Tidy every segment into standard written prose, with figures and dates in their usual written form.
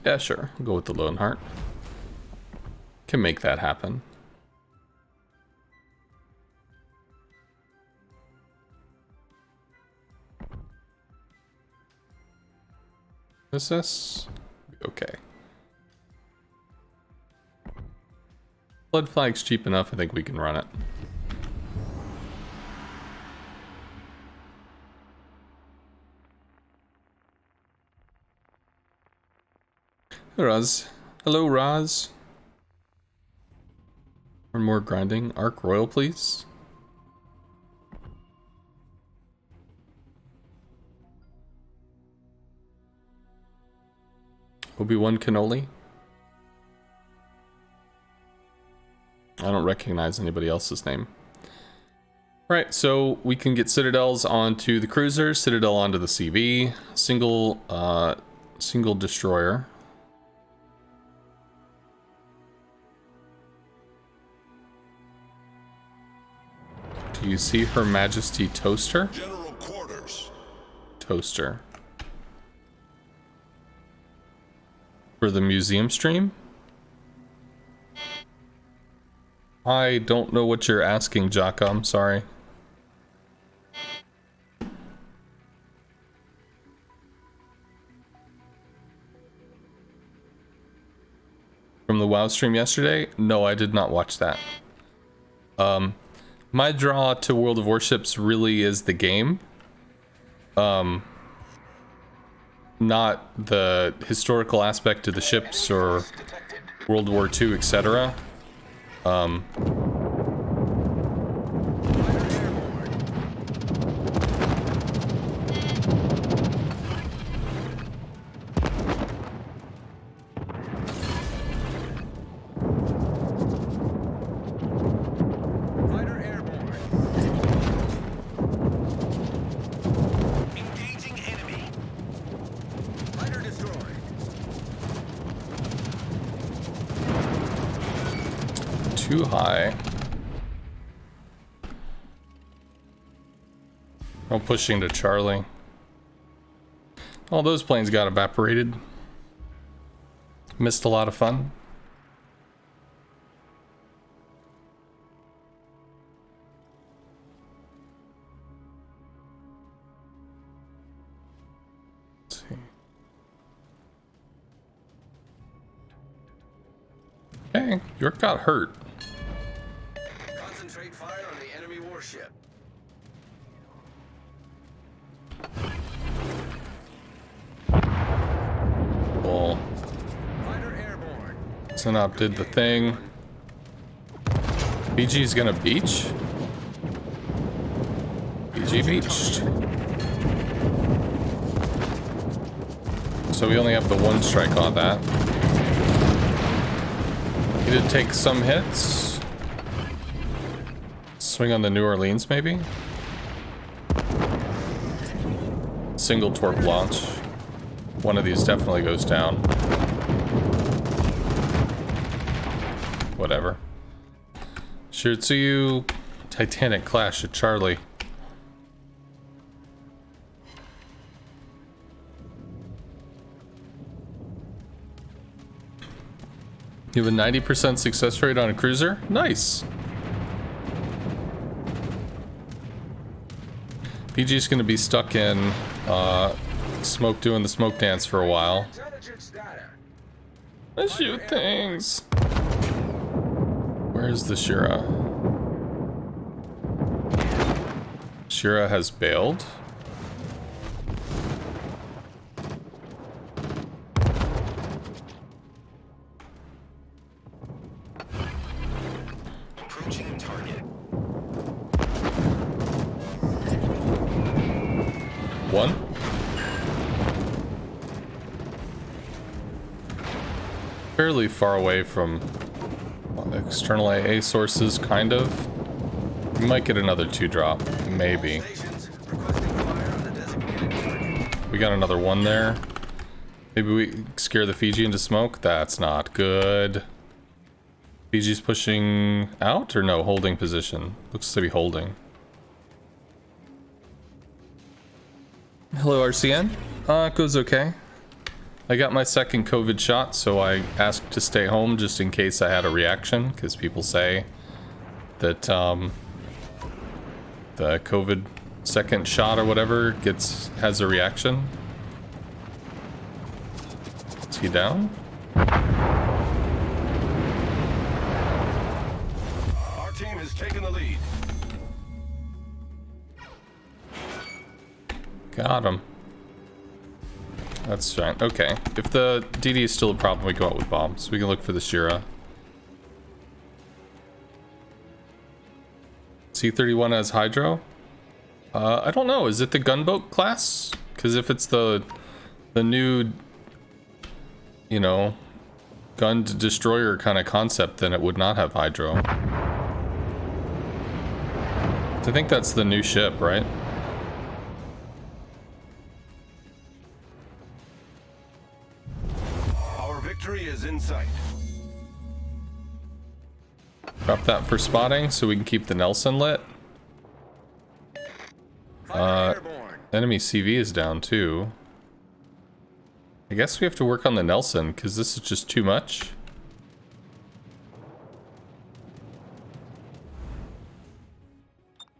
Yeah, sure. I'll go with the Lone Heart. Can make that happen. Is this? Okay. Blood flag's cheap enough, I think we can run it. Raz. Hello, Raz. Or more grinding. Arc Royal, please. Obi-Wan Cannoli. I don't recognize anybody else's name. Right, so we can get Citadels onto the cruiser, Citadel onto the CV, single destroyer. Do you see Her Majesty Toaster? General quarters. Toaster. For the museum stream? I don't know what you're asking, Jaka. I'm sorry. From the WoW stream yesterday? No, I did not watch that. My draw to World of Warships really is the game. Not the historical aspect of the ships or World War II, etc. Too high. No pushing to Charlie. All those planes got evaporated. Missed a lot of fun. Let's see. Okay, York got hurt. Concentrate fire on the enemy warship. Cool. Fighter airborne. Synop did the thing. BG's gonna beach. BG beached. So we only have the one strike on that. He did take some hits. Swing on the New Orleans, maybe? Single torp launch. One of these definitely goes down. Whatever. Shiratsuyu, Titanic clash at Charlie. You have a 90% success rate on a cruiser? Nice. PG's gonna be stuck in smoke doing the smoke dance for a while. Let's shoot things. Where's the Shira? Shira has bailed. Approaching target. One. Fairly far away from external AA sources, kind of. We might get another 2-drop, maybe. We got another one there. Maybe we scare the Fiji into smoke? That's not good. Fiji's pushing out or no? Holding position. Looks to be holding. Hello, RCN. It goes okay. I got my second COVID shot, so I asked to stay home just in case I had a reaction, because people say that the COVID second shot or whatever has a reaction. Is he down? Our team has taken the lead. Got him. That's fine. Okay. If the DD is still a problem, we go out with bombs. We can look for the Shira. C-31 has Hydro? I don't know. Is it the gunboat class? Because if it's the new, you know, gun destroyer kind of concept, then it would not have Hydro. I think that's the new ship, right? Our victory is in sight. Drop that for spotting so we can keep the Nelson lit. Fighter airborne. Enemy CV is down too. I guess we have to work on the Nelson because this is just too much.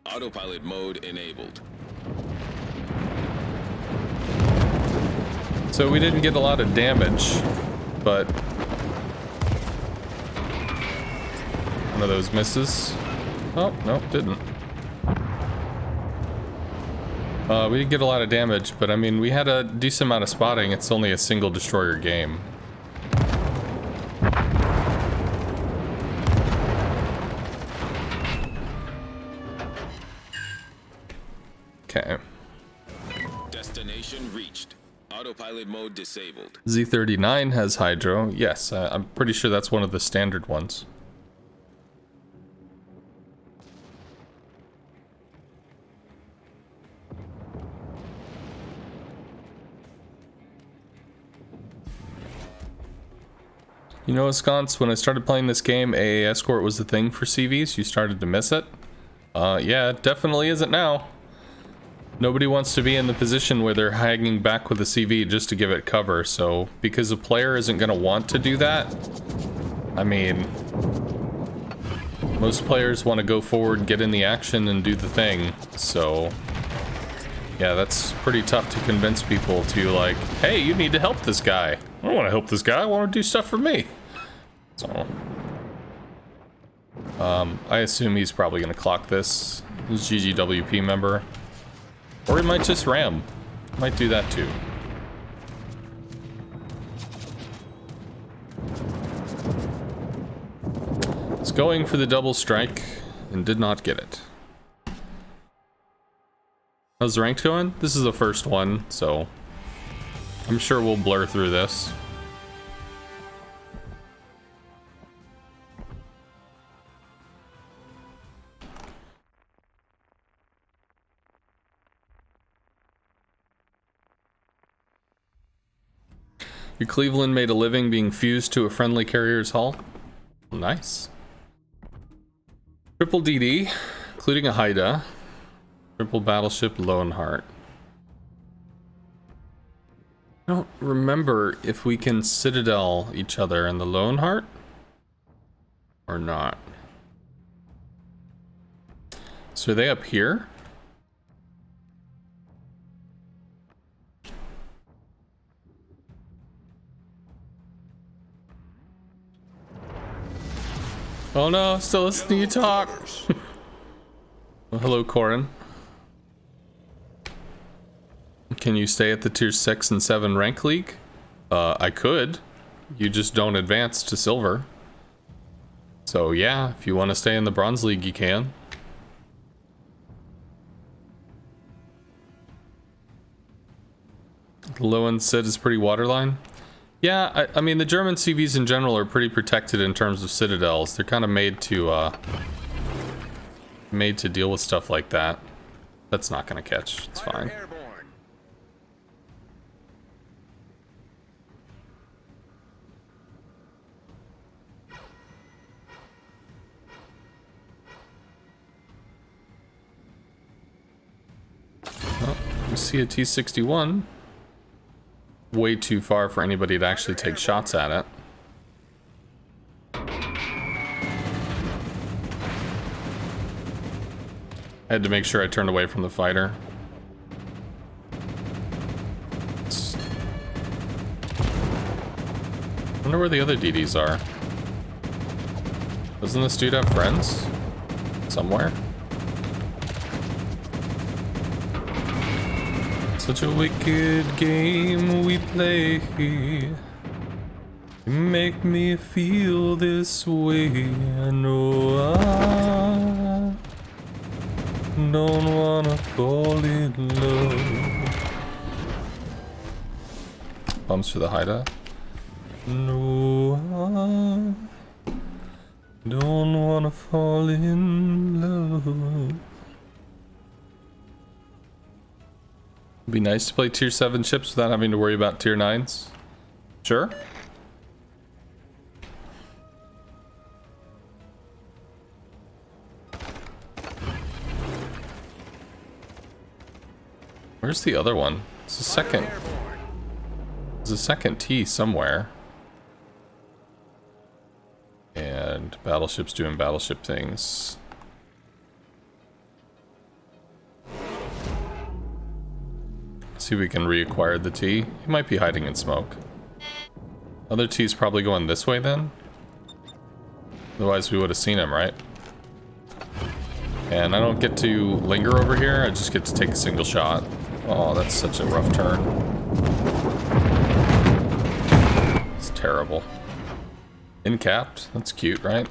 Autopilot mode enabled. So we didn't get a lot of damage, but one of those misses. Oh, no, didn't. We didn't get a lot of damage, but I mean, we had a decent amount of spotting. It's only a single destroyer game. Okay. Destination reached. Autopilot mode disabled. Z39 has Hydro. Yes, I'm pretty sure that's one of the standard ones. You know, Sconce, when I started playing this game, AA Escort was the thing for CVs. You started to miss it. Yeah, it definitely isn't now. Nobody wants to be in the position where they're hanging back with a CV just to give it cover, so because a player isn't going to want to do that, I mean, most players want to go forward, get in the action, and do the thing, so yeah, that's pretty tough to convince people to, like, hey, you need to help this guy. I don't want to help this guy, I want to do stuff for me. So, I assume he's probably going to clock this. He's GGWP member. Or he might just ram. Might do that too. It's going for the double strike and did not get it. How's the ranked going? This is the first one, so I'm sure we'll blur through this. Your Cleveland made a living being fused to a friendly carrier's hull. Nice. Triple DD, including a Haida. Triple battleship Lowenheart. I don't remember if we can Citadel each other in the Lowenheart or not. So are they up here? Oh no, still listening to you talk. Well, hello, Corin. Can you stay at the tier 6 and 7 rank league? I could. You just don't advance to silver. So yeah, if you want to stay in the bronze league, you can. Lowen said is pretty waterline. Yeah, I mean, the German CVs in general are pretty protected in terms of citadels. They're kind of made to deal with stuff like that. That's not gonna catch. It's fine. Oh, we see a T-61. way too far for anybody to actually take shots at it. I had to make sure I turned away from the fighter. I wonder where the other DDs are. Doesn't this dude have friends? Somewhere? Such a wicked game we play. You make me feel this way. I know I don't wanna fall in love. Bumps for the hideout. No, I don't wanna fall in love. It'd be nice to play tier 7 ships without having to worry about tier 9s. Sure. Where's the other one? It's a second. There's a second T somewhere. And battleships doing battleship things. See if we can reacquire the T. He might be hiding in smoke. Other T's probably going this way then. Otherwise we would have seen him, right? And I don't get to linger over here, I just get to take a single shot. Oh, that's such a rough turn. It's terrible. Incapped? That's cute, right?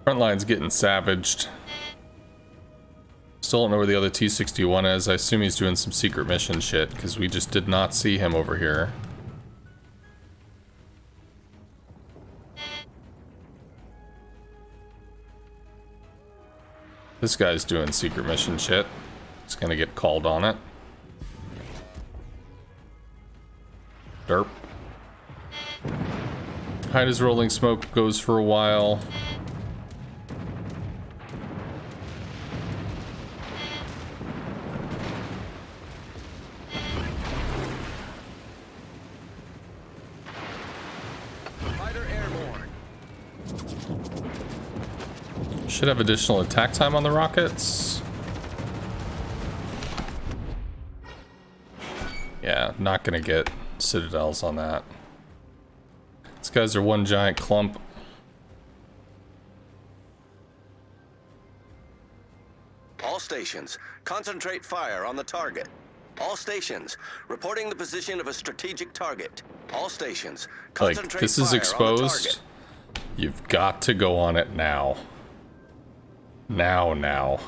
Front line's getting savaged. Still don't know where the other T-61 is. I assume he's doing some secret mission shit, because we just did not see him over here. This guy's doing secret mission shit. He's gonna get called on it. Derp. Hide his rolling smoke goes for a while. Fighter airborne. Should have additional attack time on the rockets. Yeah, not gonna get citadels on that. These guys are one giant clump. All stations, concentrate fire on the target. All stations, reporting the position of a strategic target. All stations, concentrate Like, this is fire on the exposed. target. You've got to go on it now. Now.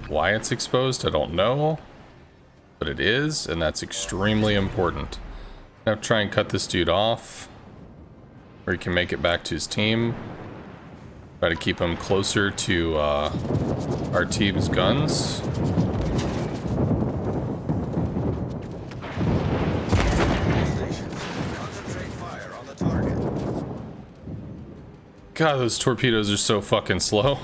Why it's exposed, I don't know. But it is, and that's extremely important. I have to try and cut this dude off, or he can make it back to his team. Try to keep him closer to our team's guns. Stations, concentrate fire on the target. God, those torpedoes are so fucking slow.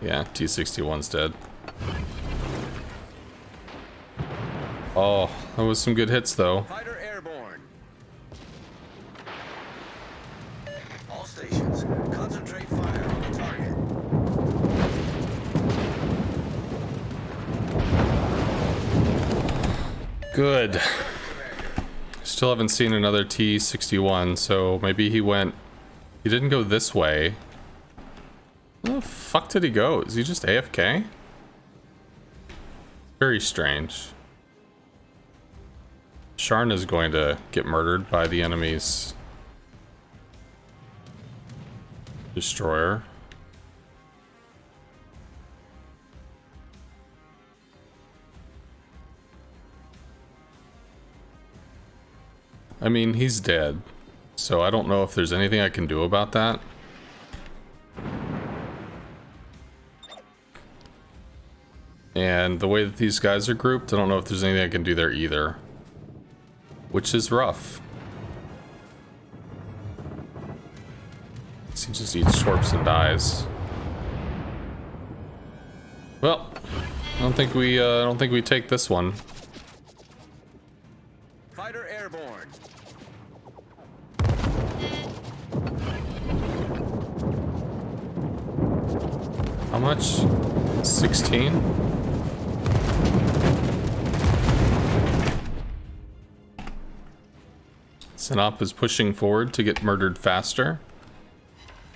Yeah, T-61's dead. Oh, that was some good hits though. Fighter airborne. All stations, concentrate fire on the target. Good. Still haven't seen another T-61, so maybe he didn't go this way. Where the fuck did he go? Is he just AFK? Very strange. Sharn is going to get murdered by the enemy's destroyer. I mean, he's dead, so I don't know if there's anything I can do about that. And the way that these guys are grouped, I don't know if there's anything I can do there either. Which is rough. Is he just eats torps and dies. Well, I don't think we take this one. Fighter airborne. How much? 16? Sinop is pushing forward to get murdered faster.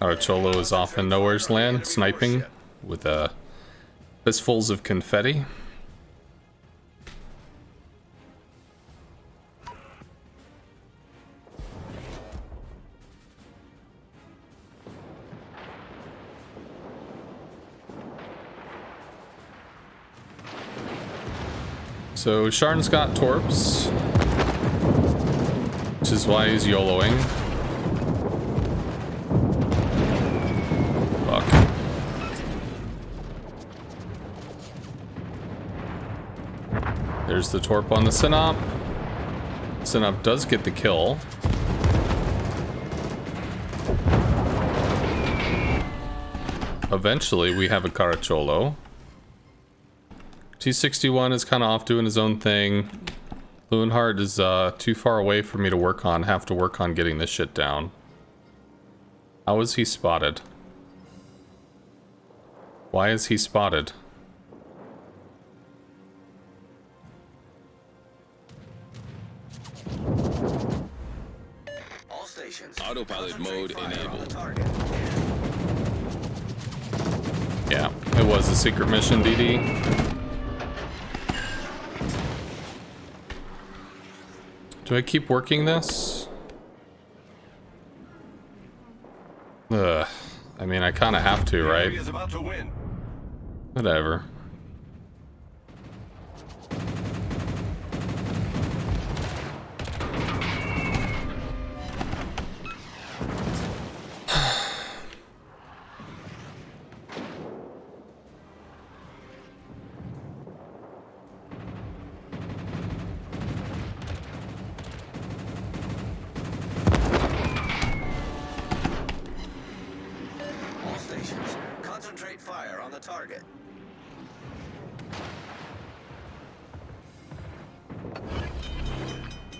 Caracciolo is off in nowhere's land, sniping with fistfuls of confetti. So Sharn's got torps, which is why he's YOLOing. Fuck. There's the torp on the Sinop. Sinop does get the kill. Eventually, we have a Caracciolo. T61 is kind of off doing his own thing. Lewenhard is too far away for me to work on. Have to work on getting this shit down. How is he spotted? Why is he spotted? All stations. Autopilot mode enabled. Yeah, it was a secret mission, DD. Do I keep working this? Ugh. I mean, I kind of have to, right? Whatever. Target.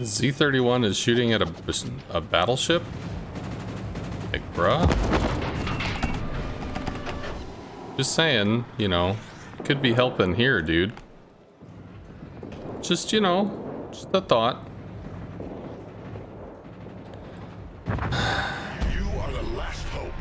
Z-31 is shooting at a battleship? Like, bruh? Just saying, you know, could be helping here, dude. Just, you know, just a thought. You are the last hope.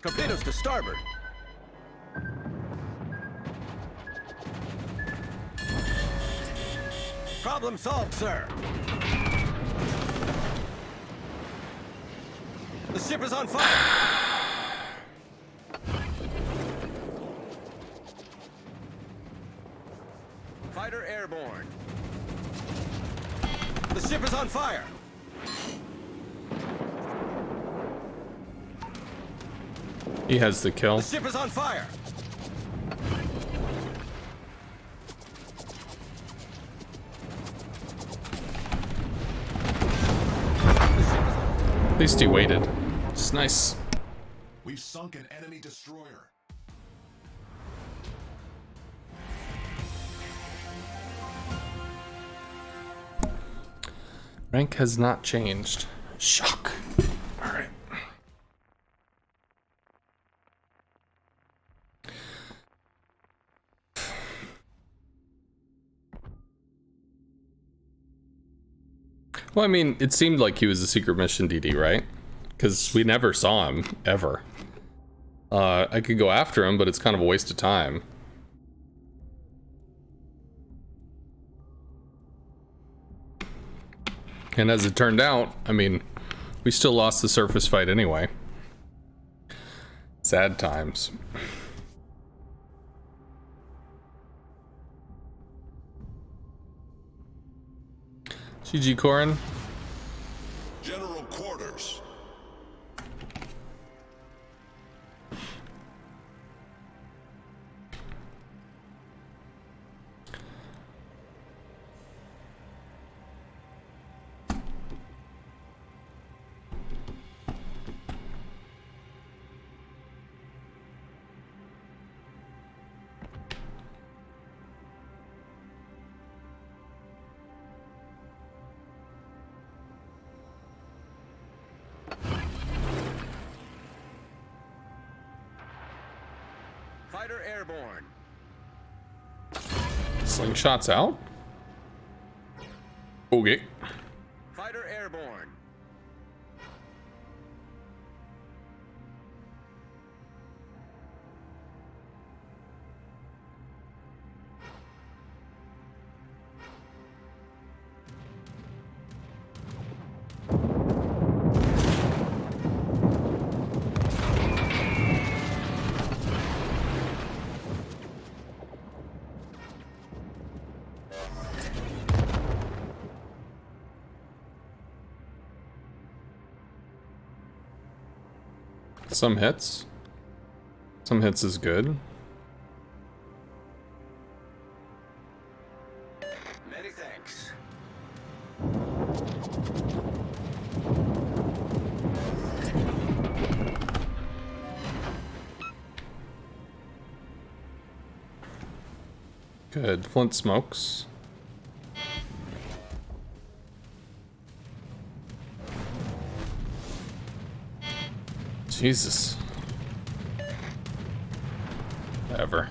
Torpedoes to starboard. Problem solved, sir. The ship is on fire. Fighter airborne. The ship is on fire. He has the kill. The ship is on fire. At least he waited. It's nice. We've sunk an enemy destroyer. Rank has not changed. Shock. All right. Well, I mean, it seemed like he was a secret mission DD, right? Because we never saw him, ever. I could go after him, but it's kind of a waste of time. And as it turned out, I mean, We still lost the surface fight anyway. Sad times. GG Corin. General quarters. Fighter airborne. Slingshots out. Okay. Fighter airborne. Some hits. Some hits is good. Many thanks. Good. Flint smokes. Jesus. Ever.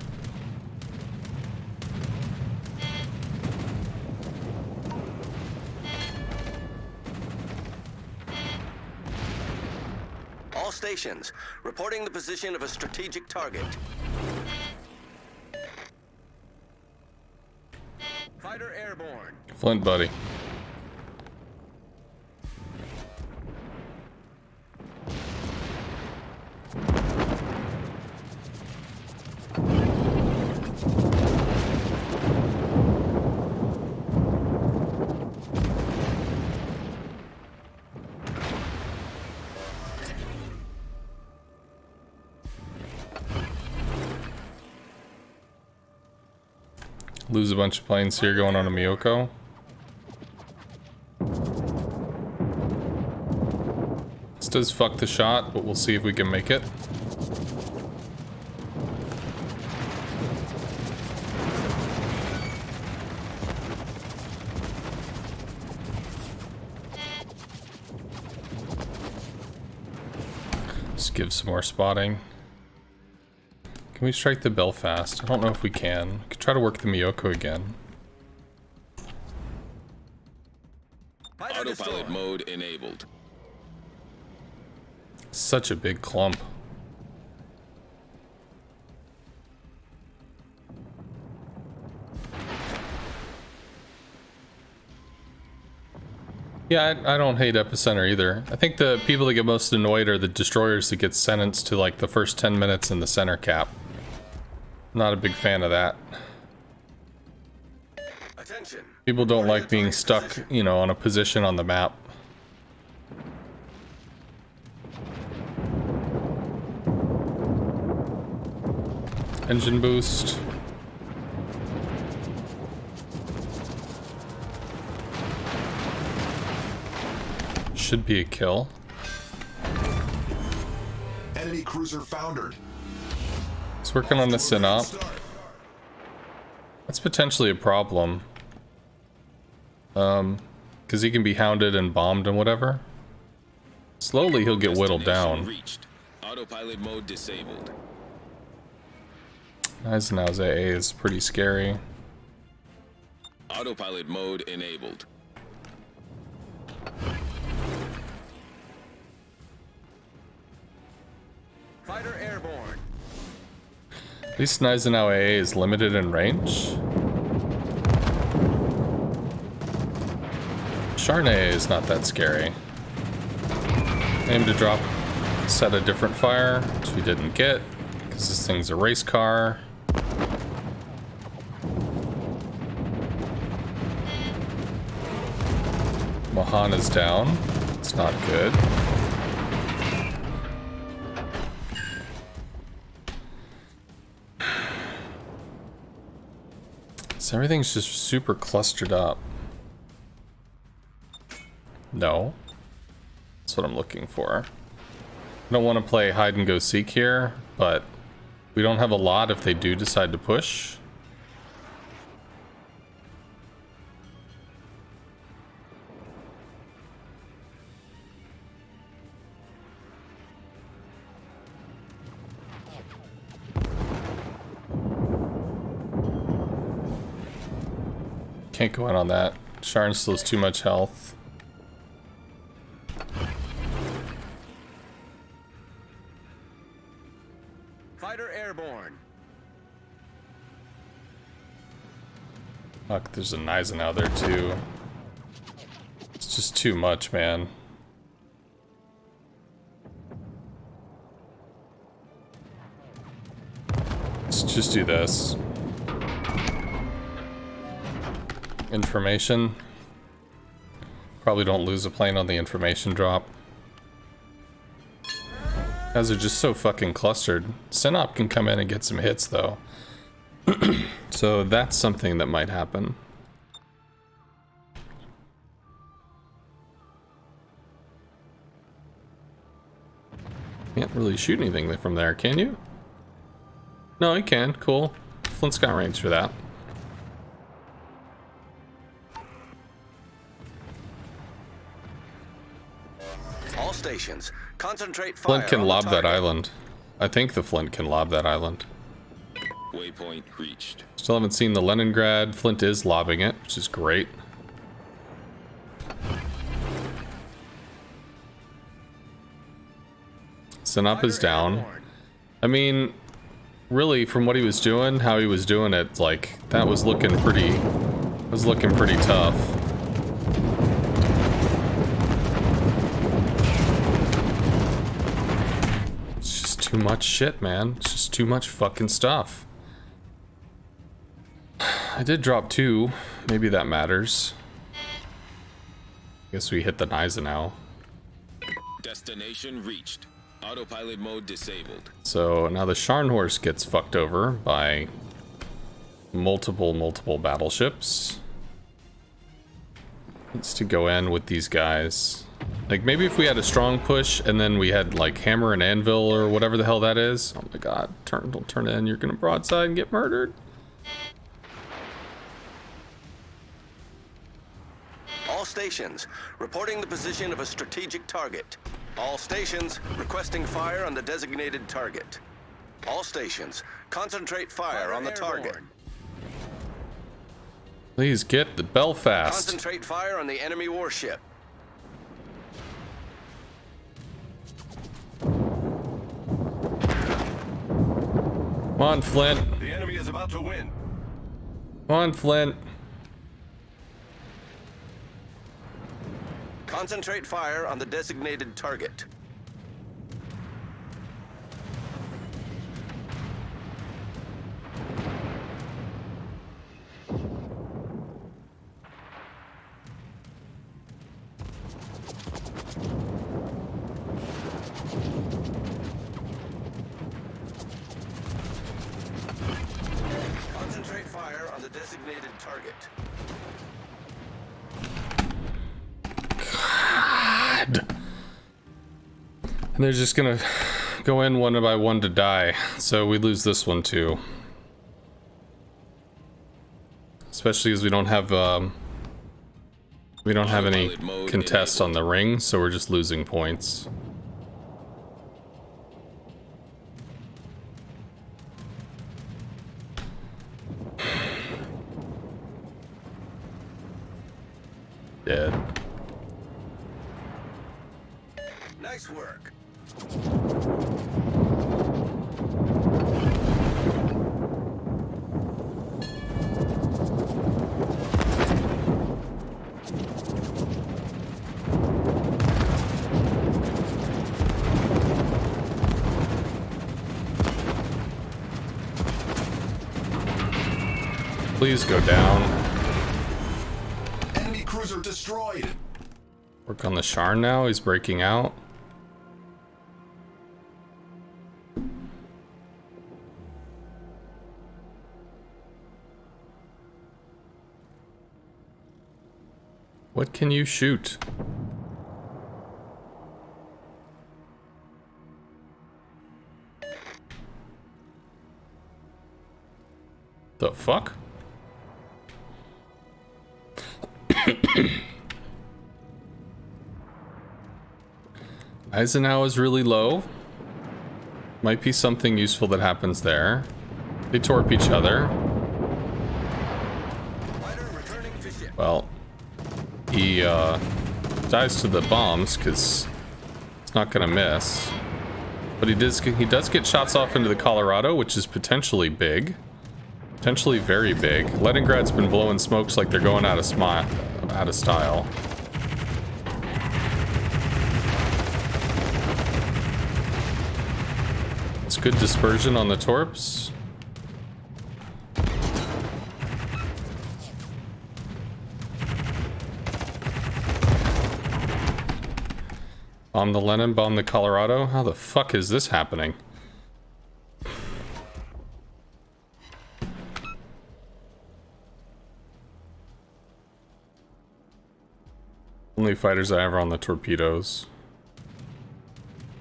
All stations, reporting the position of a strategic target. Fighter airborne. Flint buddy. Lose a bunch of planes here going on a Miyoko. This does fuck the shot, but we'll see if we can make it. Just give some more spotting. Can we strike the Belfast? I don't know if we can. We could try to work the Miyoko again. Autopilot mode enabled. Such a big clump. Yeah, I don't hate Epicenter either. I think the people that get most annoyed are the destroyers that get sentenced to like the first 10 minutes in the center cap. Not a big fan of that. Attention. People don't like being stuck, you know, on a position on the map. Engine boost. Should be a kill. Enemy cruiser foundered. It's working on the Synop. That's potentially a problem. Because he can be hounded and bombed and whatever. Slowly he'll get whittled down. Reached. Autopilot mode disabled. Eisenhower's AA is pretty scary. Autopilot mode enabled. Fighter airborne. At least Eisenhower AA is limited in range. Charnay is not that scary. Aim to drop, set a different fire, which we didn't get because this thing's a race car. Mahana's down. It's not good. So everything's just super clustered up. No. That's what I'm looking for. I don't want to play hide and go seek here, but we don't have a lot if they do decide to push. Can't go in on that. Sharn still has too much health. Fighter airborne. Fuck, there's a Gneisenau there too. It's just too much, man. Let's just do this. Information. Probably don't lose a plane on the information drop. Guys are just so fucking clustered. Synop can come in and get some hits though. So that's something that might happen. Can't really shoot anything from there, can you? No, you can. Cool. Flint's got range for that. All stations, concentrate fire. Flint can on the lob that target. island. I think the Flint can lob that island. Waypoint reached. Still haven't seen the Leningrad. Flint is lobbing it, which is great. Synop is Fighter down. airborne. I mean, really, from what he was doing, how he was doing it, like, that was looking pretty tough. It's just too much shit, man. It's just too much fucking stuff. I did drop 2. Maybe that matters. Guess we hit the Gneisenau. Destination reached. Autopilot mode disabled. So now the Scharnhorst gets fucked over by multiple battleships. Needs to go in with these guys. Like, maybe if we had a strong push and then we had like hammer and anvil or whatever the hell that is. Oh my god, don't turn in, you're gonna broadside and get murdered. All stations, reporting the position of a strategic target. All stations, requesting fire on the designated target. All stations, concentrate fire on the target. Please get the Belfast. Concentrate fire on the enemy warship. Come on, Flint. The enemy is about to win. Come on, Flint. Concentrate fire on the designated target. Concentrate fire on the designated target. And they're just gonna go in one by one to die. So we lose this one too. Especially as we don't have any contest on the ring, so we're just losing points. Dead. Nice work. Please go down. Enemy cruiser destroyed. Work on the Sharn now. He's breaking out. What can you shoot? The fuck? Eisenhower is really low. Might be something useful that happens there. They torp each other. Well, he dies to the bombs because it's not gonna miss. But he does get shots off into the Colorado, which is potentially big. Potentially very big. Leningrad's been blowing smokes like they're going out of style. It's good dispersion on the torps. Bomb the Lenin, bomb the Colorado. How the fuck is this happening? Only fighters I have are on the torpedoes.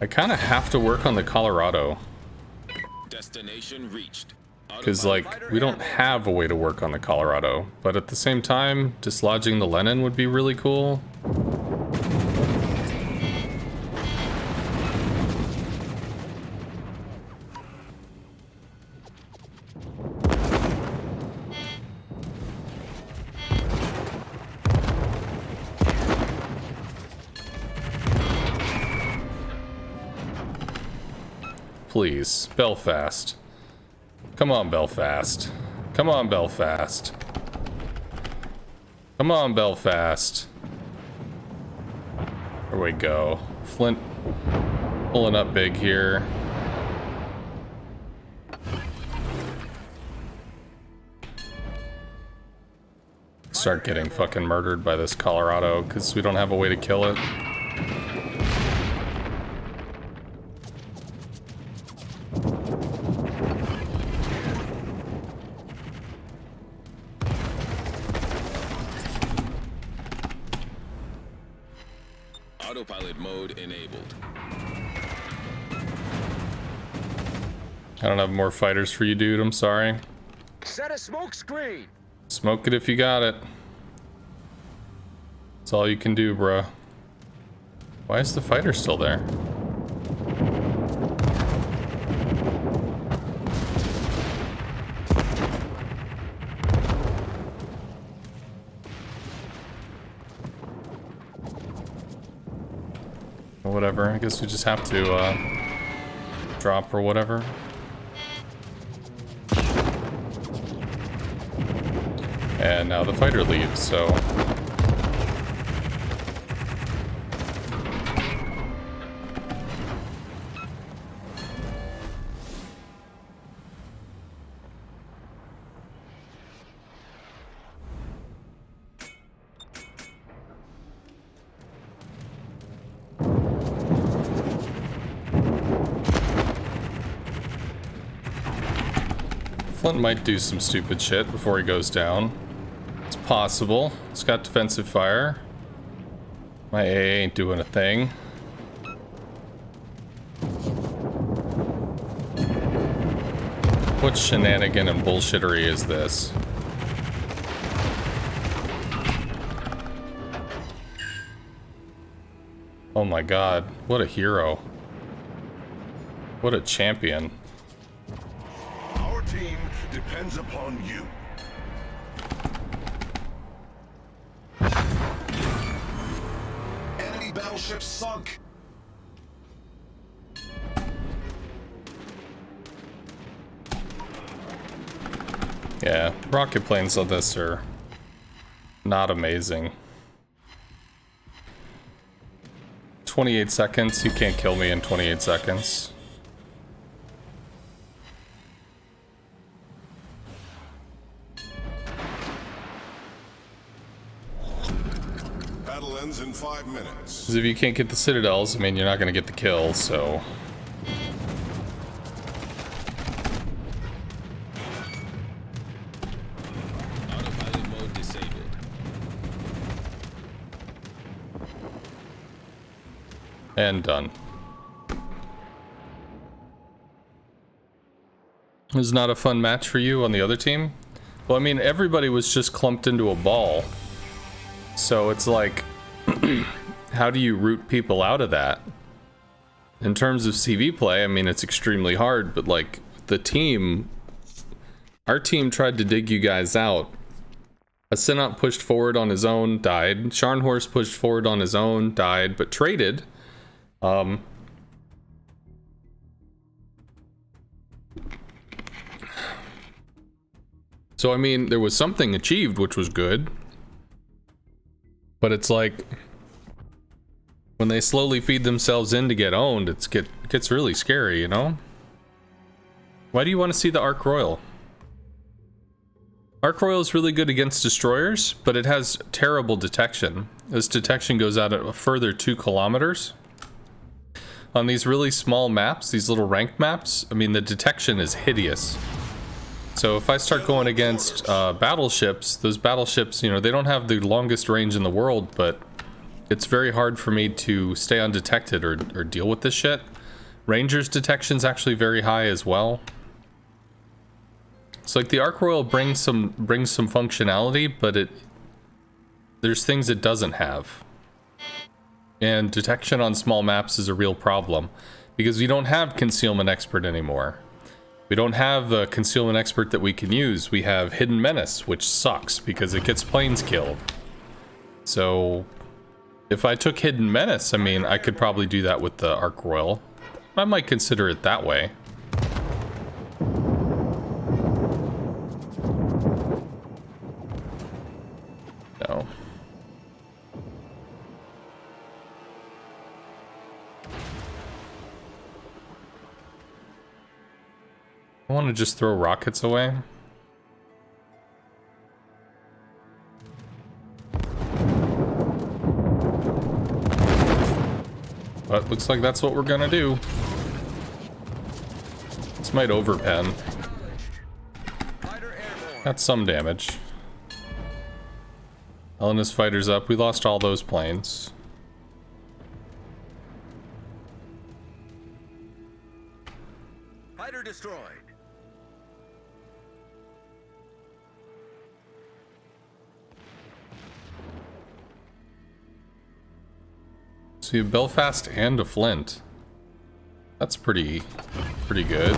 I kind of have to work on the Colorado. Destination reached. Because, like, we don't have a way to work on the Colorado. But at the same time, dislodging the Lenin would be really cool. Please, Belfast. Come on, Belfast. Come on, Belfast. Come on, Belfast. There we go. Flint pulling up big here. Start getting fucking murdered by this Colorado because we don't have a way to kill it. Autopilot mode enabled. I don't have more fighters for you, dude. I'm sorry. Set a smoke screen. Smoke it if you got it. That's all you can do, bruh. Why is the fighter still there? Whatever, I guess we just have to drop or whatever. And now the fighter leaves, so Flint might do some stupid shit before he goes down. It's possible. It's got defensive fire. My AA ain't doing a thing. What shenanigan and bullshittery is this? Oh my god, what a hero. What a champion. Our team depends upon you. Enemy battleship sunk. Yeah, rocket planes on this are not amazing. 28 seconds, you can't kill me in 28 seconds. battle ends in 5 minutes. Because if you can't get the citadels, I mean, you're not going to get the kills, so... Autopilot mode disabled. And done. It was not a fun match for you on the other team? Well, I mean, everybody was just clumped into a ball. So it's like, how do you root people out of that? In terms of CV play, I mean, it's extremely hard, but like the team, our team tried to dig you guys out. Ascenot pushed forward on his own, died. Scharnhorst pushed forward on his own, died, but traded. So, I mean, there was something achieved, which was good. But it's like, when they slowly feed themselves in to get owned, it gets really scary, you know? Why do you want to see the Ark Royal? Ark Royal is really good against destroyers, but it has terrible detection. This detection goes out a further 2 kilometers. On these really small maps, these little ranked maps, I mean, the detection is hideous. So if I start going against battleships, those battleships, you know, they don't have the longest range in the world, but it's very hard for me to stay undetected or deal with this shit. Rangers detection's actually very high as well. So like the Ark Royal brings some functionality, but there's things it doesn't have. And detection on small maps is a real problem because we don't have Concealment Expert anymore. We don't have a Concealment Expert that we can use. We have Hidden Menace, which sucks because it gets planes killed. So if I took Hidden Menace, I mean, I could probably do that with the Ark Royal. I might consider it that way. No. I want to just throw rockets away. But looks like that's what we're gonna do. This might overpen. That's some damage. Hellenist fighters up. We lost all those planes. Fighter destroyed. So you have Belfast and a Flint. That's pretty good.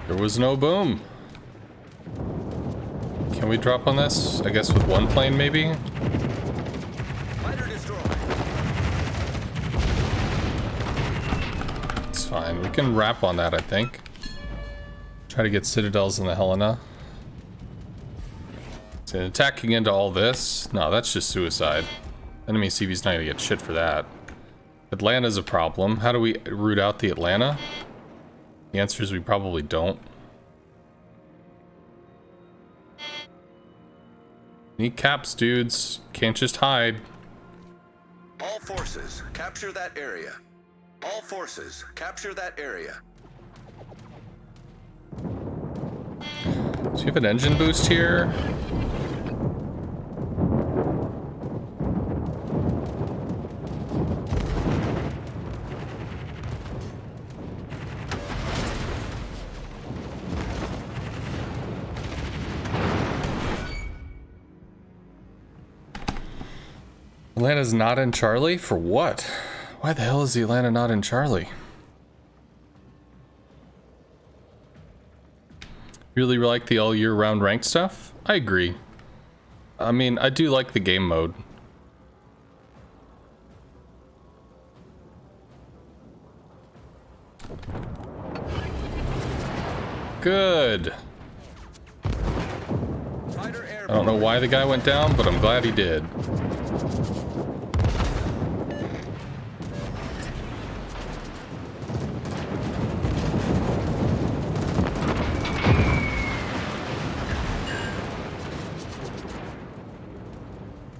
There was no boom. Can we drop on this? I guess with one plane, maybe? Fighter destroyed. It's fine. We can wrap on that, I think. Try to get citadels in the Helena. So attacking into all this? No, that's just suicide. Enemy CV's not gonna get shit for that. Atlanta's a problem. How do we root out the Atlanta? The answer is we probably don't. Need caps, dudes. Can't just hide. All forces, capture that area. All forces, capture that area. Do you have an engine boost here? Atlanta's not in Charlie? For what? Why the hell is the Atlanta not in Charlie? Really like the all year round ranked stuff? I agree. I mean, I do like the game mode. Good. I don't know why the guy went down, but I'm glad he did.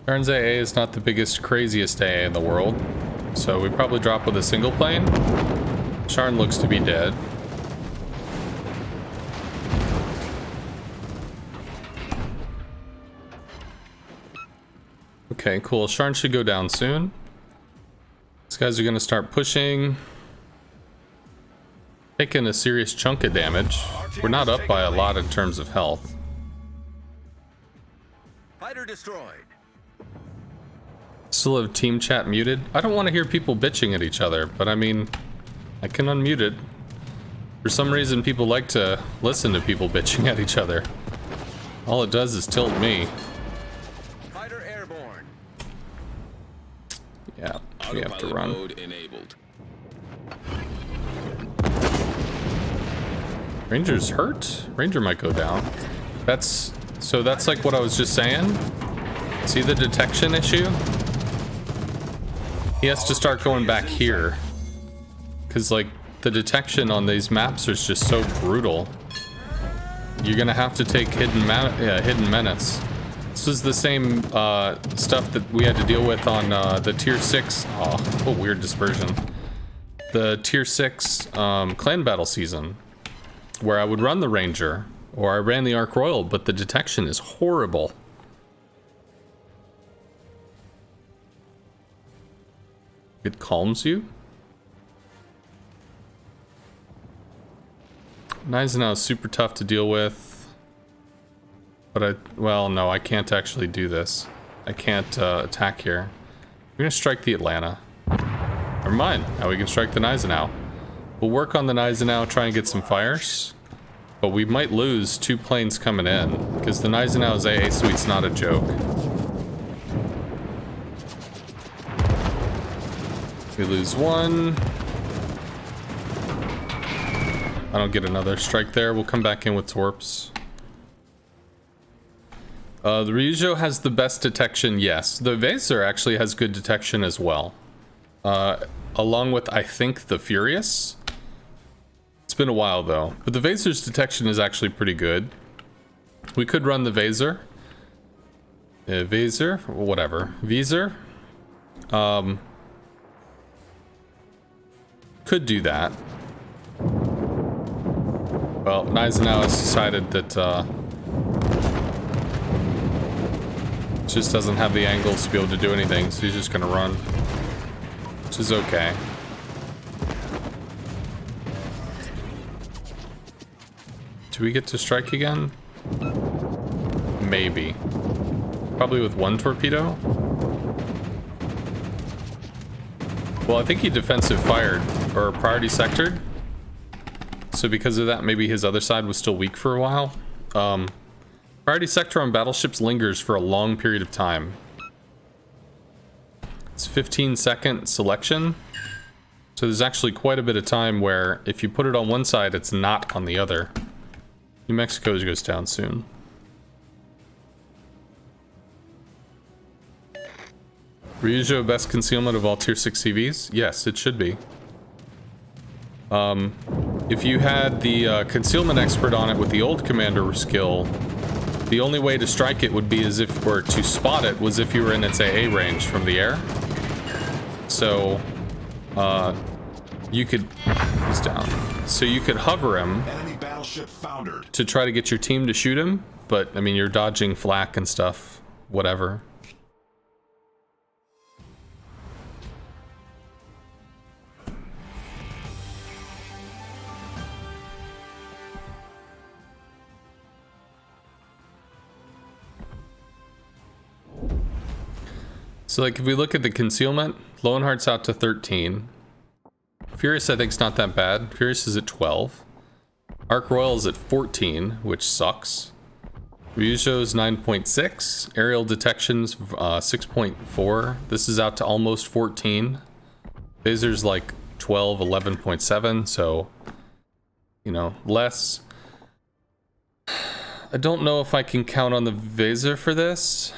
Turns AA is not the biggest, craziest AA in the world, so we probably drop with a single plane. Sharn looks to be dead. Okay, cool. Sharn should go down soon. These guys are going to start pushing. Taking a serious chunk of damage. We're not up by a lot in terms of health. Fighter destroyed. Still have team chat muted. I don't want to hear people bitching at each other, but I mean, I can unmute it. For some reason, people like to listen to people bitching at each other. All it does is tilt me. Fighter airborne. Yeah, we have to Autopilot run. mode enabled. Ranger's hurt? Ranger might go down. That's like what I was just saying. See the detection issue? He has to start going back here. Because, like, the detection on these maps is just so brutal. You're gonna have to take Hidden Menace. This was the same stuff that we had to deal with on the Tier 6. Oh, what weird dispersion. The Tier 6 clan battle season. Where I would run the Ranger. Or I ran the Ark Royal, but the detection is horrible. It calms you? Gneisenau is super tough to deal with. But well, no, I can't actually do this. I can't attack here. We're gonna strike the Atlanta. Never mind, now we can strike the Gneisenau. We'll work on the Gneisenau, try and get some fires. But we might lose 2 planes coming in, because the Gneisenau's AA suite's not a joke. We lose 1. I don't get another strike there. We'll come back in with Torps. The Ryujo has the best detection, yes. The Vaser actually has good detection as well. Along with, I think, the Furious. It's been a while though, but the Vaser's detection is actually pretty good. We could run the Vaser. Vaser, whatever. Viser. Could do that. Well, Gneisenau has decided that just doesn't have the angles to be able to do anything, so he's just gonna run. Which is okay. Do we get to strike again? Maybe. Probably with 1 torpedo? Well, I think he defensive fired, or priority sectored. So because of that, maybe his other side was still weak for a while. Priority sector on battleships lingers for a long period of time. It's 15-second selection. So there's actually quite a bit of time where if you put it on one side, it's not on the other. New Mexico goes down soon. Ryujo best concealment of all tier 6 CVs? Yes, it should be. If you had the concealment expert on it with the old commander skill, the only way to strike it would be as if, or to spot it, was if you were in its AA range from the air. So, you could, he's down. So you could hover him Enemy battleship foundered. to try to get your team to shoot him, but I mean, you're dodging flak and stuff, whatever. So like if we look at the concealment, Lowenhart's out to 13. Furious I think is not that bad. Furious is at 12. Ark Royal is at 14, which sucks. Ryujo's 9.6. Aerial detections 6.4. This is out to almost 14. Phaser's like 12, 11.7, so you know, less. I don't know if I can count on the Vaser for this.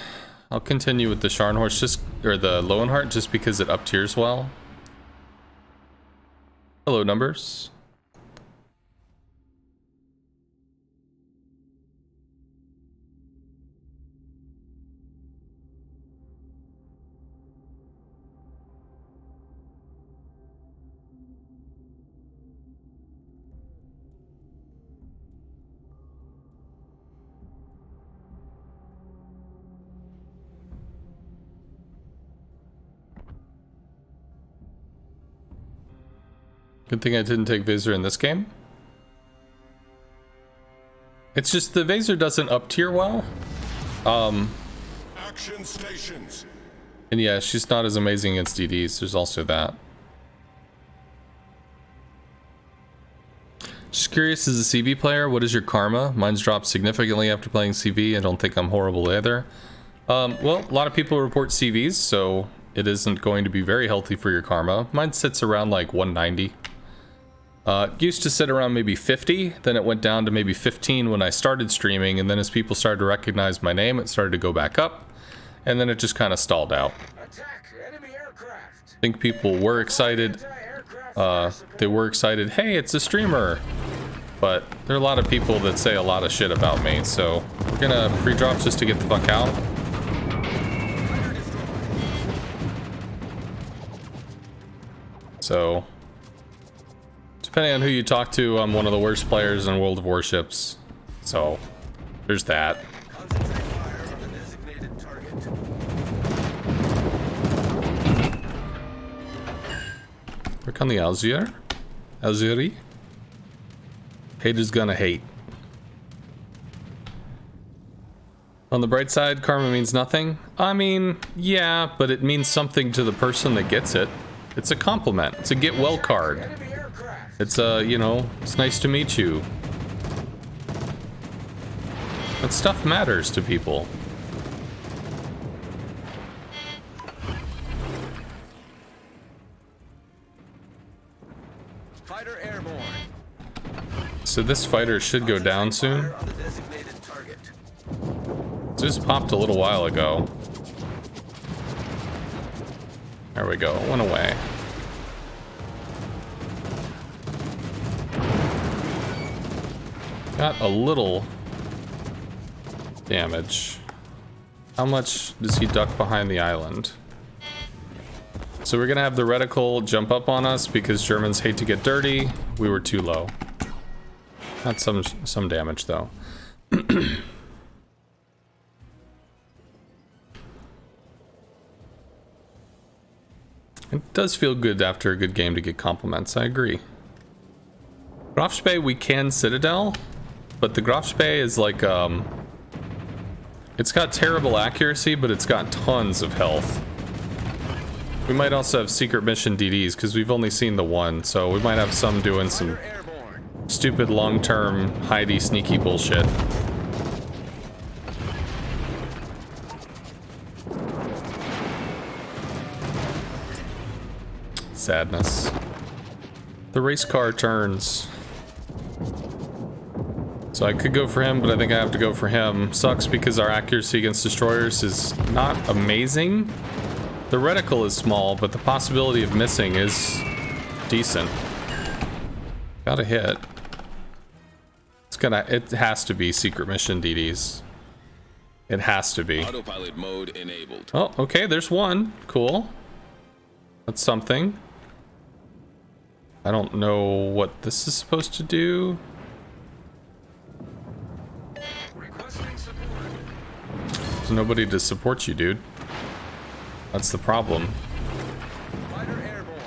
I'll continue with the Scharnhorst just, or the Lowenhart, just because it up tiers well. Hello, numbers. Good thing I didn't take Vaser in this game. It's just the Vaser doesn't up tier well. Action stations. And yeah, she's not as amazing against DDs. There's also that. Just curious, as a CV player, what is your karma? Mine's dropped significantly after playing CV. I don't think I'm horrible either. Well, a lot of people report CVs, so it isn't going to be very healthy for your karma. Mine sits around like 190. It used to sit around maybe 50, then it went down to maybe 15 when I started streaming, and then as people started to recognize my name, it started to go back up, and then it just kind of stalled out. Attack enemy aircraft. I think people were excited. They were excited, hey, it's a streamer. But there are a lot of people that say a lot of shit about me, so we're gonna pre-drop just to get the fuck out. So, depending on who you talk to, I'm one of the worst players in World of Warships. So, there's that. Concentrate fire on the designated target. Work on the Alzir. Alziri. Haters gonna hate. On the bright side, karma means nothing. I mean, yeah, but it means something to the person that gets it. It's a compliment. It's a get well card. Enemy aircraft. It's you know, it's nice to meet you. That stuff matters to people. Fighter airborne. So this fighter should go down soon. Fire on the designated target. It just popped a little while ago. There we go. It went away. Got a little damage. How much does he duck behind the island? So we're gonna have the reticle jump up on us because Germans hate to get dirty. We were too low. Not some damage though. It does feel good after a good game to get compliments, I agree. Grafspee we can Citadel, but the Grafspee is like, it's got terrible accuracy, but it's got tons of health. We might also have secret mission DDs, because we've only seen the one, so we might have some doing some stupid long-term hidey sneaky bullshit. Sadness. The race car turns. So I could go for him, but I think I have to go for him. Sucks because our accuracy against destroyers is not amazing. The reticle is small, but the possibility of missing is decent. Got a hit. It has to be secret mission DDs. It has to be. Autopilot mode enabled. Oh, okay, there's one. Cool. That's something. I don't know what this is supposed to do. Requesting support. There's nobody to support you, dude. That's the problem. Fighter airborne.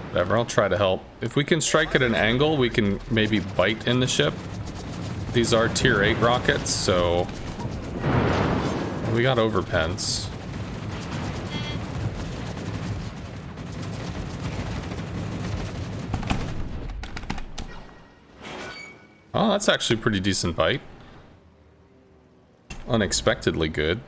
Whatever, I'll try to help. If we can strike at an angle, we can maybe bite in the ship. These are tier 8 rockets, so we got overpens. Oh, that's actually a pretty decent bite. Unexpectedly good.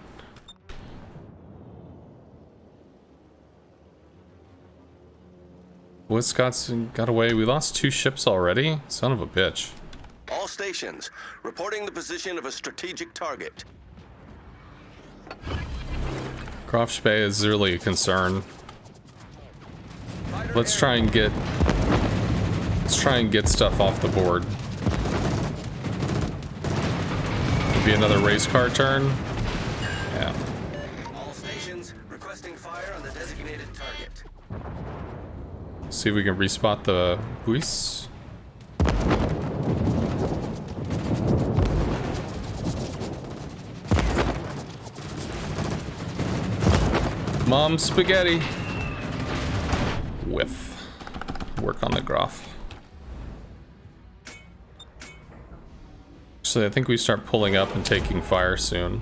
Wiscott's got away. We lost 2 ships already? Son of a bitch. All stations, reporting the position of a strategic target. Grafspee is really a concern. Let's try and get stuff off the board. Be another race car turn. Yeah. All stations, requesting fire on the designated target. See if we can respot the buoys. Mom spaghetti. Whiff. work on the Graf. So I think we start pulling up and taking fire soon.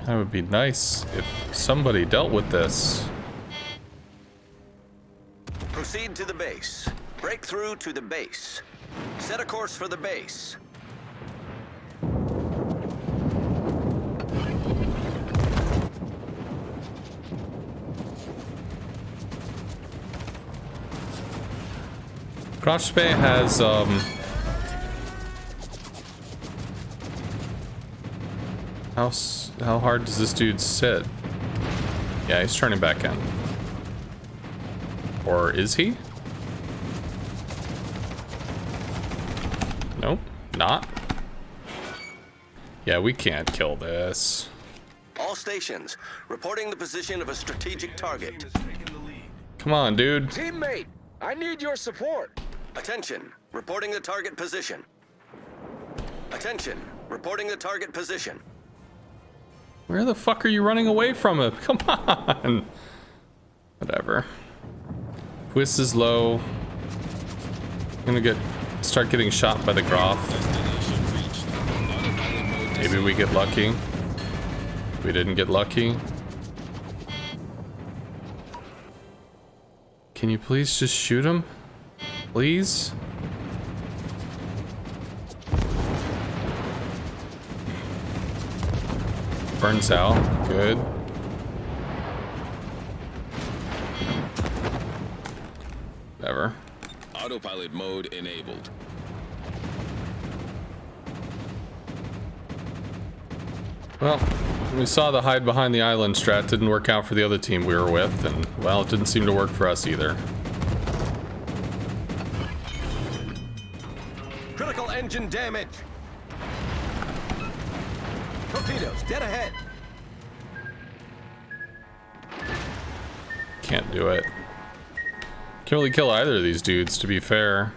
That would be nice if somebody dealt with this. Proceed to the base. Break through to the base. Set a course for the base. Grafspee has how hard does this dude sit? Yeah, he's turning back in. Or is he? Nope, not. Yeah, we can't kill this. All stations, reporting the position of a strategic target. Come on, dude. Teammate, I need your support. Attention, reporting the target position. Attention, reporting the target position. Where the fuck are you running away from it? Come on. Whatever. Whist is low. I'm gonna start getting shot by the Graf. Destination reached. Autopilot mode Maybe we get lucky. We didn't get lucky. Can you please just shoot him? Please? Burns out. Good. Whatever. Autopilot mode enabled. Well, we saw the hide behind the island strat didn't work out for the other team we were with, and, well, it didn't seem to work for us either. Critical engine damage. Torpedoes, dead ahead. Can't do it. Can't really kill either of these dudes, to be fair.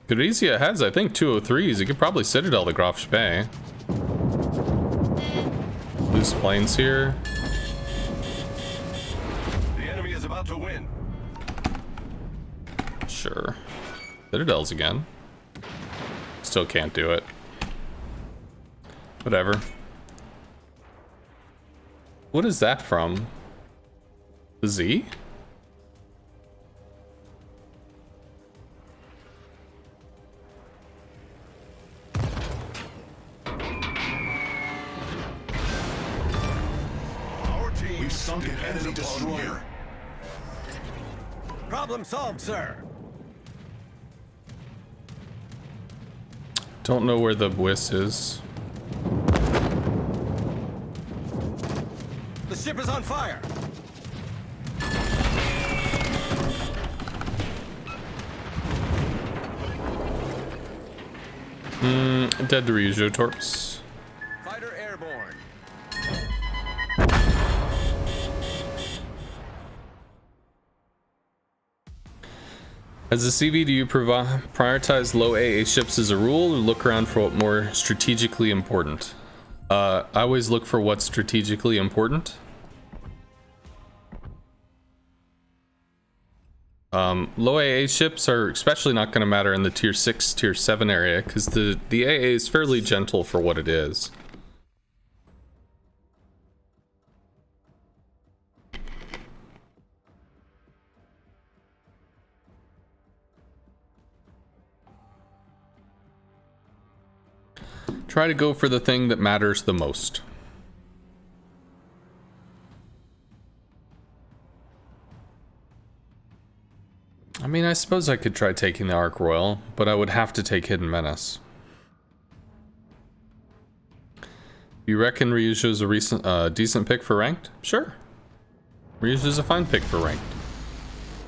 Gorizia has, I think, 203s. He could probably Citadel the Grafspee. Loose planes here. The enemy is about to win. Sure. Citadels again. Still can't do it. Whatever. What is that from? The Z? Our team We've sunk an enemy destroyer. Problem solved, sir. Don't know where the Whis is. The ship is on fire. Dead to Ryujo Torps. Fighter airborne. As a CV, do you prioritize low AA ships as a rule, or look around for what more strategically important? I always look for what's strategically important. Low AA ships are especially not going to matter in the tier 6, tier 7 area, because the AA is fairly gentle for what it is. Try to go for the thing that matters the most. I mean, I suppose I could try taking the Ark Royal, but I would have to take Hidden Menace. You reckon Ryujo's a decent pick for ranked? Sure. Ryujo's a fine pick for ranked.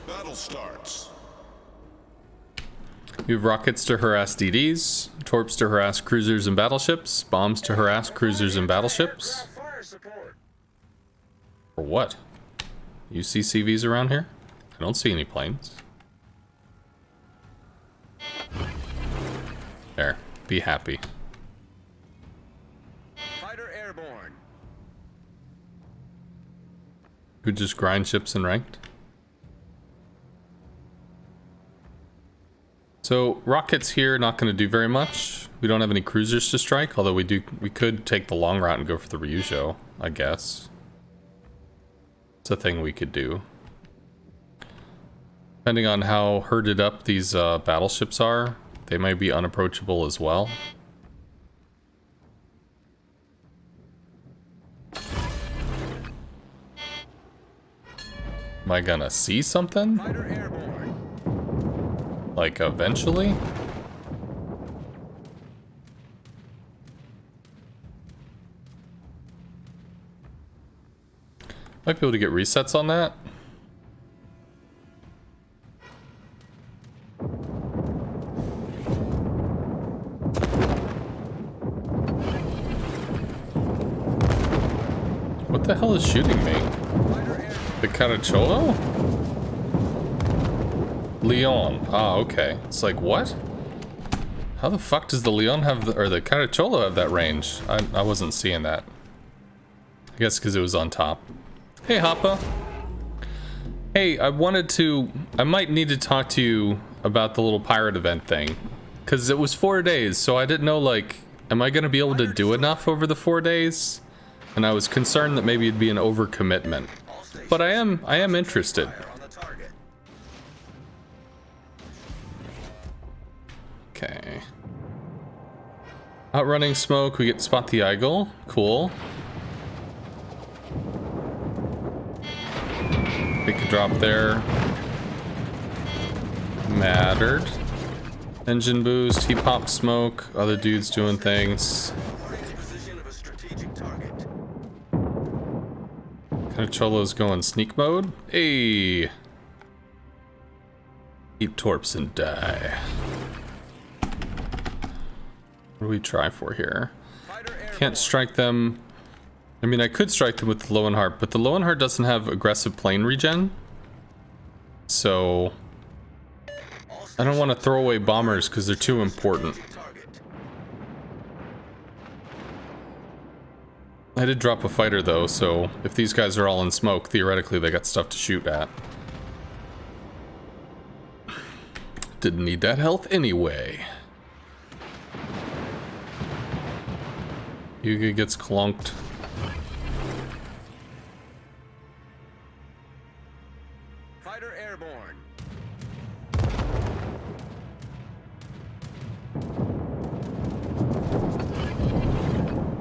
Battle starts. You have rockets to harass DDs, torps to harass cruisers and battleships, bombs to harass cruisers and battleships. Fire support. For what? You see CVs around here? I don't see any planes. There. Be happy. Fighter airborne. Who just grind ships in ranked? So rockets here, not going to do very much. We don't have any cruisers to strike, although we could take the long route and go for the Ryujo, I guess. It's a thing we could do. Depending on how herded up these battleships are, they might be unapproachable as well. Am I gonna see something? Fighter airborne. Like, eventually? Might be able to get resets on that. What the hell is shooting me? The Caracciolo? Leon. Ah, okay. It's like, what? How the fuck does the Leon have the, or the Caracciolo have that range? I wasn't seeing that. I guess because it was on top. Hey, Hoppa. Hey, I might need to talk to you about the little pirate event thing. Because it was 4 days, so I didn't know, like, am I going to be able to do enough over the 4 days? And I was concerned that maybe it'd be an overcommitment. But I am interested. On the target. Okay. Outrunning smoke, we get to spot the Eagle. Cool. Take a drop there. Mattered. Engine boost, he popped smoke, other dudes doing things. Position of a strategic target. Caracciolo's going sneak mode. Hey! Eat torps and die. What do we try for here? Can't strike them. I mean, I could strike them with the Lowenhart, but the Lowenhart doesn't have aggressive plane regen. So I don't want to throw away bombers because they're too important. I did drop a fighter though, so if these guys are all in smoke, theoretically they got stuff to shoot at. Didn't need that health anyway. Yuga gets clunked. Fighter airborne.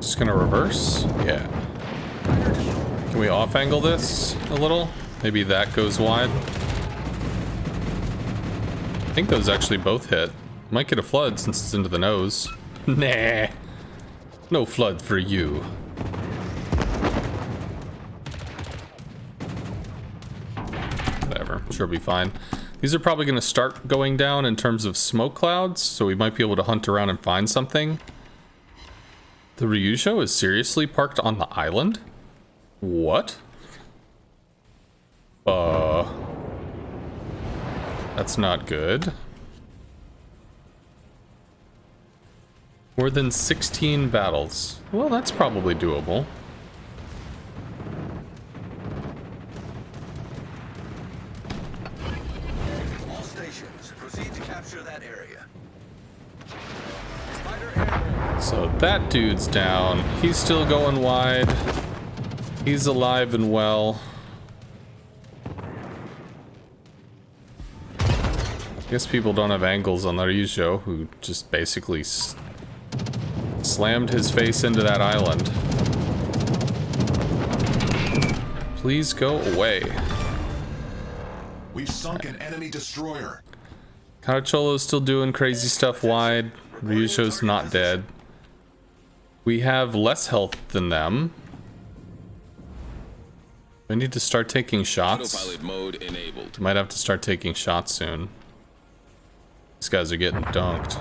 Just gonna reverse? Yeah. Can we off angle this a little? Maybe that goes wide. I think those actually both hit. Might get a flood since it's into the nose. Nah. No flood for you. Whatever. Sure be fine. These are probably gonna start going down in terms of smoke clouds, so we might be able to hunt around and find something. The Ryujo is seriously parked on the island? What? That's not good. More than 16 battles. Well, that's probably doable. All stations, proceed to capture that area. Fighter airborne. So that dude's down. He's still going wide. He's alive and well. I guess people don't have angles on the Ryujo, who just basically slammed his face into that island. Please go away. We've sunk an enemy destroyer. Caracciolo's still doing crazy stuff wide. Ryujo's not dead. We have less health than them. I need to start taking shots. Autopilot mode enabled. Might have to start taking shots soon. These guys are getting dunked.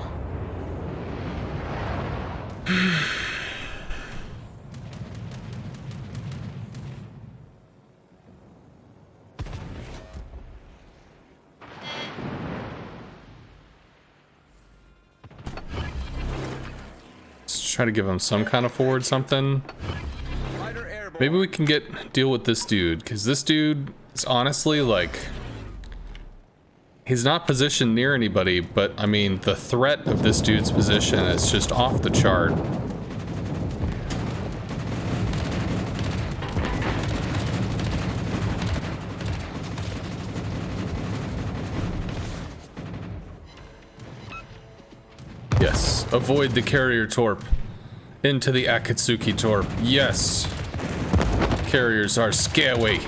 try to give him some kind of forward something. Fighter airborne. Maybe we can deal with this dude, because this dude is honestly like, he's not positioned near anybody, but I mean the threat of this dude's position is just off the chart. Yes, avoid the carrier torp. Into the Akatsuki torp. Yes. Carriers are scary.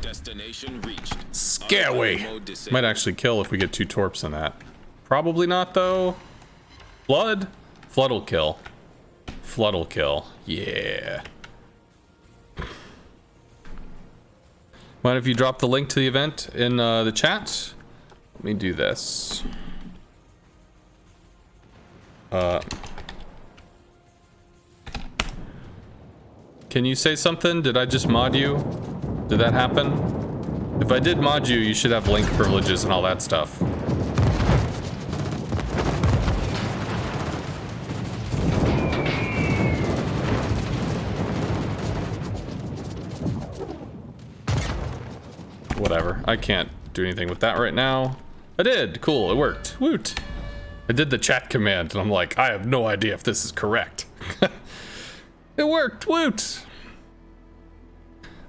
Destination reached. Scary. Autopilot mode disabled. Might actually kill if we get 2 torps in that. Probably not though. Flood? Flood'll kill. Flood'll kill. Yeah. Mind if you drop the link to the event in the chat? Let me do this. Can you say something? Did I just mod you? Did that happen? If I did mod you, you should have link privileges and all that stuff. Whatever. I can't do anything with that right now. I did. Cool. It worked. Woot. I did the chat command and I'm like, I have no idea if this is correct. It worked. Woot.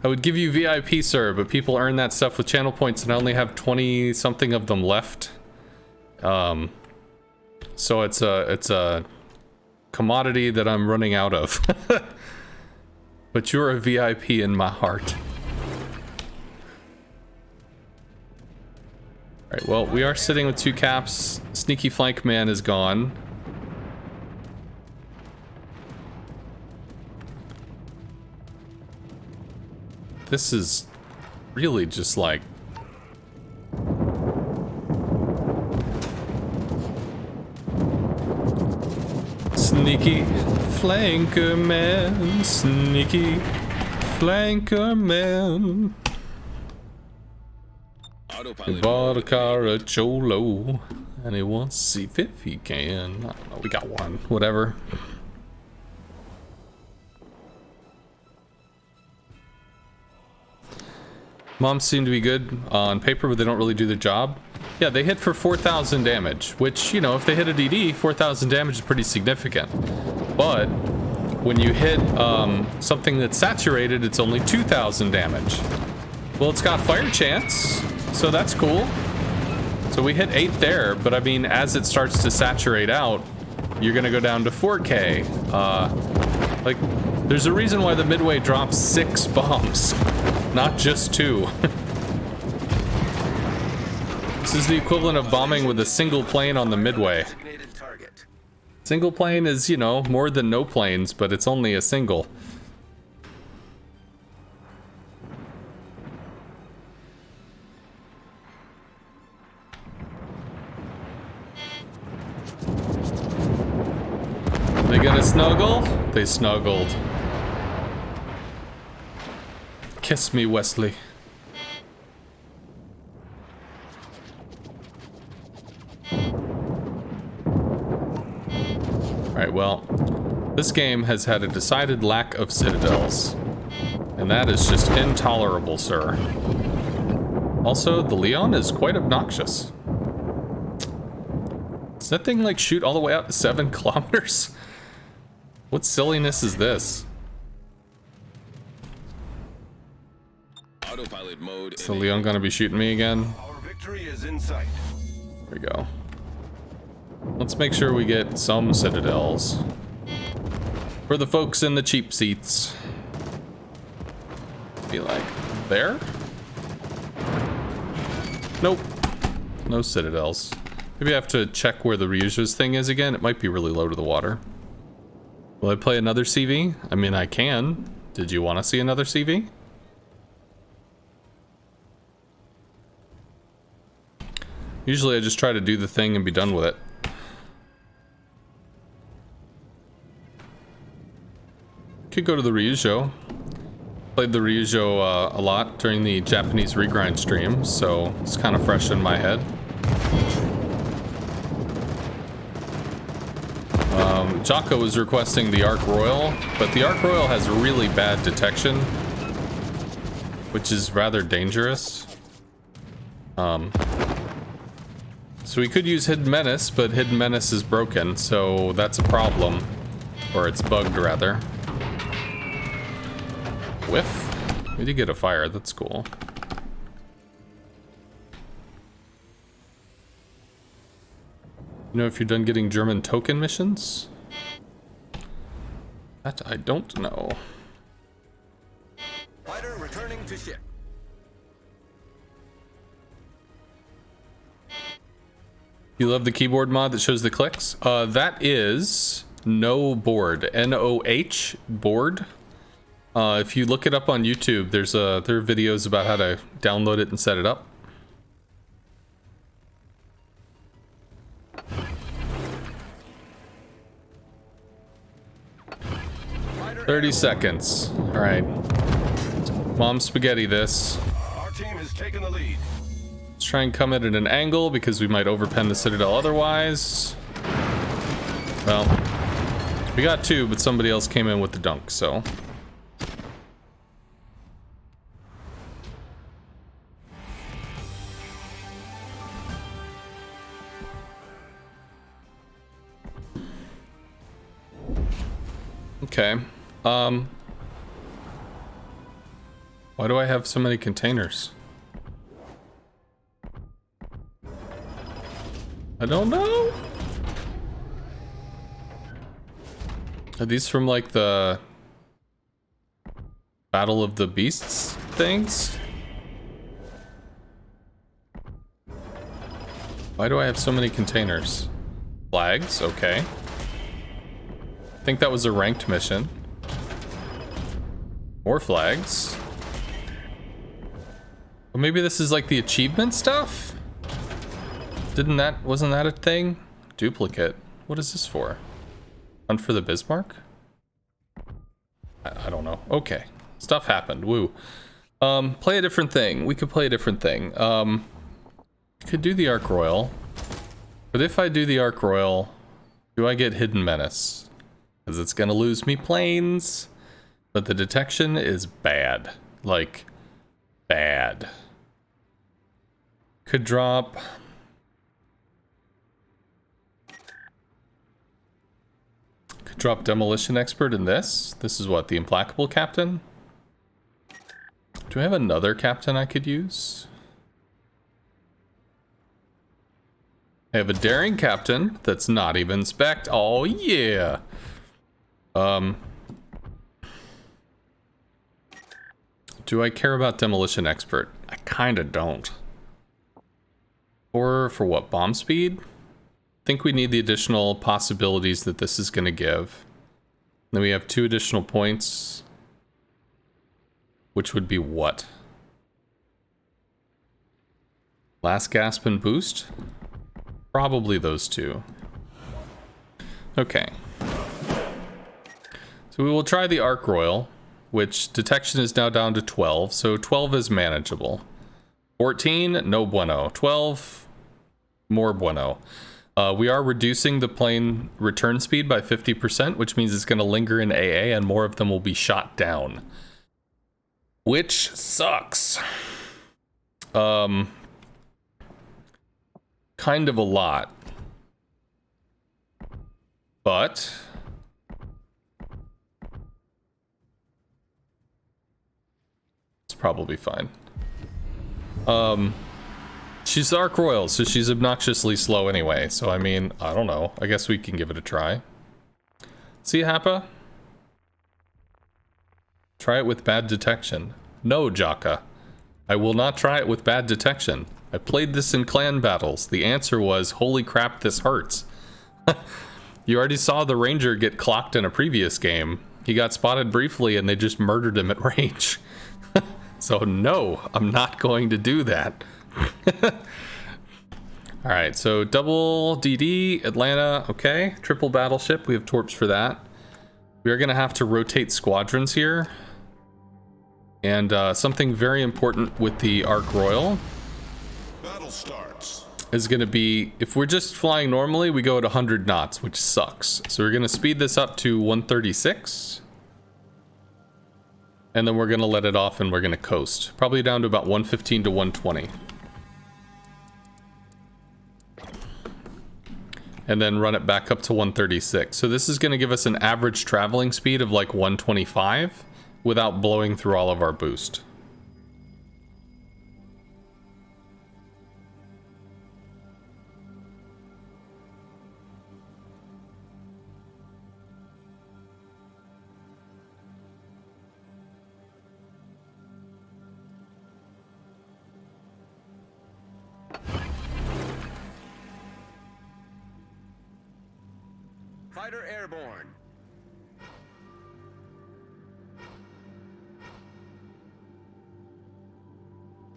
I would give you VIP, sir, but people earn that stuff with channel points and I only have 20 something of them left. So it's a commodity that I'm running out of. But you're a VIP in my heart. Alright, well, we are sitting with 2 caps. Sneaky Flank Man is gone. This is really just like... Sneaky Flanker Man, Sneaky Flanker Man. He Autopilot bought a mode car at Cholo, and he wants to see if he can. I don't know, we got one, whatever. Moms seem to be good on paper, but they don't really do their job. Yeah, they hit for 4,000 damage, which, you know, if they hit a DD, 4,000 damage is pretty significant. But when you hit something that's saturated, it's only 2,000 damage. Well, it's got fire chance, so that's cool. So we hit 8 there, but I mean, as it starts to saturate out, you're gonna go down to 4K. Like, there's a reason why the Midway drops 6 bombs, not just 2. This is the equivalent of bombing with a single plane on the Midway. Designated target. Single plane is, you know, more than no planes, but it's only a single. They gonna snuggle? They snuggled. Kiss me, Wesley. Alright, well, this game has had a decided lack of citadels. And that is just intolerable, sir. Also, the Leon is quite obnoxious. Does that thing, like, shoot all the way out to 7 kilometers? What silliness is this? Autopilot mode. Is the Leon gonna be shooting me again? Our victory is in sight. There we go. Let's make sure we get some citadels. For the folks in the cheap seats. Be like, there? Nope. No citadels. Maybe I have to check where the Ryuja's thing is again. It might be really low to the water. Will I play another CV? I mean, I can. Did you want to see another CV? Usually I just try to do the thing and be done with it. Could go to the Ryujo. Played the Ryujo a lot during the Japanese regrind stream, so it's kind of fresh in my head. Jocko was requesting the Ark Royal, but the Ark Royal has really bad detection, which is rather dangerous. So we could use Hidden Menace, but Hidden Menace is broken, so that's a problem. Or it's bugged, rather. Whiff? We did get a fire, that's cool. You know if you're done getting German token missions? That I don't know. Fighter returning to ship. You love the keyboard mod that shows the clicks? That is No Board, N-O-H board. If you look it up on YouTube, there are videos about how to download it and set it up. Fighter 30 seconds. All right. Mom spaghetti this. Our team has taken the lead. Let's try and come in at an angle because we might overpen the Citadel otherwise. Well, we got two, but somebody else came in with the dunk, so. Okay. Why do I have so many containers? I don't know. Are these from like the Battle of the Beasts things? Why do I have so many containers? Flags, okay. I think that was a ranked mission. More flags. Well, maybe this is like the achievement stuff? Wasn't that a thing? Duplicate. What is this for? Hunt for the Bismarck? I don't know. Okay. Stuff happened. Woo. Play a different thing. We could play a different thing. Could do the Ark Royal. But if I do the Ark Royal, do I get Hidden Menace? Because it's gonna lose me planes. But the detection is bad. Like, bad. Could drop... Drop Demolition Expert in this. This is what, the Implacable Captain? Do I have another captain I could use? I have a Daring Captain that's not even spec'd. Oh yeah. Do I care about Demolition Expert? I kinda don't. Or for what, bomb speed? Think we need the additional possibilities that this is going to give. Then we have 2 additional points, which would be what? Last gasp and boost? Probably those 2. Okay. So we will try the Ark Royal, which detection is now down to 12, so 12 is manageable. 14, no bueno. 12, more bueno. We are reducing the plane return speed by 50%, which means it's going to linger in AA and more of them will be shot down. Which sucks. Kind of a lot. But... it's probably fine. She's Ark Royal, so she's obnoxiously slow anyway. So, I mean, I don't know. I guess we can give it a try. See, Happa? Try it with bad detection. No, Jaka. I will not try it with bad detection. I played this in clan battles. The answer was, holy crap, this hurts. You already saw the Ranger get clocked in a previous game. He got spotted briefly and they just murdered him at range. So, no, I'm not going to do that. Alright, so double DD, Atlanta, okay. Triple battleship, we have torps for that. We are going to have to rotate squadrons here. And something very important with the Ark Royal. Battle starts. is going to be, if we're just flying normally, we go at 100 knots, which sucks. So we're going to speed this up to 136. And then we're going to let it off and we're going to coast. Probably down to about 115 to 120. And then run it back up to 136. So this is going to give us an average traveling speed of like 125 without blowing through all of our boost. Fighter airborne.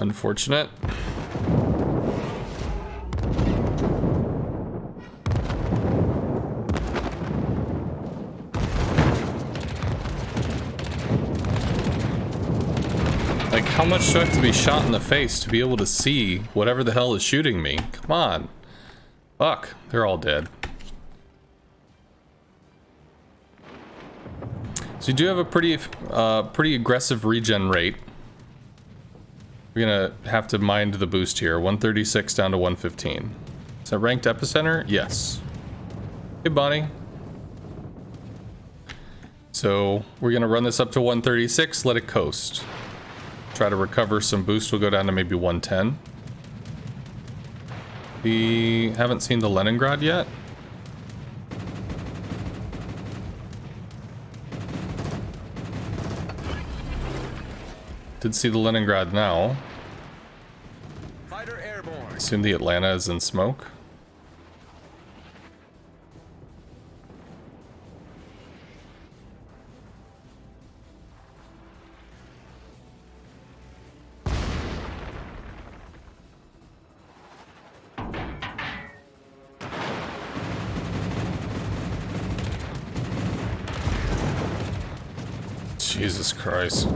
Unfortunate. Like, how much do I have to be shot in the face to be able to see whatever the hell is shooting me? Come on. Fuck, they're all dead. So you do have a pretty aggressive regen rate. We're gonna have to mind the boost here. 136 down to 115. Is that ranked epicenter? Yes. Hey, Bonnie. So we're gonna run this up to 136, let it coast. Try to recover some boost, we'll go down to maybe 110. We haven't seen the Leningrad yet. Did see the Leningrad now. Fighter airborne. Assume the Atlanta is in smoke. Jesus Christ.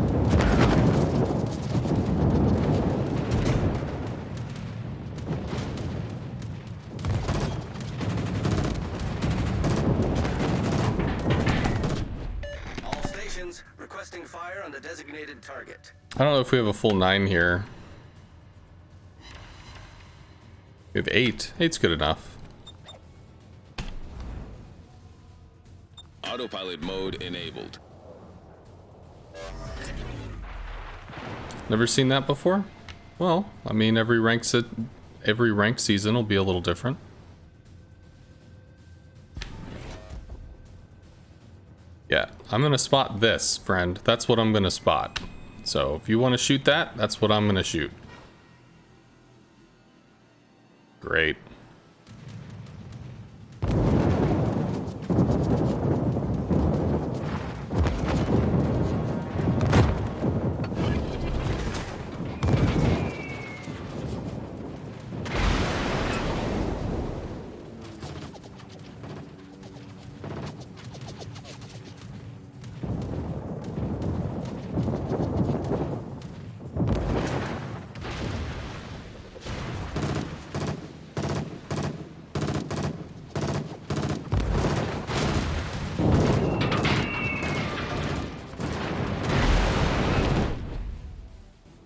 All stations requesting fire on the designated target. I don't know if we have a full 9 here. We have 8. 8's good enough. Autopilot mode enabled. Never seen that before? Well, I mean, every ranked season will be a little different. Yeah, I'm gonna spot this, friend. That's what I'm gonna spot. So if you want to shoot that, that's what I'm gonna shoot. Great.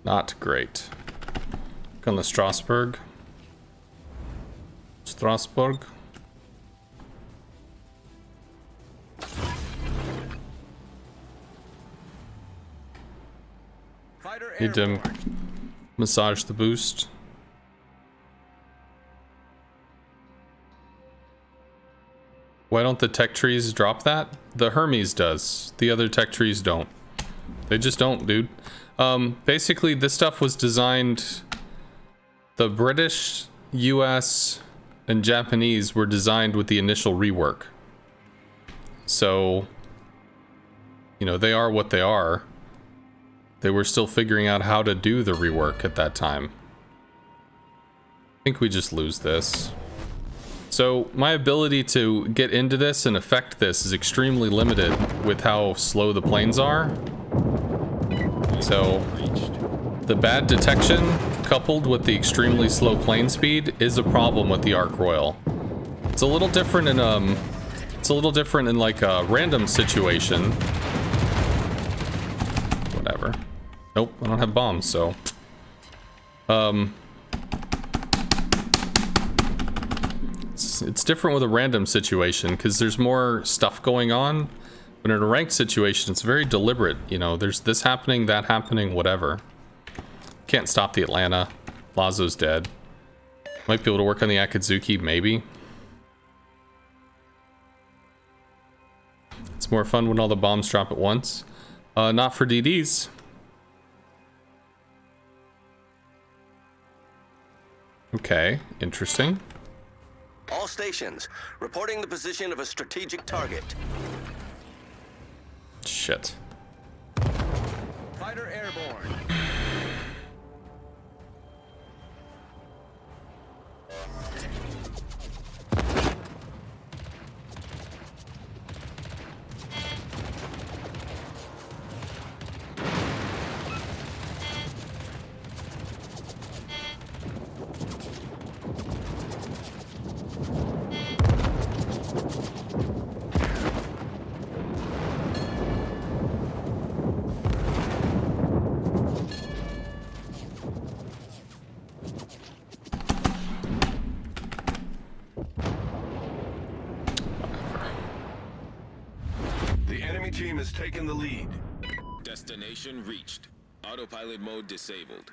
Not great. Look on the Strasbourg. Strasbourg. Fighter Need to airborne. massage the boost. Why don't the tech trees drop that? The Hermes does. The other tech trees don't. They just don't, dude. Basically, this stuff was designed... The British, US, and Japanese were designed with the initial rework. So, you know, they are what they are. They were still figuring out how to do the rework at that time. I think we just lose this. So, my ability to get into this and affect this is extremely limited with how slow the planes are. So, the bad detection coupled with the extremely slow plane speed is a problem with the Ark Royal. It's a little different in like a random situation. Whatever. Nope, I don't have bombs, so it's different with a random situation because there's more stuff going on. But in a ranked situation, it's very deliberate. You know, there's this happening, that happening, whatever. Can't stop the Atlanta. Lazo's dead. Might be able to work on the Akatsuki, maybe. It's more fun when all the bombs drop at once. Not for DDs. Okay, interesting. All stations, reporting the position of a strategic target. Shit. Fighter airborne. Team has taken the lead. Destination reached. Autopilot mode disabled.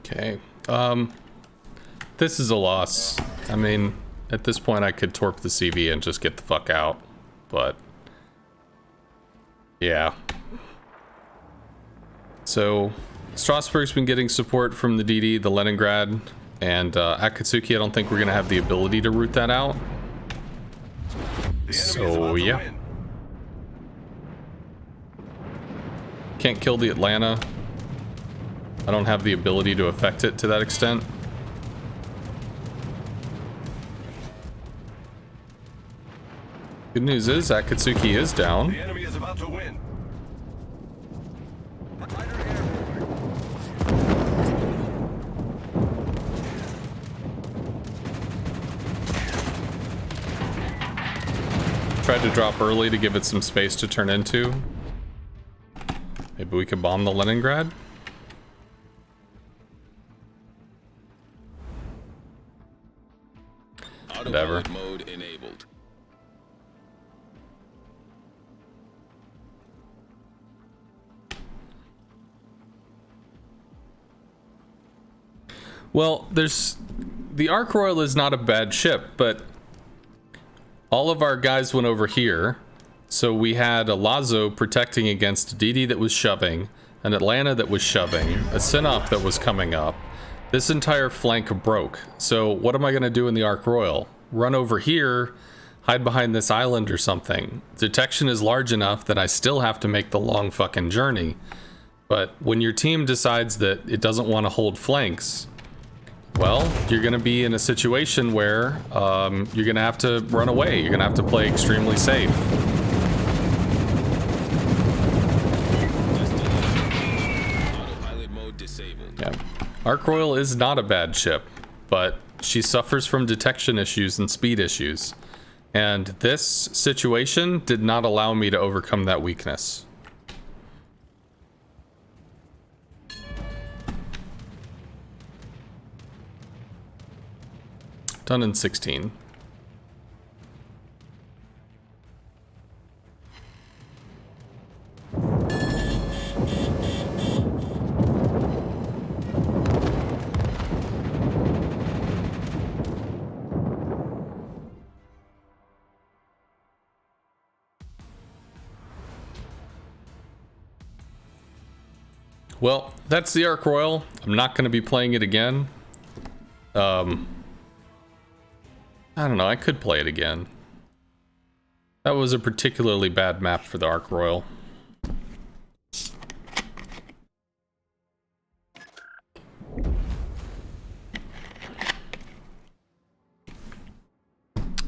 Okay. This is a loss. I mean, at this point I could torp the CV and just get the fuck out. But yeah. So Strasbourg's been getting support from the DD, the Leningrad, and Akatsuki. I don't think we're gonna have the ability to root that out. So yeah, can't kill the Atlanta. I don't have the ability to affect it to that extent. Good news is Akatsuki is down. The enemy is about to win. Fighter airborne. Tried to drop early to give it some space to turn into. Maybe we could bomb the Leningrad? Whatever. Autopilot mode enabled. Well, the Ark Royal is not a bad ship, but all of our guys went over here. So we had a Lazo protecting against a DD that was shoving, an Atlanta that was shoving, a Sinop that was coming up. This entire flank broke. So what am I going to do in the Ark Royal? Run over here, hide behind this island or something. Detection is large enough that I still have to make the long fucking journey. But when your team decides that it doesn't want to hold flanks, well, you're going to be in a situation where you're going to have to run away. You're going to have to play extremely safe. Autopilot mode disabled. Yeah. Ark Royal is not a bad ship, but she suffers from detection issues and speed issues. And this situation did not allow me to overcome that weakness. Done in 16. Well, that's the Ark Royal. I'm not going to be playing it again. I don't know, I could play it again. That was a particularly bad map for the Ark Royal.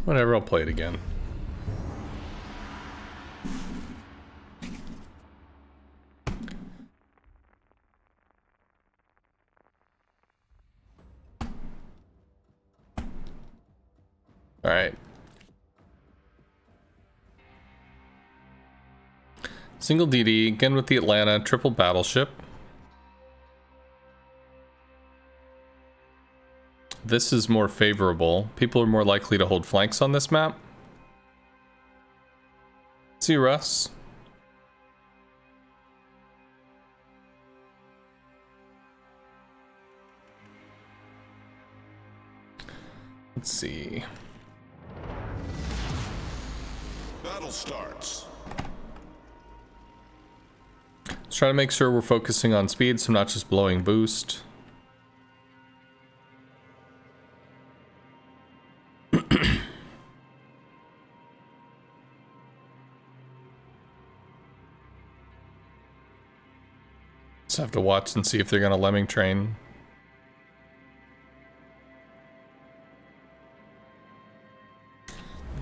Whatever, I'll play it again. All right. Single DD, again with the Atlanta, triple battleship. This is more favorable. People are more likely to hold flanks on this map. See, Russ. Let's see. Battle starts. Let's try to make sure we're focusing on speed, so not just blowing boost. Just have to watch and see if they're gonna lemming train.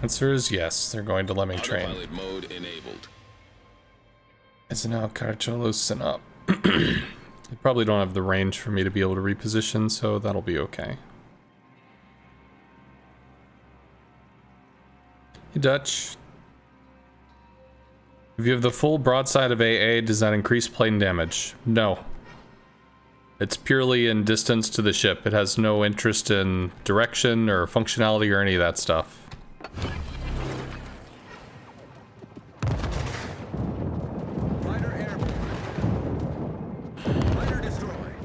Answer is yes, they're going to lemming train. Autopilot mode enabled. Is now Carcholos and up. They probably don't have the range for me to be able to reposition, so that'll be okay. Hey Dutch. If you have the full broadside of AA, does that increase plane damage? No. It's purely in distance to the ship. It has no interest in direction or functionality or any of that stuff. Fighter airborne. Fighter destroyed.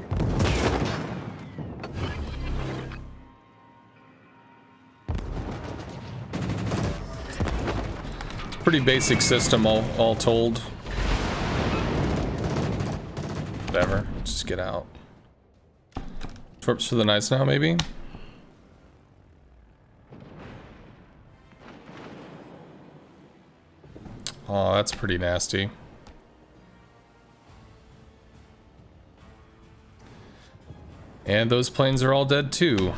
Pretty basic system all told. Whatever, just get out. Torps for the nice now, maybe? Oh, that's pretty nasty. And those planes are all dead too.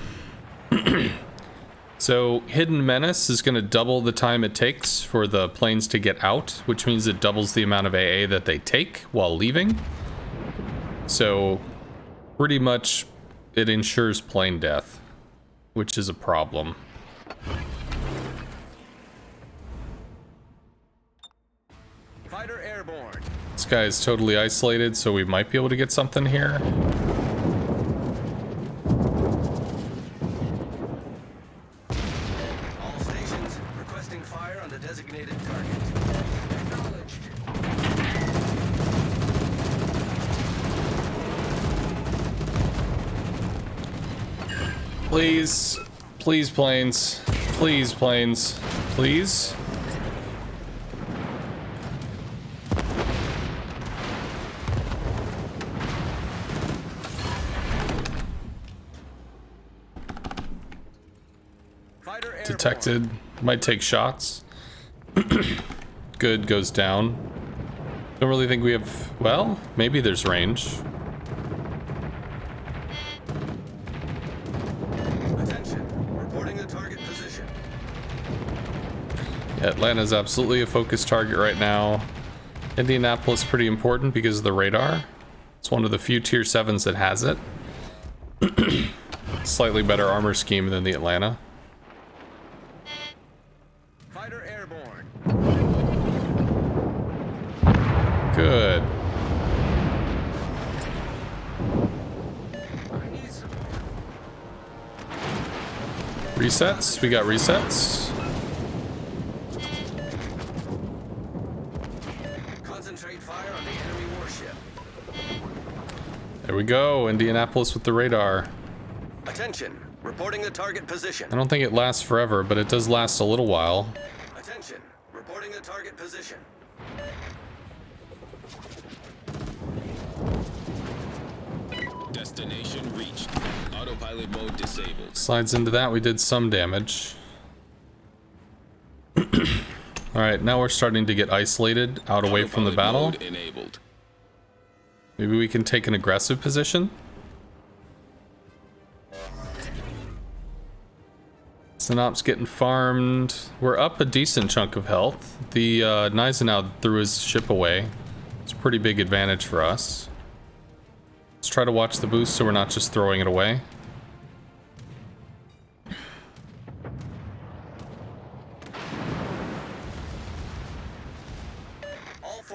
So Hidden Menace is going to double the time it takes for the planes to get out, which means it doubles the amount of AA that they take while leaving. So pretty much it ensures plane death, which is a problem. Fighter airborne. This guy is totally isolated, so we might be able to get something here. All stations requesting fire on the designated target. Acknowledged. Please, please planes, please planes, please. Fighter airborne. Detected. Might take shots. Good, goes down. Don't really think we have... Well, maybe there's range. Attention. Reporting the target position. Yeah, Atlanta's absolutely a focus target right now. Indianapolis pretty important because of the radar. It's one of the few tier 7s that has it. Slightly better armor scheme than the Atlanta. Fighter airborne. Good. Resets? We got resets. Concentrate fire on the enemy warship. There we go. Indianapolis with the radar. Attention. Reporting the target position. I don't think it lasts forever, but it does last a little while. Attention. Reporting the target position. Destination reached. Autopilot mode disabled. Slides into that, we did some damage. Alright, now we're starting to get isolated out away from the battle. Mode enabled. Maybe we can take an aggressive position. Synop's getting farmed. We're up a decent chunk of health. The Gneisenau threw his ship away. It's a pretty big advantage for us. Let's try to watch the boost so we're not just throwing it away.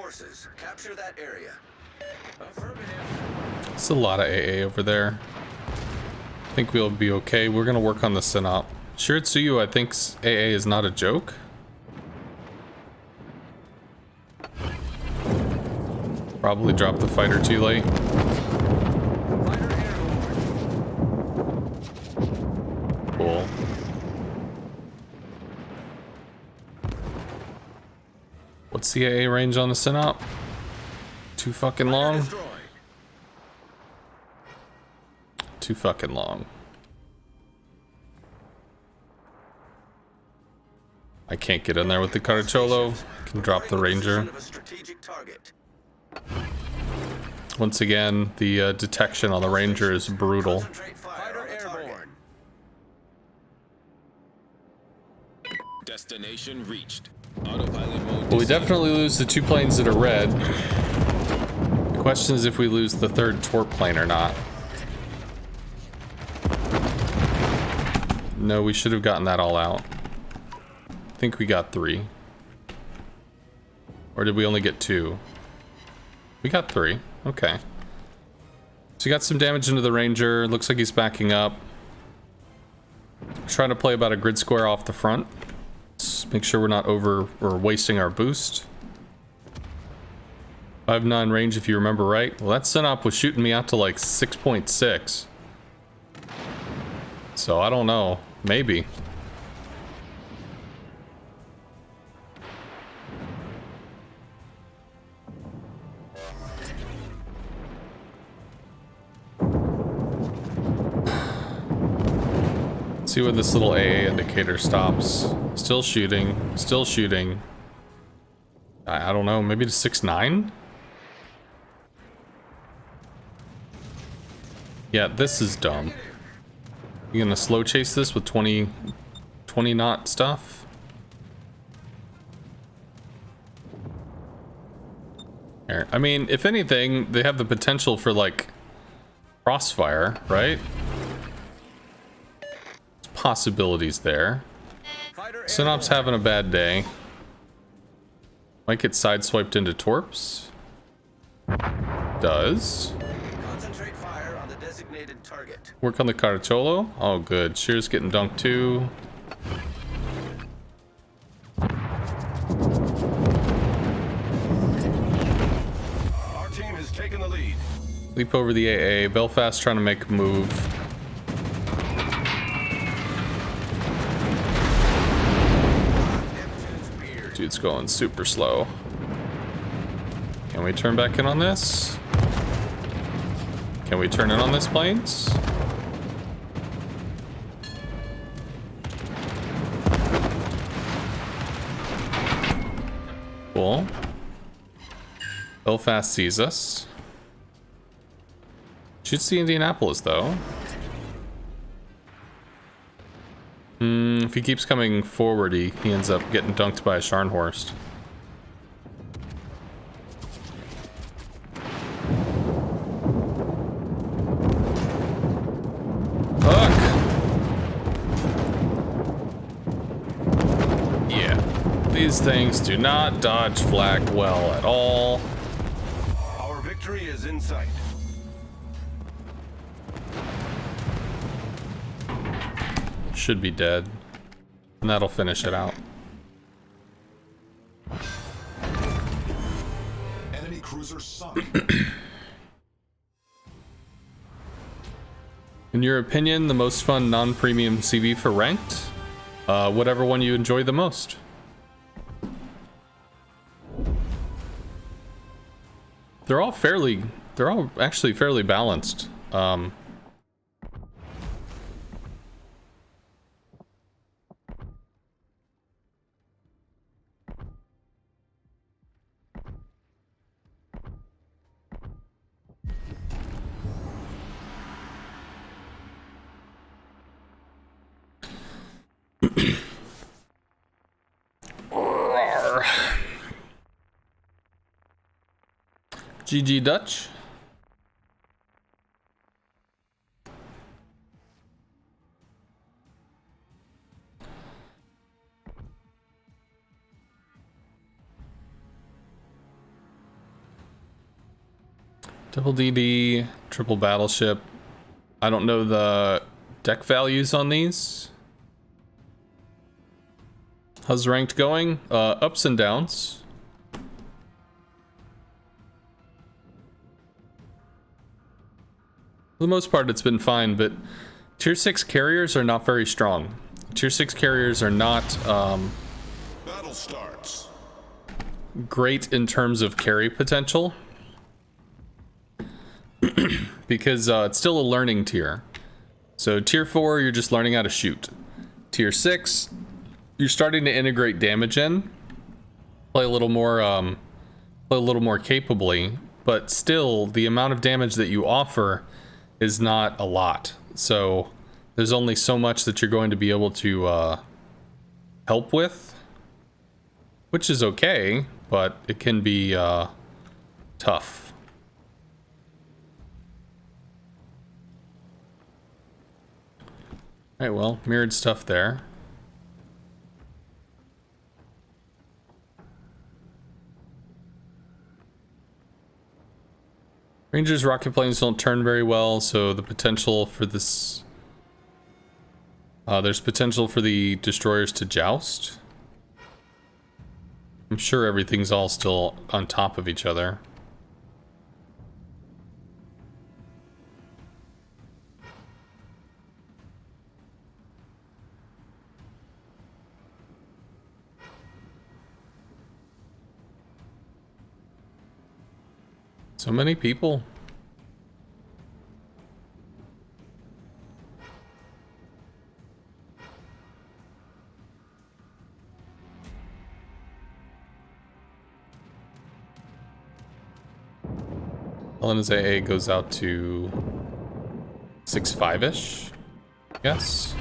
forces. Capture that area. Affirmative. It's a lot of AA over there. I think we'll be okay. We're gonna work on the Synop. Shiritsuyu, I think AA is not a joke. Probably dropped the fighter too late. Fighter airborne. Cool. What's the AA range on the Synop? Too fucking Fighter long? destroyed. Too fucking long. I can't get in there with the Caracholo. Can drop the Ranger. Of a strategic target. Once again, the detection on the Ranger is brutal. Concentrate fire Fighter on the target. airborne. Destination reached. Autopilot mode Well, we disabled. definitely lose the 2 planes that are red. The question is if we lose the 3rd torp plane or not. No, we should have gotten that all out. I think we got 3. Or did we only get 2? We got 3. Okay. So we got some damage into the Ranger. Looks like he's backing up. Trying to play about a grid square off the front. Let's make sure we're not over or wasting our boost. 5.9 range if you remember right. Well, that Synop was shooting me out to like 6.6. So I don't know. Maybe. See where this little AA indicator stops. Still shooting. Still shooting. I don't know. Maybe to 6.9? Yeah, this is dumb. You gonna slow chase this with 20 knot stuff? Here. I mean, if anything, they have the potential for like crossfire, right? Possibilities there. Fighter Synop's having a bad day. Might get sideswiped into torps. Does. Concentrate fire on the designated target. Work on the Caracholo. Oh, good. Shear's getting dunked too. Our team has taken the lead. Leap over the AA. Belfast trying to make a move. Neptune's beard. Dude's going super slow. Can we turn back in on this? Can we turn in on this, planes? Cool. Belfast sees us. Shoots the Indianapolis, though. If he keeps coming forward, he ends up getting dunked by a Scharnhorst. Fuck! Yeah. These things do not dodge flak well at all. Our victory is in sight. Should be dead. And that'll finish it out. Enemy cruiser sunk. In your opinion, the most fun non-premium CV for ranked? Whatever one you enjoy the most. They're all actually fairly balanced. GG Dutch. Double DD, triple battleship. I don't know the deck values on these. How's ranked going? Ups and downs. For the most part, it's been fine, but Tier 6 carriers are not very strong. Tier 6 carriers are not Battle starts. great in terms of carry potential. Because it's still a learning tier. So Tier 4, you're just learning how to shoot. Tier 6, you're starting to integrate damage in. Play a little more capably, but still, the amount of damage that you offer is not a lot. So there's only so much that you're going to be able to help with, which is okay, but it can be tough. Alright, well, mirrored stuff there. Rangers rocket planes don't turn very well, so the potential for this... there's potential for the destroyers to joust. I'm sure everything's all still on top of each other. So many people. Helena's AA goes out to 6.5-ish, yes.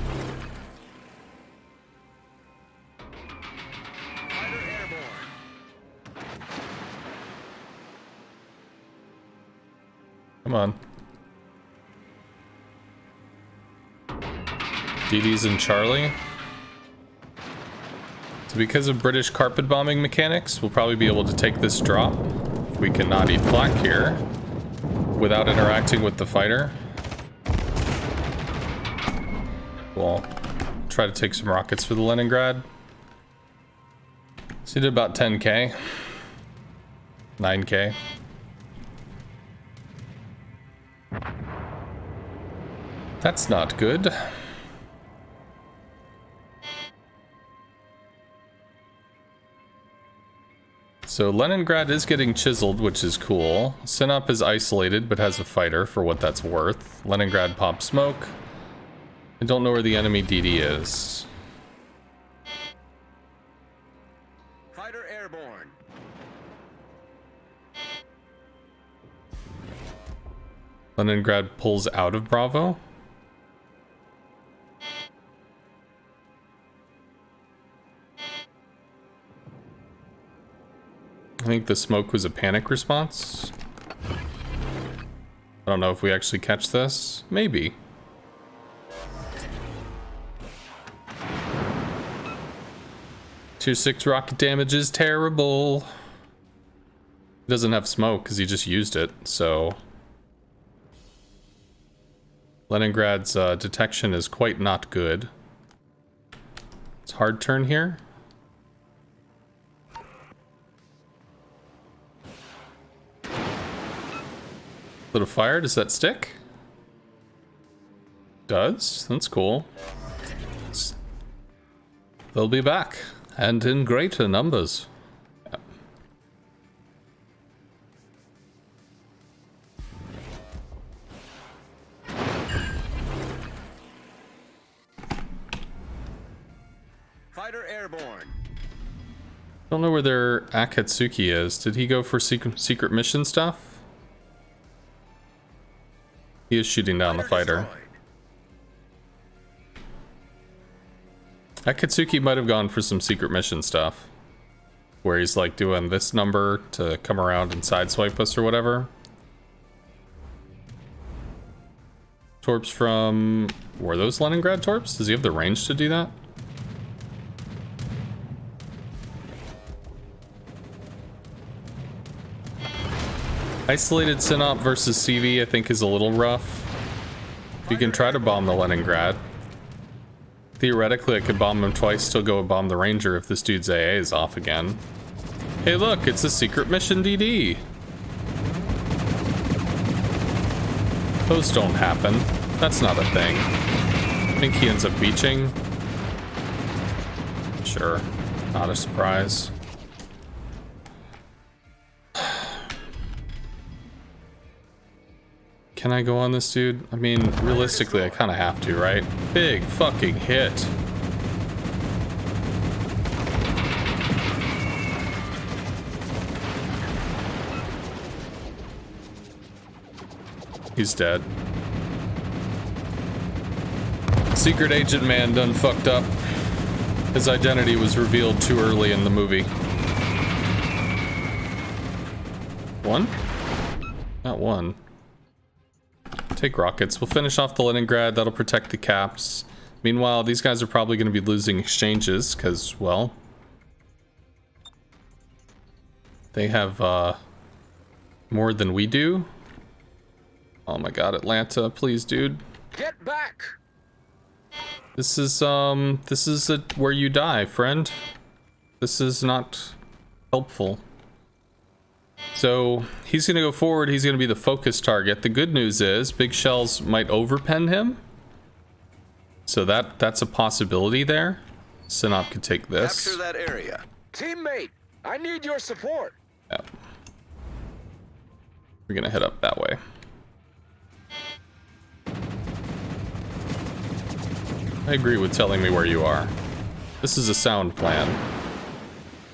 Fighter airborne. Come on. DD's and Charlie. So because of British carpet bombing mechanics, we'll probably be able to take this drop. If we cannot eat flak here without interacting with the fighter. We'll try to take some rockets for the Leningrad. So he did about 10k. 9k. That's not good. So Leningrad is getting chiseled, which is cool. Sinop is isolated, but has a fighter for what that's worth. Leningrad pops smoke. I don't know where the enemy DD is. Fighter airborne. Leningrad pulls out of Bravo. I think the smoke was a panic response. I don't know if we actually catch this. Maybe. Tier 6 rocket damage is terrible. He doesn't have smoke because he just used it, so... Leningrad's detection is quite not good. It's hard turn here. Little fire, does that stick? Does? That's cool. They'll be back, and in greater numbers. Yep. Fighter airborne. Don't know where their Akatsuki is. Did he go for secret mission stuff? He is shooting down the fighter. Akatsuki might have gone for some secret mission stuff. Where he's like doing this number to come around and sideswipe us or whatever. Torps from... Were those Leningrad torps? Does he have the range to do that? Isolated Synop versus CV, I think, is a little rough. You can try to bomb the Leningrad. Theoretically, I could bomb him twice, still go bomb the Ranger if this dude's AA is off again. Hey, look, it's a secret mission DD. Those don't happen. That's not a thing. I think he ends up beaching. Sure, not a surprise. Can I go on this dude? I mean, realistically, I kind of have to, right? Big fucking hit. He's dead. Secret agent man done fucked up. His identity was revealed too early in the movie. One? Not one. Take rockets. We'll finish off the Leningrad. That'll protect the caps. Meanwhile, these guys are probably going to be losing exchanges because, well, they have more than we do. Oh my god, Atlanta, please, dude. Get back! This is where you die, friend. This is not helpful. So he's gonna go forward. He's gonna be the focus target. The good news is big shells might overpen him. So that's a possibility there. Synop could take this. Capture that area. Teammate, I need your support. Yeah. We're gonna head up that way. I agree with telling me where you are. This is a sound plan.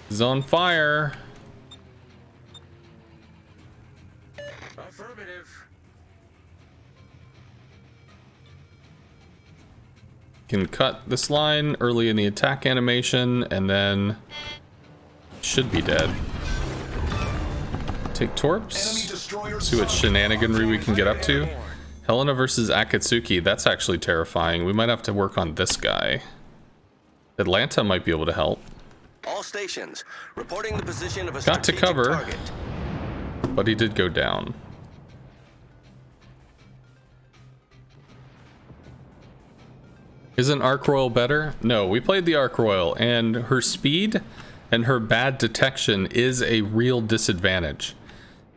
He's on fire. Affirmative. Can cut this line early in the attack animation and then should be dead. Take torps. See what shenaniganry we can get up to. Helena versus Akatsuki. That's actually terrifying. We might have to work on this guy. Atlanta might be able to help. All stations reporting the position of a Got to strategic cover, target. but he did go down. Isn't Arc Royal better? No, we played the Arc Royal, and her speed and her bad detection is a real disadvantage.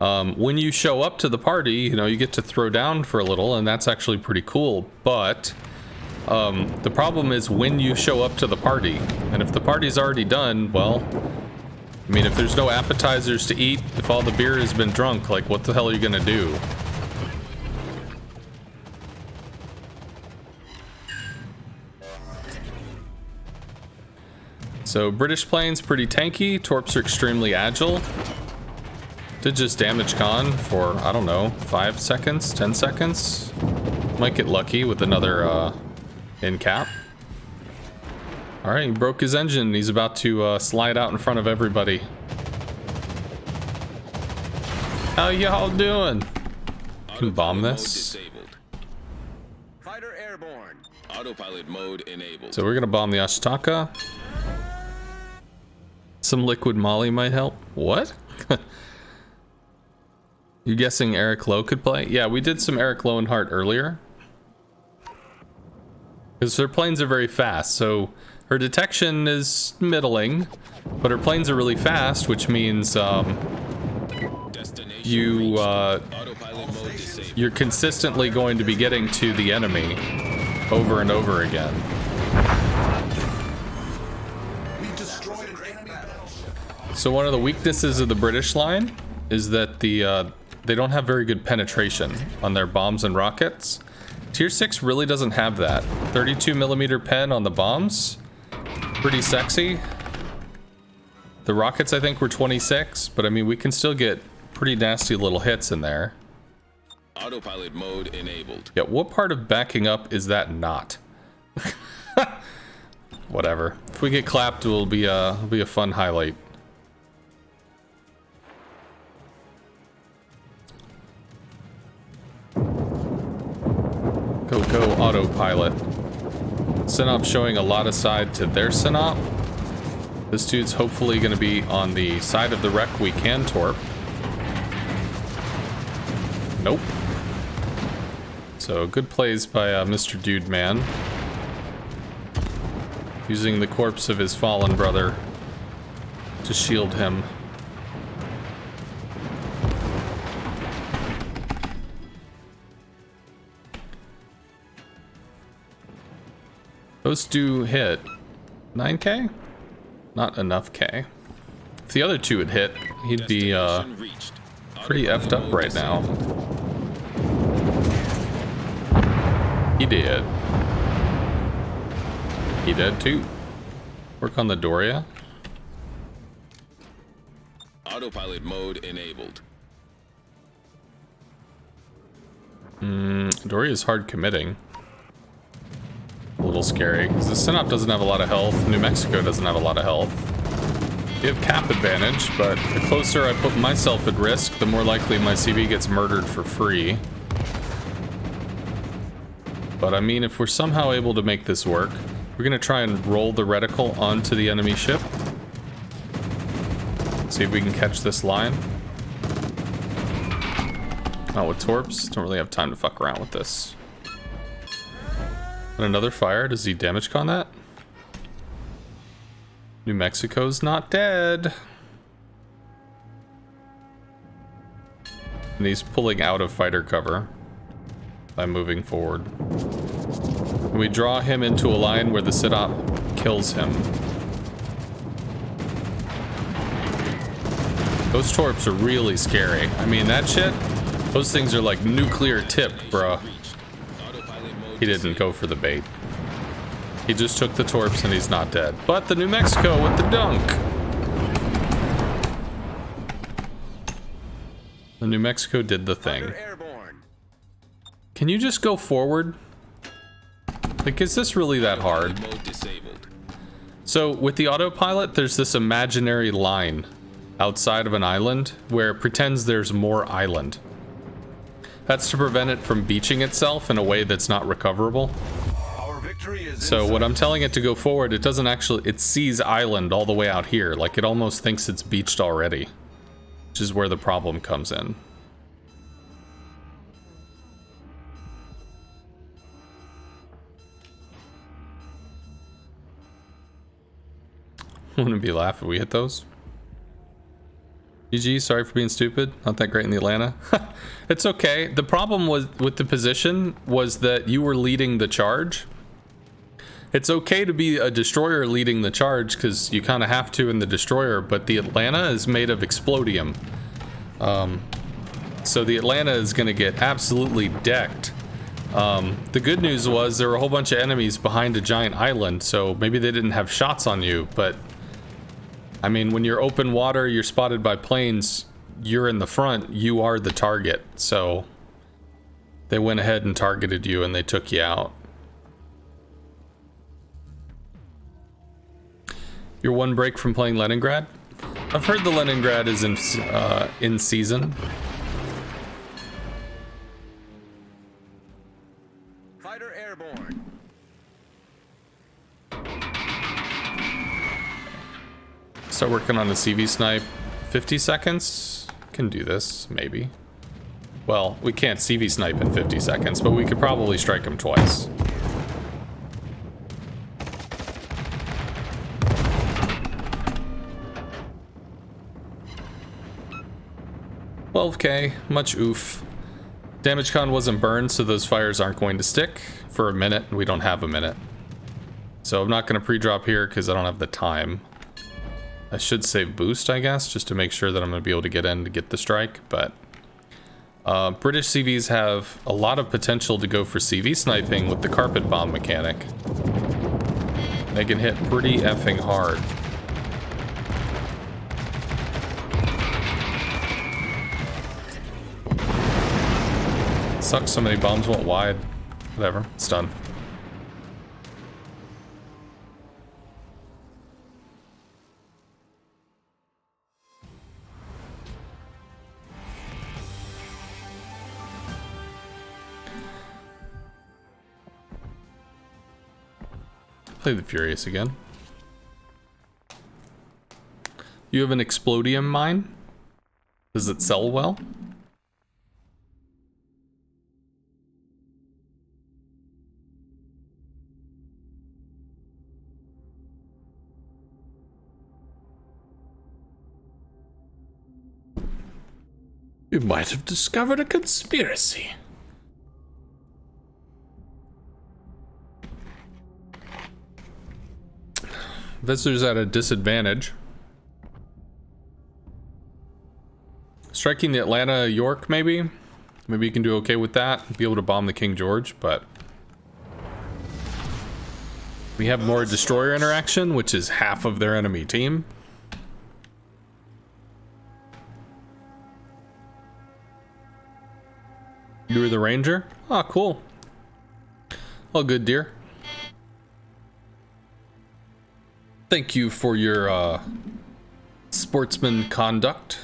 When you show up to the party, you know, you get to throw down for a little, and that's actually pretty cool, but the problem is when you show up to the party, and if the party's already done, well, I mean, if there's no appetizers to eat, if all the beer has been drunk, like, what the hell are you gonna do? So British planes pretty tanky, torps are extremely agile. Did just damage Khan for, I don't know, 5 seconds, 10 seconds. Might get lucky with another in cap. All right, he broke his engine. He's about to slide out in front of everybody. How y'all doing? Can bomb this. Fighter airborne. Autopilot mode enabled. So we're gonna bomb the Ashitaka. Some liquid molly might help. What? You guessing Eric Lowe could play? Yeah, we did some Eric Lowenhart earlier. Because her planes are very fast, so her detection is middling, but her planes are really fast, which means you're consistently going to be getting to the enemy over and over again. So one of the weaknesses of the British line is that they don't have very good penetration on their bombs and rockets. Tier 6 really doesn't have that. 32mm pen on the bombs, pretty sexy. The rockets I think were 26, but I mean we can still get pretty nasty little hits in there. Autopilot mode enabled. Yeah, what part of backing up is that not? Whatever. If we get clapped, it'll be a fun highlight. Go autopilot. Synop showing a lot of side to their Synop. This dude's hopefully going to be on the side of the wreck we can torp. Nope. So good plays by Mr. Dude Man. Using the corpse of his fallen brother to shield him. Those do hit. 9k? Not enough K. If the other two had hit, he'd be pretty effed up right now. He did. He did too. Work on the Doria. Autopilot mode enabled. Doria is hard committing. A little scary, because the Synop doesn't have a lot of health. New Mexico doesn't have a lot of health. You have cap advantage, but the closer I put myself at risk, the more likely my CV gets murdered for free. But I mean, if we're somehow able to make this work, we're gonna try and roll the reticle onto the enemy ship. See if we can catch this line. Not with torps, don't really have time to fuck around with this. And another fire, does he damage con that? New Mexico's not dead. And he's pulling out of fighter cover by moving forward. And we draw him into a line where the Sidop kills him. Those torps are really scary. I mean, that shit, those things are like nuclear tipped, bruh. He didn't go for the bait. He just took the torps and he's not dead. But the New Mexico with the dunk. The New Mexico did the thing. Can you just go forward? Like, is this really that hard? So with the autopilot, there's this imaginary line outside of an island where it pretends there's more island. That's to prevent it from beaching itself in a way that's not recoverable. So when I'm telling it to go forward, it doesn't actually, it sees island all the way out here. Like it almost thinks it's beached already, which is where the problem comes in. Wouldn't it be laugh if we hit those? GG, sorry for being stupid. Not that great in the Atlanta. It's okay. The problem was with the position was that you were leading the charge. It's okay to be a destroyer leading the charge because you kind of have to in the destroyer, but the Atlanta is made of explodium. So the Atlanta is going to get absolutely decked. The good news was there were a whole bunch of enemies behind a giant island, so maybe they didn't have shots on you, but I mean, when you're open water, you're spotted by planes, you're in the front, you are the target. So they went ahead and targeted you and they took you out. You're one break from playing Leningrad? I've heard the Leningrad is in season. Fighter airborne. Start working on the CV snipe. 50 seconds? Can do this, maybe. Well, we can't CV snipe in 50 seconds, but we could probably strike him twice. $12K, much oof. Damage con wasn't burned, so those fires aren't going to stick for a minute, and we don't have a minute. So I'm not going to pre-drop here because I don't have the time. I should save boost, I guess, just to make sure that I'm going to be able to get in to get the strike, but British CVs have a lot of potential to go for CV sniping with the carpet bomb mechanic. They can hit pretty effing hard. Sucks so many bombs went wide. Whatever, it's done. Play the Furious again. You have an explodium mine? Does it sell well? You might have discovered a conspiracy. Visitors at a disadvantage. Striking the Atlanta York, maybe? Maybe you can do okay with that. Be able to bomb the King George, but... we have more destroyer interaction, which is half of their enemy team. You were the ranger? Ah, cool. All good, dear. Thank you for your sportsmanlike conduct.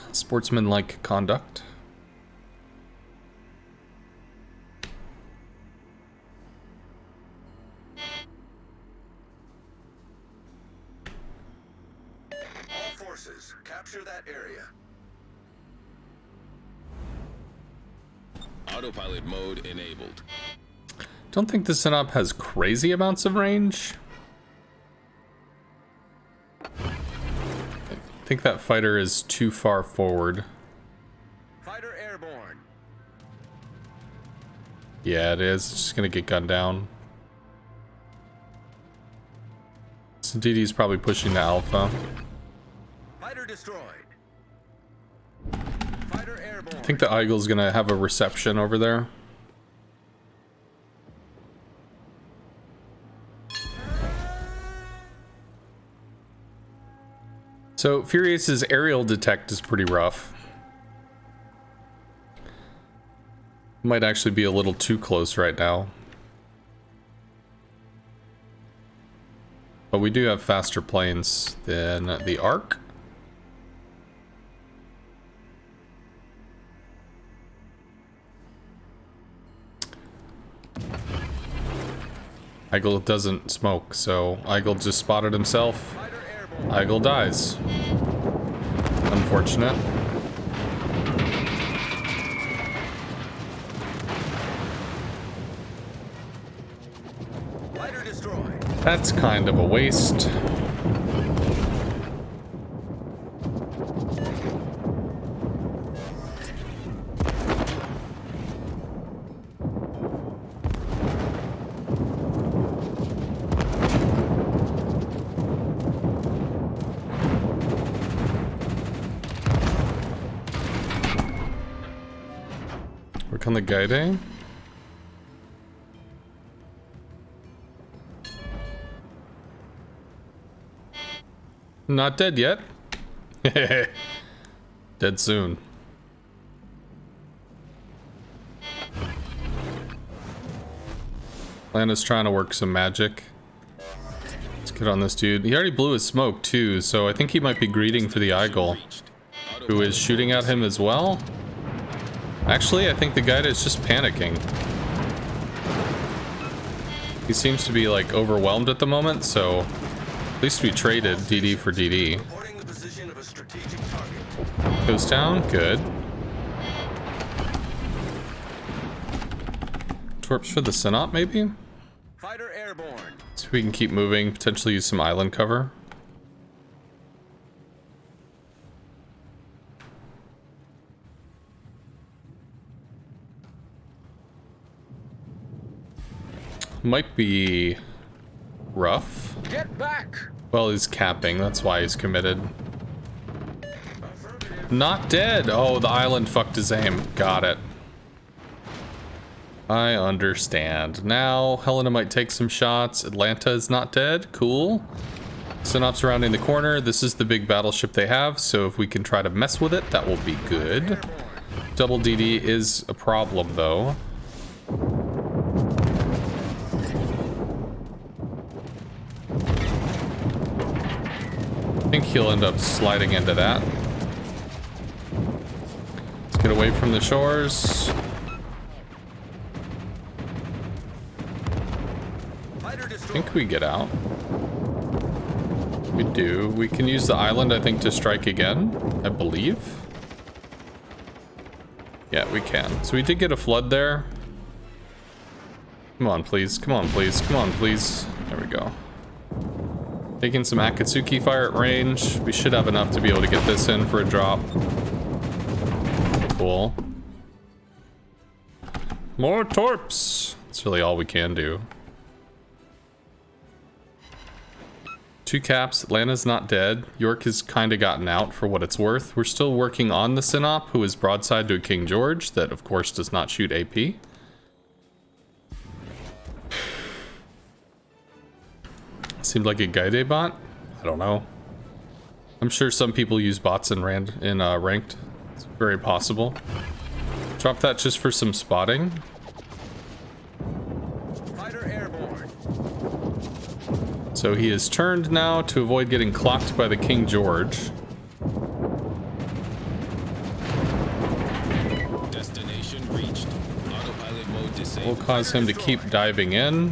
All forces, capture that area. Autopilot mode enabled. Don't think the Synop has crazy amounts of range. I think that fighter is too far forward. Fighter airborne. Yeah, it is. It's just gonna get gunned down. So DD's probably pushing the Alpha. Fighter destroyed. Fighter airborne. I think the Eagle's gonna have a reception over there. So Furious's aerial detect is pretty rough. Might actually be a little too close right now. But we do have faster planes than the Ark. Eagle doesn't smoke, so Eagle just spotted himself. Eagle dies. Unfortunate. Fighter destroyed. That's kind of a waste. Work on the guiding. Not dead yet. Dead soon. Atlanta's trying to work some magic. Let's get on this dude. He already blew his smoke too, so I think he might be greeting for the Eagle, who is shooting at him as well. Actually, I think the guy is just panicking. He seems to be like overwhelmed at the moment, so at least we traded DD for DD. Reporting the position of a strategic target. Goes down, good. Torps for the Synop, maybe? Fighter airborne. So we can keep moving, potentially use some island cover. Might be rough. Get back. Well, he's capping, that's why he's committed. Not dead! Oh, the island fucked his aim. Got it. I understand. Now, Helena might take some shots. Atlanta is not dead. Cool. Synop's rounding the corner. This is the big battleship they have, so if we can try to mess with it, that will be good. Double DD is a problem, though. I think he'll end up sliding into that. Let's get away from the shores. I think we get out. We do. We can use the island, I think, to strike again, I believe. Yeah, we can. So we did get a flood there. Come on, please. Come on, please. Come on, please. There we go. Taking some Akatsuki fire at range. We should have enough to be able to get this in for a drop. cool. More torps. That's really all we can do. 2 caps. Atlanta's not dead. York has kind of gotten out for what it's worth. We're still working on the Sinop, who is broadside to a King George that, of course, does not shoot AP. Seemed like a Gaide bot? I don't know. I'm sure some people use bots in ranked. It's very possible. Drop that just for some spotting. Fighter airborne. So he is turned now to avoid getting clocked by the King George. Destination reached. Autopilot mode disabled. Will cause him to keep diving in.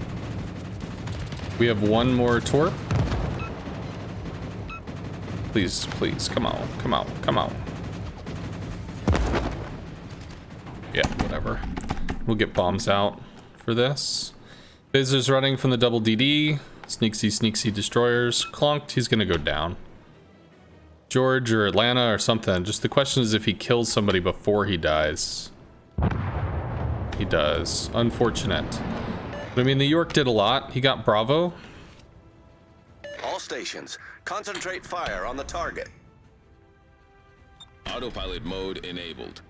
We have one more torp. Please, please, come on, come on, come on. Yeah, whatever. We'll get bombs out for this. Phasers running from the double DD. Sneaksy destroyers. Clonked, he's gonna go down. George or Atlanta or something. Just the question is if he kills somebody before he dies. He does. Unfortunate. But I mean, the York did a lot. He got Bravo. All stations, concentrate fire on the target. Autopilot mode enabled.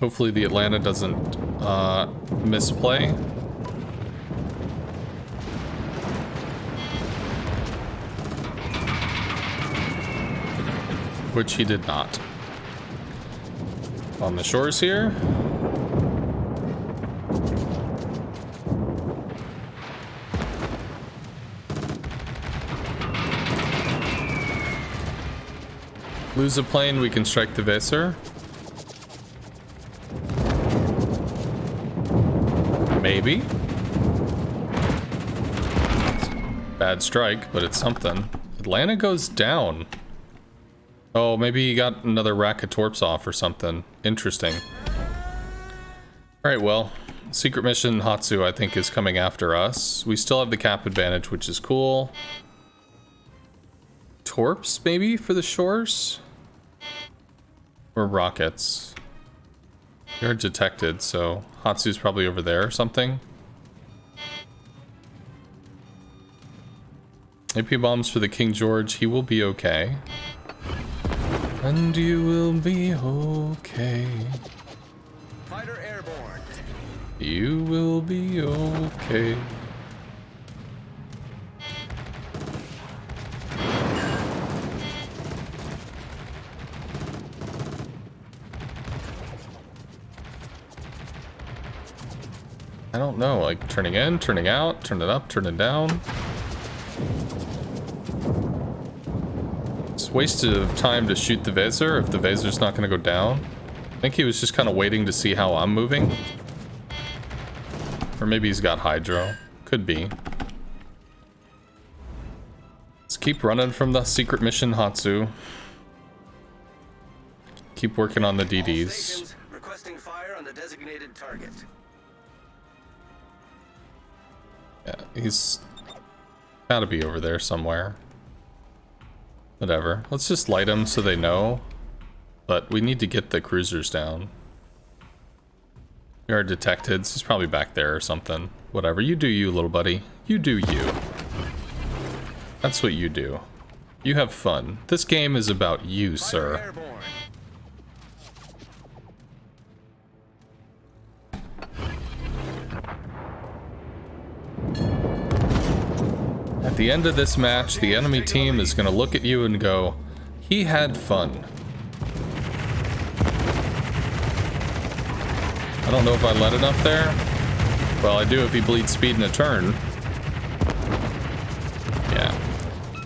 Hopefully the Atlanta doesn't misplay. Which he did not. On the shores here. Lose a plane, we can strike the Vassar. Maybe. Bad strike, but it's something. Atlanta goes down. Oh, maybe he got another rack of torps off or something. Interesting. Alright, well, secret mission Hatsu I think is coming after us. We still have the cap advantage, which is cool. Torps, maybe, for the shores? Or rockets. You're detected, so Hatsu's probably over there or something. AP bombs for the King George. He will be okay. And you will be okay. Fighter airborne. You will be okay. I don't know, like turning in, turning out, turn it up, turn it down. It's wasted of time to shoot the Vassar if the Vassar's not going to go down. I think he was just kind of waiting to see how I'm moving. Or maybe he's got Hydro. Could be. Let's keep running from the secret mission Hatsu. Keep working on the All DDs. stations, requesting fire on the designated target. Yeah, he's gotta be over there somewhere. Whatever. Let's just light him so they know. But we need to get the cruisers down. We are detected. So he's probably back there or something. Whatever. You do you, little buddy. You do you. That's what you do. You have fun. This game is about you, sir. Fighter airborne. At the end of this match, the enemy team is going to look at you and go, he had fun. I don't know if I let enough there. Well, I do if he bleeds speed in a turn. Yeah.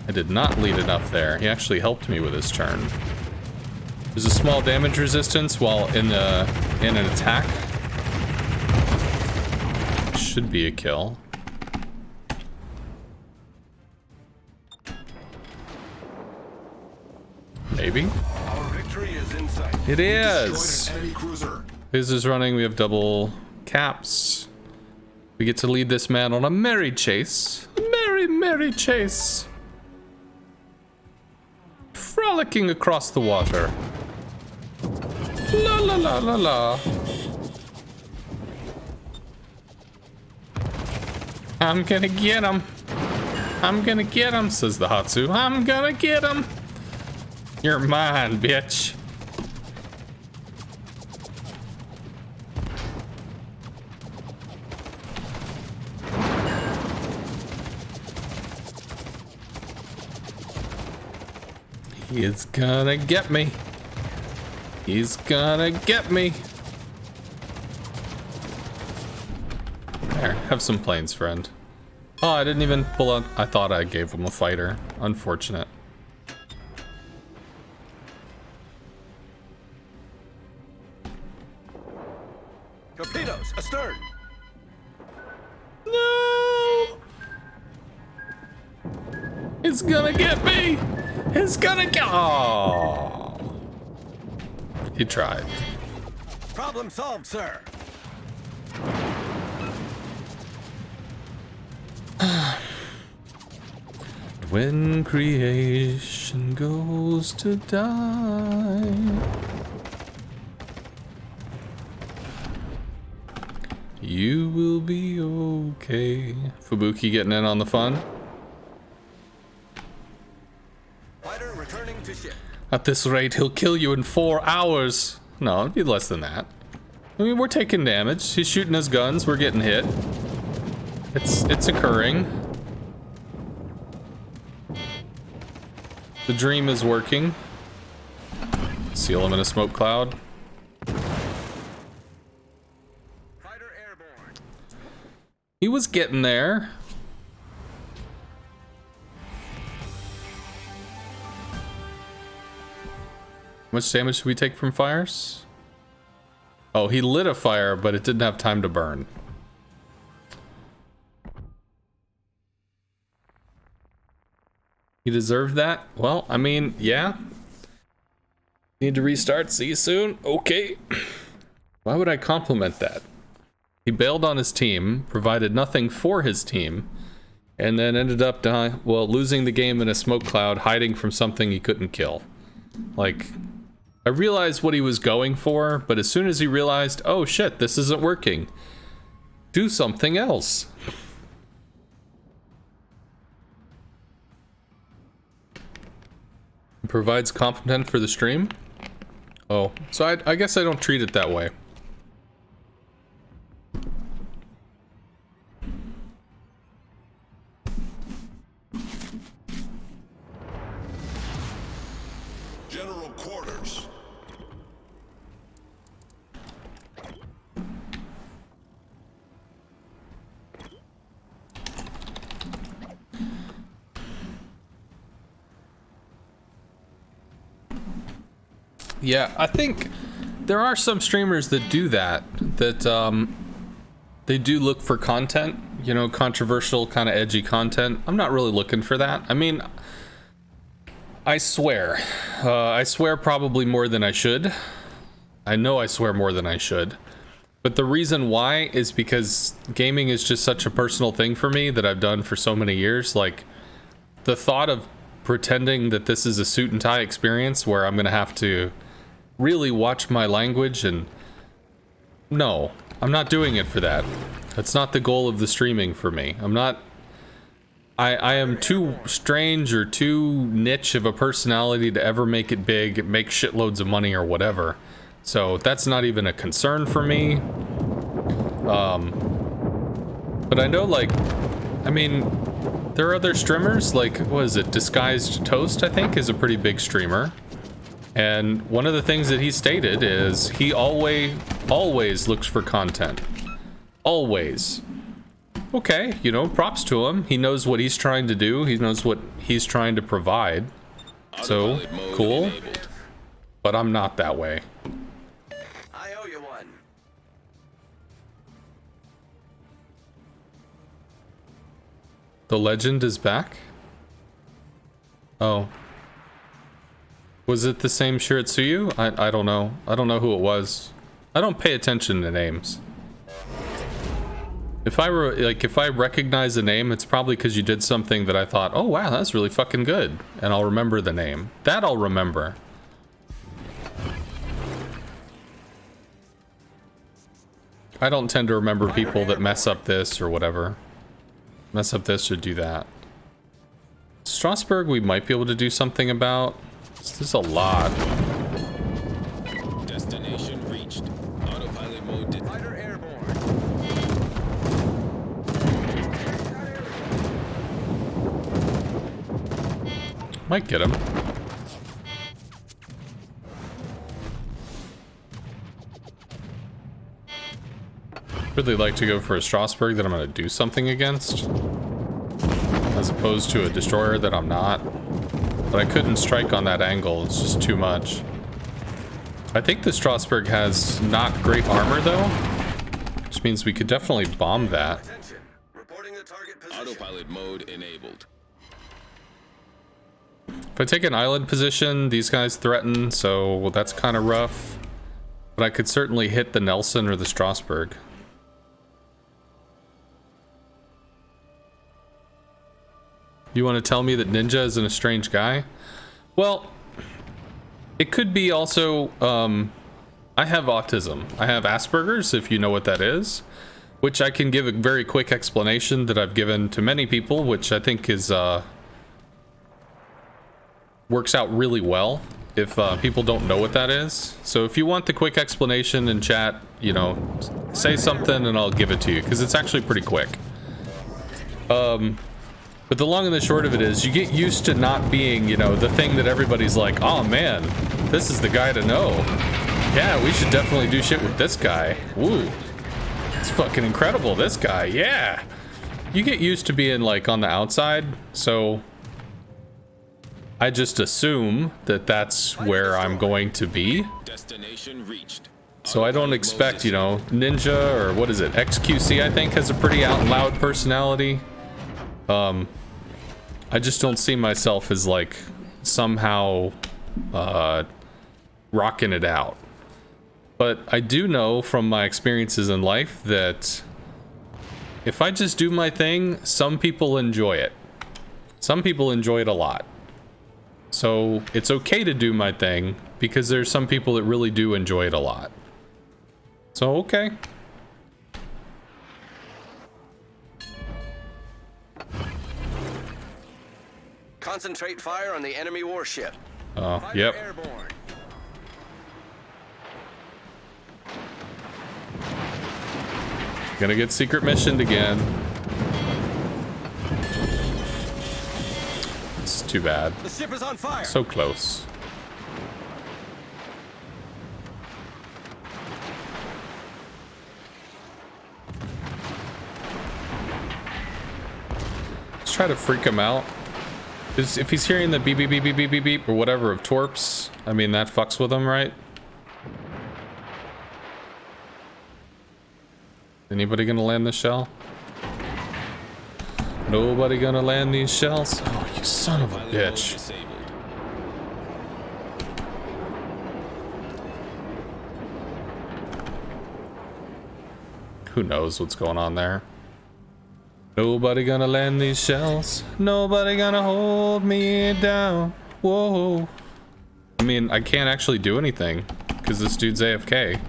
I did not lead enough there. He actually helped me with his turn. There's a small damage resistance while in an attack. Should be a kill. Maybe? Our victory is in sight. It We is. destroyed an enemy cruiser. His is running. We have double caps. We get to lead this man on a merry chase. A merry, merry chase. Frolicking across the water. La la la la la. I'm gonna get him. I'm gonna get him, says the Hatsu. I'm gonna get him. You're mine, bitch. He's gonna get me. He's gonna get me. There, have some planes, friend. Oh, I didn't even pull out. I thought I gave him a fighter. Unfortunate. Torpedoes astern. No! It's gonna get me! It's gonna get. Oh! He tried. Problem solved, sir. When creation goes to die, you will be okay. Fubuki getting in on the fun. Fighter returning to ship. At this rate, he'll kill you in 4 hours. No, it'd be less than that. I mean, we're taking damage. He's shooting his guns. We're getting hit. It's occurring. The dream is working. Seal him in a smoke cloud. Fighter airborne. He was getting there. How much damage should we take from fires? Oh, he lit a fire, but it didn't have time to burn. He deserved that? Well, I mean, yeah. Need to restart. See you soon. Okay. Why would I compliment that? He bailed on his team, provided nothing for his team, and then ended up losing the game in a smoke cloud, hiding from something he couldn't kill. Like, I realized what he was going for, but as soon as he realized, oh shit, this isn't working, do something else. Provides content for the stream? Oh, so I guess I don't treat it that way. General quarters. Yeah, I think there are some streamers that do that, they do look for content, you know, controversial, kind of edgy content. I'm not really looking for that. I mean, I swear probably more than I should. I know I swear more than I should. But the reason why is because gaming is just such a personal thing for me that I've done for so many years. Like, the thought of pretending that this is a suit and tie experience where I'm gonna have to really watch my language, and no, I'm not doing it for that. That's not the goal of the streaming for me. I am too strange or too niche of a personality to ever make it big, make shitloads of money or whatever. So that's not even a concern for me. But I know, like, I mean, there are other streamers, like, what is it, Disguised Toast, I think, is a pretty big streamer. And one of the things that he stated is he always looks for content. Always. Okay, you know, props to him. He knows what he's trying to do. He knows what he's trying to provide. So, Autopilot mode cool. enabled. But I'm not that way. I owe you one. The legend is back? Oh. Was it the same Shiratsuyu? I don't know. I don't know who it was. I don't pay attention to names. If I recognize a name, it's probably because you did something that I thought, oh wow, that's really fucking good. And I'll remember the name. That I'll remember. I don't tend to remember people that mess up this or whatever. Mess up this or do that. Strasbourg we might be able to do something about. This is a lot. Destination reached. Autopilot mode. Fighter airborne. Might get him. Really like to go for a Strasbourg that I'm going to do something against, as opposed to a destroyer that I'm not. But I couldn't strike on that angle, it's just too much. I think the Strasbourg has not great armor though, which means we could definitely bomb that. Attention. Reporting the target position. Autopilot mode enabled. If I take an island position, these guys threaten, so well, that's kind of rough. But I could certainly hit the Nelson or the Strasbourg. You want to tell me that Ninja isn't a strange guy? Well, it could be also, I have autism. I have Asperger's, if you know what that is, which I can give a very quick explanation that I've given to many people, which I think is, works out really well if people don't know what that is. So if you want the quick explanation in chat, you know, say something and I'll give it to you, because it's actually pretty quick. But the long and the short of it is, you get used to not being, you know, the thing that everybody's like, oh man, this is the guy to know. Yeah, we should definitely do shit with this guy. Woo. It's fucking incredible, this guy, yeah. You get used to being like on the outside, so I just assume that that's where I'm going to be. Destination reached. So I don't expect, you know, Ninja or what is it, XQC I think has a pretty out and loud personality. I just don't see myself as like somehow rocking it out. But I do know from my experiences in life that if I just do my thing, some people enjoy it. Some people enjoy it a lot. So it's okay to do my thing because there's some people that really do enjoy it a lot. So okay. Concentrate fire on the enemy warship. Oh, Fighter yep. airborne. Gonna get secret missioned again. It's too bad. The ship is on fire. So close. Let's try to freak him out. Because if he's hearing the beep beep beep beep beep beep beep or whatever of torps, I mean that fucks with him, right? Anybody gonna land the shell? Nobody gonna land these shells? Oh, you son of a Autopilot mode bitch. disabled. Who knows what's going on there? Nobody gonna land these shells. Nobody gonna hold me down. Whoa. I mean, I can't actually do anything because this dude's AFK.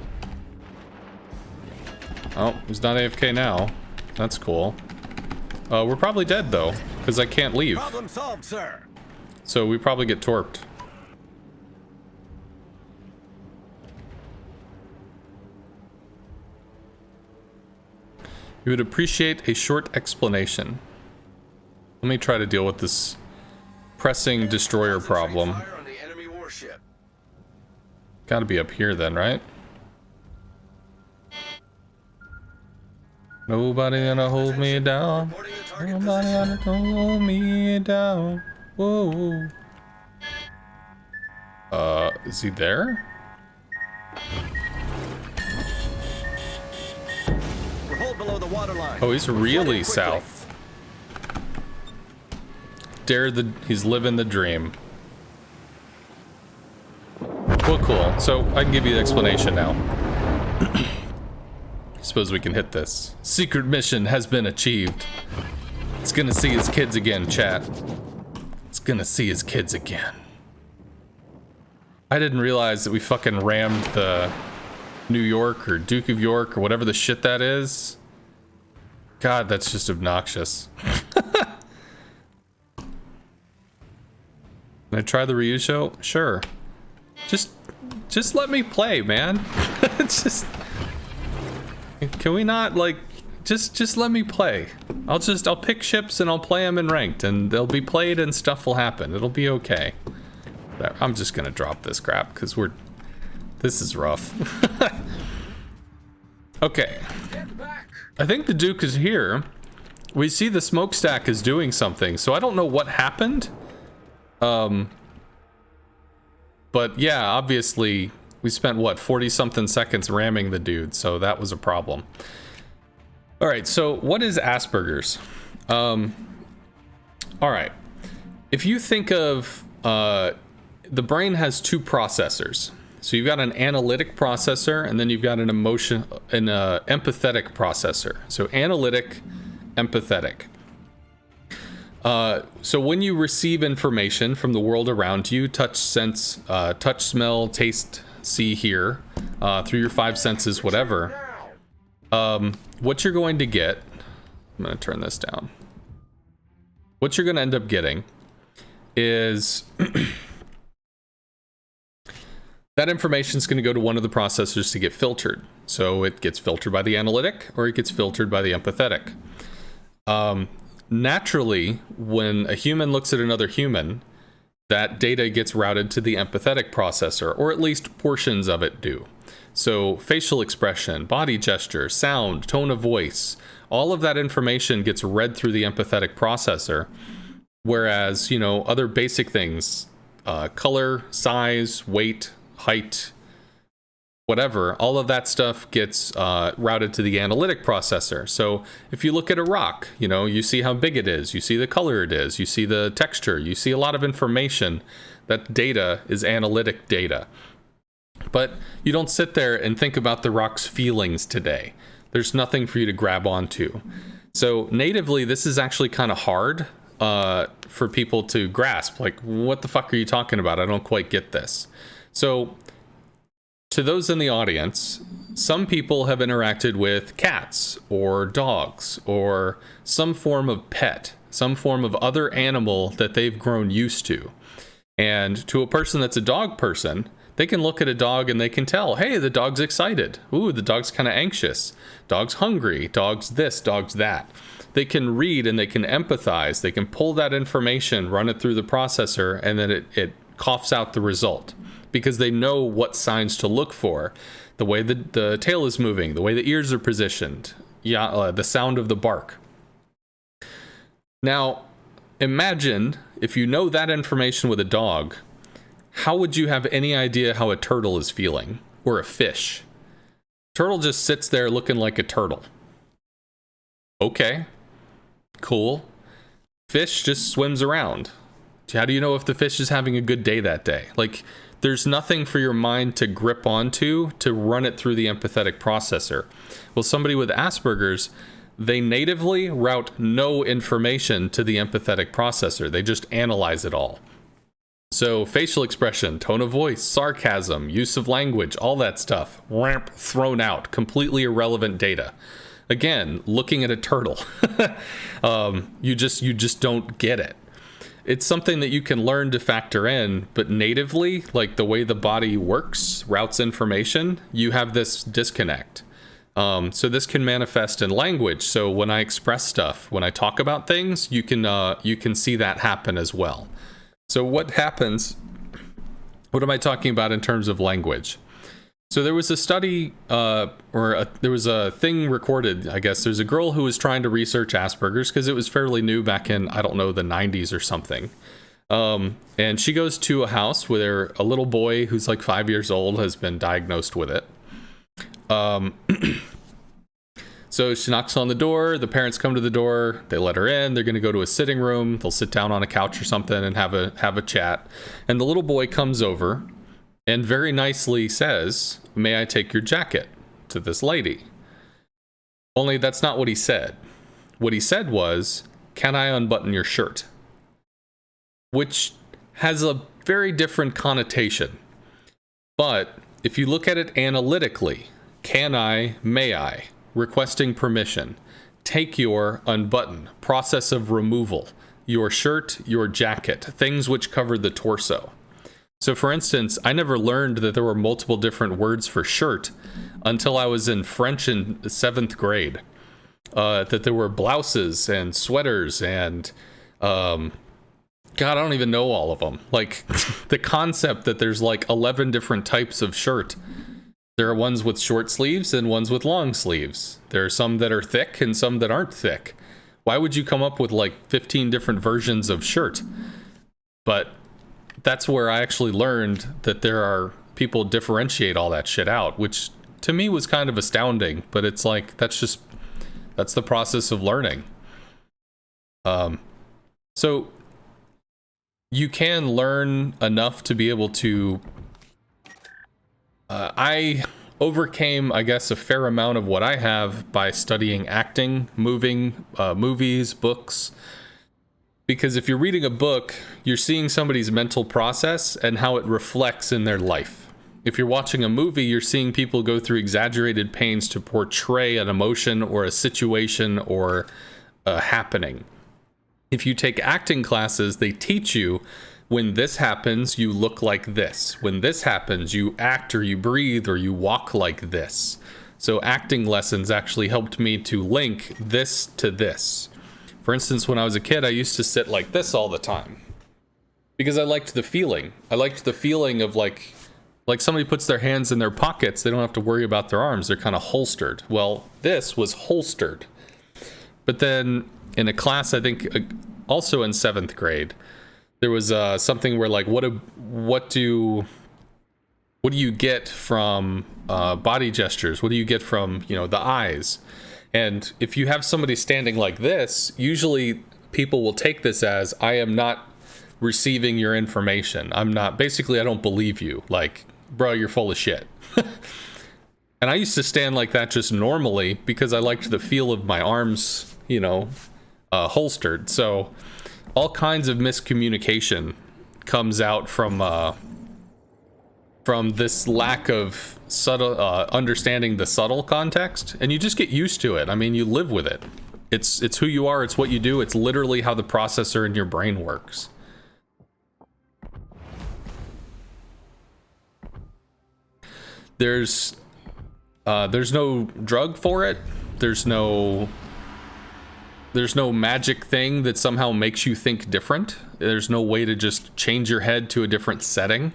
Oh, he's not AFK now. That's cool. We're probably dead though, because I can't leave. Problem solved, sir. So we probably get torped. You would appreciate a short explanation. Let me try to deal with this pressing destroyer problem. Fire on the enemy warship. Gotta be up here then, right? Nobody gonna hold me down. Reporting the target Nobody position. gonna hold me down. Whoa. Is he there? We're hold below the waterline. Oh, he's really Flooding quickly. south. He's living the dream. Well, cool. So I can give you the explanation now. Suppose we can hit this. Secret mission has been achieved. It's gonna see his kids again, chat. It's gonna see his kids again. I didn't realize that we fucking rammed the New York or Duke of York or whatever the shit that is. God, that's just obnoxious. Can I try the Ryu show? Sure. Just let me play, man. Just can we not like just let me play? I'll pick ships and I'll play them in ranked and they'll be played and stuff will happen. It'll be okay. I'm just gonna drop this crap because this is rough. Okay. I think the Duke is here. We see the smokestack is doing something, so I don't know what happened. But yeah, obviously we spent what 40 something seconds ramming the dude, so that was a problem. All right, so what is Asperger's? All right, if you think of the brain has two processors. So you've got an analytic processor, and then you've got an empathetic processor. So analytic, empathetic. So when you receive information from the world around you, touch, sense, touch, smell, taste, see, hear, through your five senses, whatever, what you're going to get, I'm going to turn this down. What you're going to end up getting is that information is going to go to one of the processors to get filtered. So it gets filtered by the analytic or it gets filtered by the empathetic. Naturally, when a human looks at another human, that data gets routed to the empathetic processor, or at least portions of it do. So facial expression, body gesture, sound, tone of voice, all of that information gets read through the empathetic processor. Whereas, you know, other basic things, color, size, weight, height, whatever, all of that stuff gets routed to the analytic processor. So if you look at a rock, you know, you see how big it is, you see the color it is, you see the texture, you see a lot of information. That data is analytic data. But you don't sit there and think about the rock's feelings today. There's nothing for you to grab onto. So natively, this is actually kind of hard for people to grasp. Like, what the fuck are you talking about? I don't quite get this. So to those in the audience, some people have interacted with cats or dogs or some form of pet, some form of other animal that they've grown used to. And to a person that's a dog person, they can look at a dog and they can tell, hey, the dog's excited. Ooh, the dog's kind of anxious. Dog's hungry. Dog's this, dog's that. They can read and they can empathize. They can pull that information, run it through the processor, and then it coughs out the result. Because they know what signs to look for, the way the tail is moving, the way the ears are positioned, the sound of the bark. Now, imagine if you know that information with a dog, how would you have any idea how a turtle is feeling? Or a fish? Turtle just sits there looking like a turtle. Okay, cool. Fish just swims around. How do you know if the fish is having a good day that day? Like, there's nothing for your mind to grip onto to run it through the empathetic processor. Well, somebody with Asperger's, they natively route no information to the empathetic processor. They just analyze it all. So facial expression, tone of voice, sarcasm, use of language, all that stuff, thrown out, completely irrelevant data. Again, looking at a turtle, you just don't get it. It's something that you can learn to factor in, but natively, like the way the body works, routes information, you have this disconnect. So this can manifest in language. So when I express stuff, when I talk about things, you can see that happen as well. So what happens? What am I talking about in terms of language? So there was a study, there was a thing recorded, I guess. There's a girl who was trying to research Asperger's because it was fairly new back in, I don't know, the 90s or something. And she goes to a house where a little boy who's like 5 years old has been diagnosed with it. So she knocks on the door, the parents come to the door, they let her in, they're going to go to a sitting room, they'll sit down on a couch or something and have a chat. And the little boy comes over and very nicely says, "May I take your jacket?" to this lady. Only that's not what he said. What he said was, "Can I unbutton your shirt?" Which has a very different connotation. But if you look at it analytically, can I, may I, requesting permission, take your, unbutton, process of removal, your shirt, your jacket, things which cover the torso. So for instance, I never learned that there were multiple different words for shirt until I was in French in 7th grade. That there were blouses and sweaters and, God, I don't even know all of them. Like, the concept that there's like 11 different types of shirt. There are ones with short sleeves and ones with long sleeves. There are some that are thick and some that aren't thick. Why would you come up with like 15 different versions of shirt? But that's where I actually learned that there are people differentiate all that shit out, which to me was kind of astounding, but it's like, that's the process of learning. So you can learn enough to be able to, I overcame, I guess, a fair amount of what I have by studying acting, movies, books. Because if you're reading a book, you're seeing somebody's mental process and how it reflects in their life. If you're watching a movie, you're seeing people go through exaggerated pains to portray an emotion or a situation or a happening. If you take acting classes, they teach you when this happens, you look like this. When this happens, you act or you breathe or you walk like this. So acting lessons actually helped me to link this to this. For instance, when I was a kid, I used to sit like this all the time because I liked the feeling. I liked the feeling of like somebody puts their hands in their pockets, they don't have to worry about their arms. They're kind of holstered. Well, this was holstered. But then in a class, I think also in 7th grade, there was something where like, what do you get from body gestures? What do you get from, the eyes? And if you have somebody standing like this, usually people will take this as, I am not receiving your information. I don't believe you. Like, bro, you're full of shit. And I used to stand like that just normally because I liked the feel of my arms, holstered. So all kinds of miscommunication comes out from this lack of subtle understanding the subtle context, and you just get used to it. I mean, you live with it. It's who you are. It's what you do. It's literally how the processor in your brain works. There's no drug for it. There's no magic thing that somehow makes you think different. There's no way to just change your head to a different setting.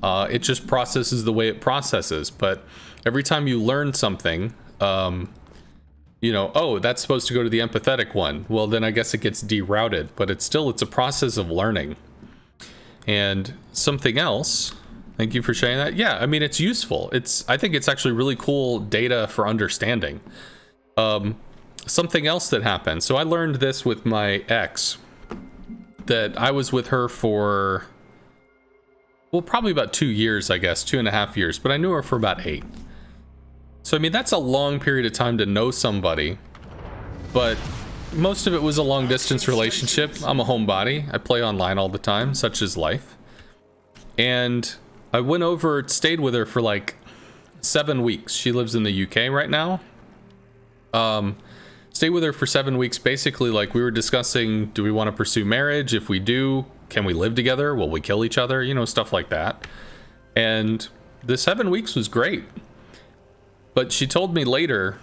It just processes the way it processes. But every time you learn something, oh, that's supposed to go to the empathetic one. Well, then I guess it gets derouted, but it's a process of learning. And something else, thank you for sharing that. Yeah, I mean, it's useful. I think it's actually really cool data for understanding. Something else that happened. So I learned this with my ex, that I was with her for, well, probably about 2 years, I guess, 2.5 years, but I knew her for about 8. So, I mean, that's a long period of time to know somebody, but most of it was a long distance relationship. I'm a homebody. I play online all the time, such is life. And I went over, stayed with her for like 7 weeks. She lives in the UK right now. Stayed with her for 7 weeks. Basically, like, we were discussing, do we want to pursue marriage? If we do, can we live together? Will we kill each other? Stuff like that. And the 7 weeks was great. But she told me later,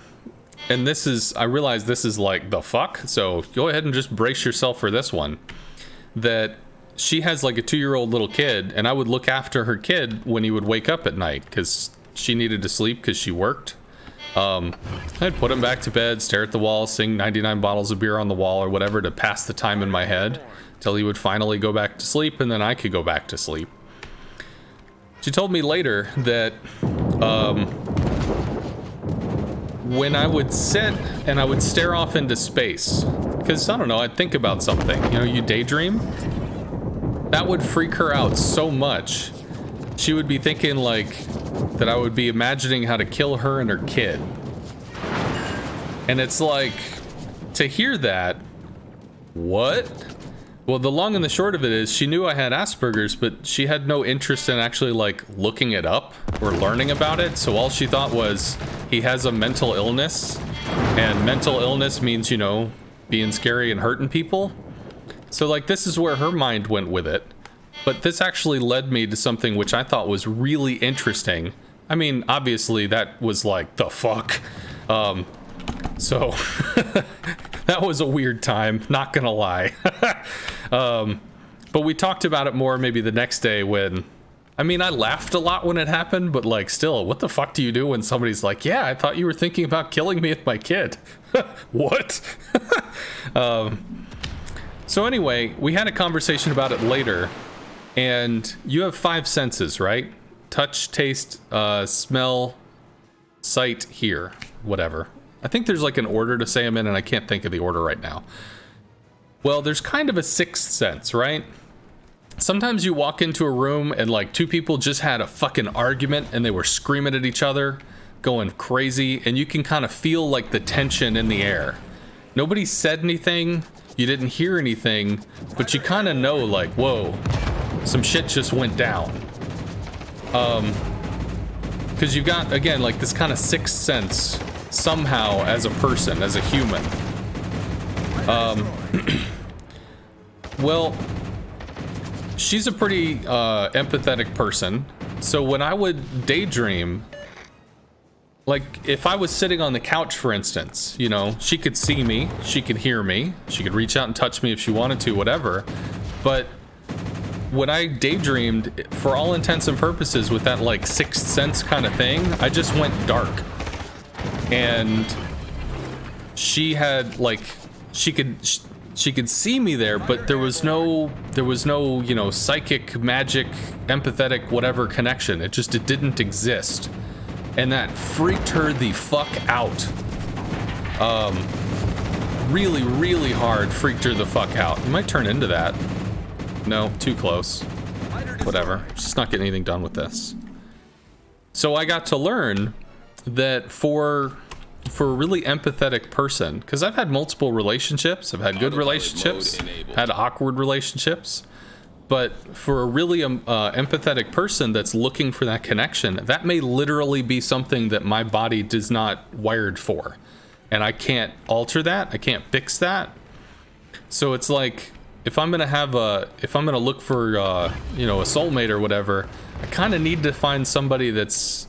and I realized this is like the fuck, so go ahead and just brace yourself for this one, that she has like a 2-year-old little kid, and I would look after her kid when he would wake up at night because she needed to sleep because she worked. I'd put him back to bed, stare at the wall, sing 99 bottles of beer on the wall or whatever to pass the time in my head till he would finally go back to sleep, and then I could go back to sleep. She told me later that when I would sit and I would stare off into space, because I don't know, I'd think about something, you daydream, that would freak her out so much. She would be thinking like that I would be imagining how to kill her and her kid. And it's like, to hear that, what? Well, the long and the short of it is she knew I had Asperger's, but she had no interest in actually like looking it up or learning about it. So all she thought was he has a mental illness, and mental illness means, you know, being scary and hurting people. So like this is where her mind went with it. But this actually led me to something which I thought was really interesting. I mean, obviously that was like the fuck. So that was a weird time, not gonna lie. But we talked about it more maybe the next day when, I mean, I laughed a lot when it happened, but like still, what the fuck do you do when somebody's like, yeah, I thought you were thinking about killing me with my kid. What? So anyway, we had a conversation about it later, and you have 5 senses, right? Touch, taste, smell, sight, hear, whatever. I think there's like an order to say them in, and I can't think of the order right now. Well, there's kind of a 6th sense, right? Sometimes you walk into a room and like 2 people just had a fucking argument and they were screaming at each other, going crazy, and you can kind of feel like the tension in the air. Nobody said anything, you didn't hear anything, but you kind of know like, whoa, some shit just went down. Because you've got, again, like this kind of 6th sense somehow as a person, as a human. Well, she's a pretty empathetic person. So when I would daydream, like if I was sitting on the couch, for instance, you know, she could see me, she could hear me, she could reach out and touch me if she wanted to, whatever. But when I daydreamed, for all intents and purposes, with that like 6th sense kind of thing, I just went dark. And she had like, she could see me there, but there was no, you know, psychic, magic, empathetic, whatever connection. It didn't exist. And that freaked her the fuck out. Really, really hard freaked her the fuck out. You might turn into that. No, too close. Whatever. Just not getting anything done with this. So I got to learn that for a really empathetic person, because I've had multiple relationships, I've had good relationships, had awkward relationships, but for a really empathetic person that's looking for that connection, that may literally be something that my body is not wired for, and I can't alter that, I can't fix that. So it's like, if I'm gonna look for you know, a soulmate or whatever, I kind of need to find somebody that's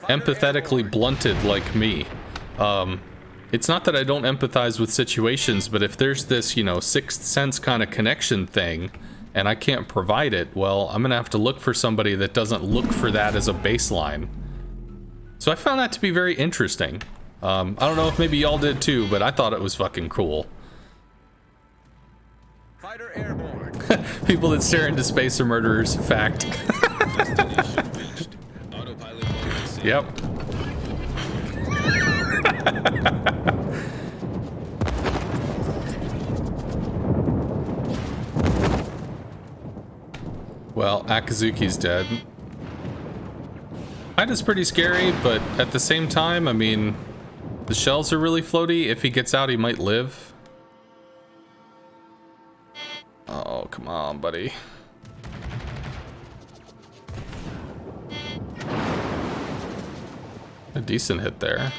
empathetically blunted like me. It's not that I don't empathize with situations, but if there's this, you know, 6th sense kind of connection thing and I can't provide it, well, I'm gonna have to look for somebody that doesn't look for that as a baseline. So I found that to be very interesting. I don't know if maybe y'all did too, but I thought it was fucking cool. Fighter airborne. People that stare into space are murderers. Fact. Destination reached. Autopilot mode disabled. Yep. Well, Akazuki's dead. That is pretty scary, but at the same time, I mean, the shells are really floaty. If he gets out, he might live. Oh, come on, buddy. A decent hit there.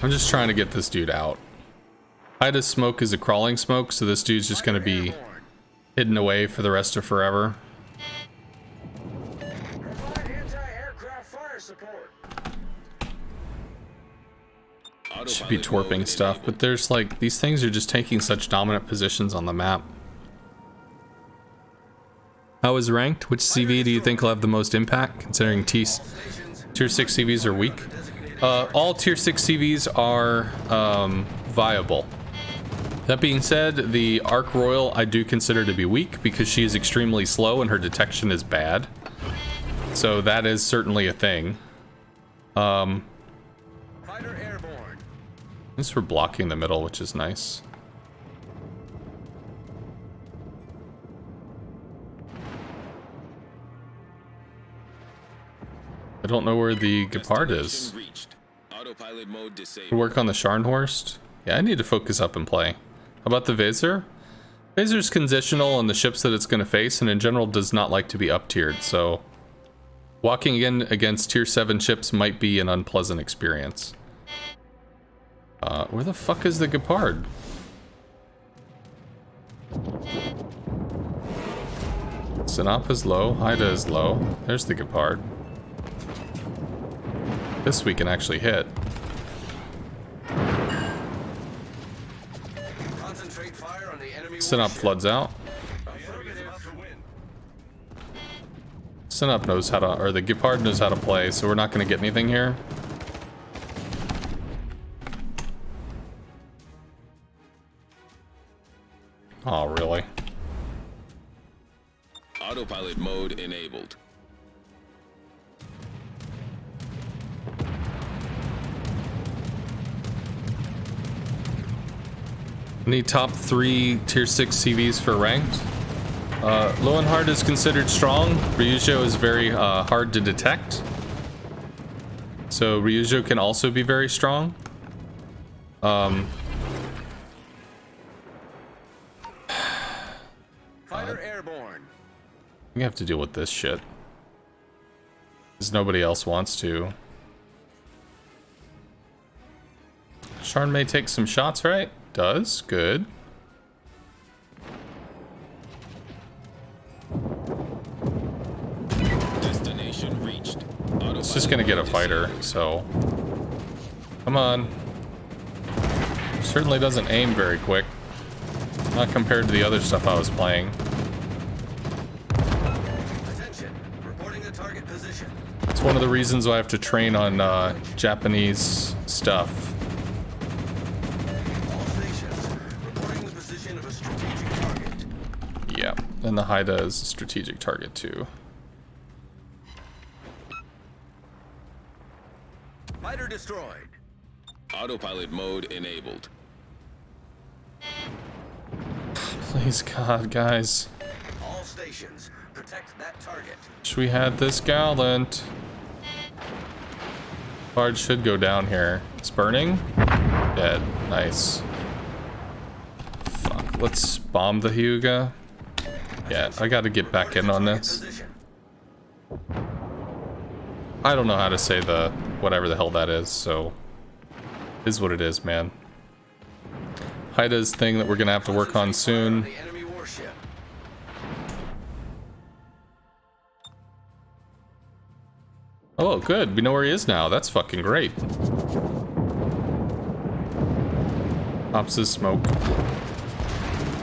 I'm just trying to get this dude out. Ida's smoke is a crawling smoke, so this dude's just gonna be hidden away for the rest of forever. Anti-aircraft fire support. Should be twerping stuff, but there's like, these things are just taking such dominant positions on the map. How is ranked? Which CV do you think will have the most impact, considering tier 6 CVs are weak? All tier 6 CVs are viable. That being said, the Arc Royal I do consider to be weak because she is extremely slow and her detection is bad. So that is certainly a thing. Fighter airborne. At least we're blocking the middle, which is nice. I don't know where the Gepard is. Destination reached. Autopilot mode disabled. Work on the Scharnhorst. Yeah, I need to focus up and play. How about the Visor? Visor's conditional on the ships that it's going to face, and in general does not like to be up-tiered, so walking in against tier 7 ships might be an unpleasant experience. Where the fuck is the Gepard? Sinop is low, Haida is low. There's the Gepard. This we can actually hit. Concentrate fire on the enemy Sinop warship. floods out. Sinop knows how to, or the Gepard knows how to play, so we're not going to get anything here. Oh, really? Autopilot mode enabled. Need top 3 tier 6 CVs for ranked. Lowenhard is considered strong. Ryujo is very hard to detect. So Ryujo can also be very strong. Fighter airborne. We have to deal with this shit. Because nobody else wants to. Sharn may take some shots, right? Does. Good. Destination reached. It's just gonna get a fighter, so... Come on. Certainly doesn't aim very quick. Not compared to the other stuff I was playing. Attention. Reporting the target position. It's one of the reasons why I have to train on Japanese stuff. All stations. Reporting the position of a strategic target. Yeah, and the Haida is a strategic target too. Fighter destroyed. Autopilot mode enabled. Please God, guys. All stations. Protect that target. Wish we had this Gallant. Bard should go down here. It's burning? Dead. Nice. Fuck. Let's bomb the Hyuga. Yeah, I gotta get back in on this. Position. I don't know how to say the whatever the hell that is, so is what it is, man. Haida's thing that we're gonna have to work on soon. The enemy warship. Oh, good. We know where he is now. That's fucking great. Pops his smoke.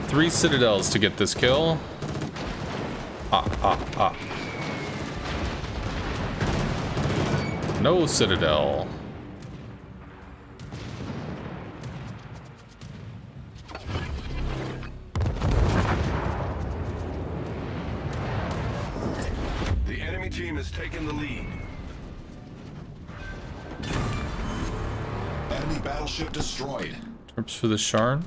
3 citadels to get this kill. No citadel. The enemy team has taken the lead. Enemy battleship destroyed. Trips for the Sharn.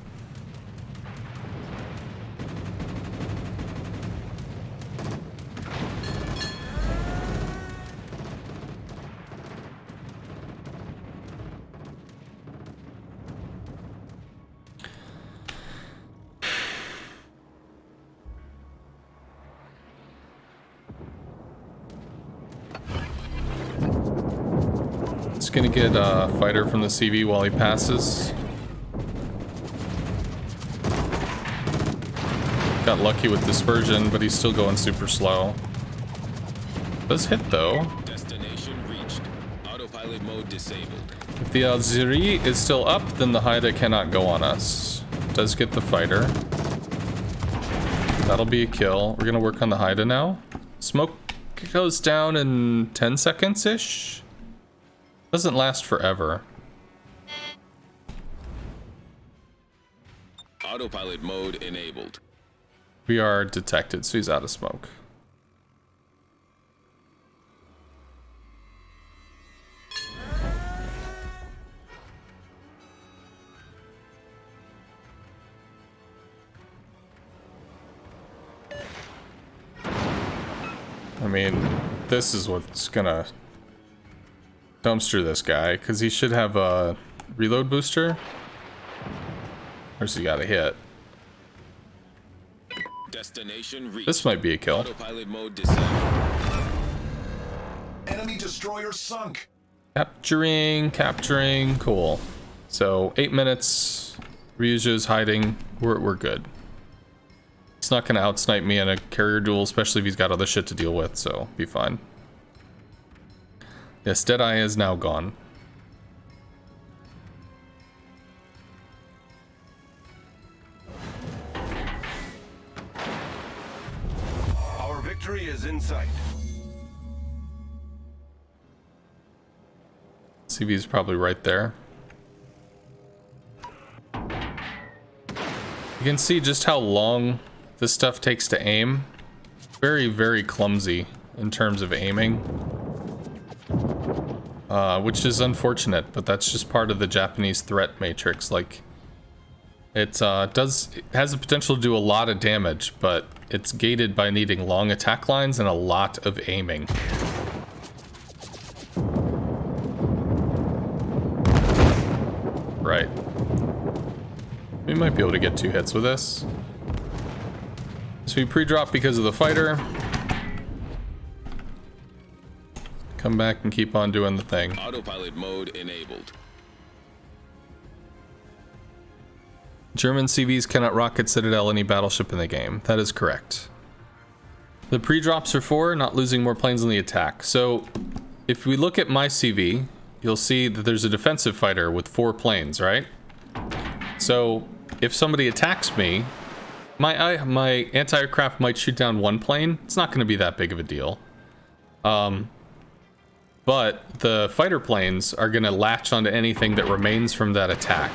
It's gonna get a fighter from the CV while he passes. Got lucky with dispersion, but he's still going super slow. Does hit though. Destination reached. Autopilot mode disabled. If the Alziri is still up, then the Haida cannot go on us. Does get the fighter. That'll be a kill. We're gonna work on the Haida now. Smoke goes down in 10 seconds-ish. Doesn't last forever. Autopilot mode enabled. We are detected, so he's out of smoke. I mean, this is what's gonna dumpster this guy, because he should have a reload booster. Where's he got a hit? Destination reached. This might be a kill. Autopilot mode disabled. Enemy destroyer sunk. Capturing, cool. So 8 minutes. Ryujo's hiding. We're good. He's not gonna outsnipe me in a carrier duel, especially if he's got other shit to deal with, so be fine. Yes, Deadeye is now gone. Our victory is in sight. CV's probably right there. You can see just how long this stuff takes to aim. Very, very clumsy in terms of aiming. Which is unfortunate, but that's just part of the Japanese threat matrix. Like, it has the potential to do a lot of damage, but it's gated by needing long attack lines and a lot of aiming. Right. We might be able to get 2 hits with this. So we pre-drop because of the fighter. Come back and keep on doing the thing. Autopilot mode enabled. German CVs cannot rocket Citadel any battleship in the game. That is correct. The pre-drops are for not losing more planes on the attack. So if we look at my CV, you'll see that there's a defensive fighter with 4 planes, right? So if somebody attacks me, my anti-aircraft might shoot down 1 plane. It's not going to be that big of a deal. But the fighter planes are going to latch onto anything that remains from that attack.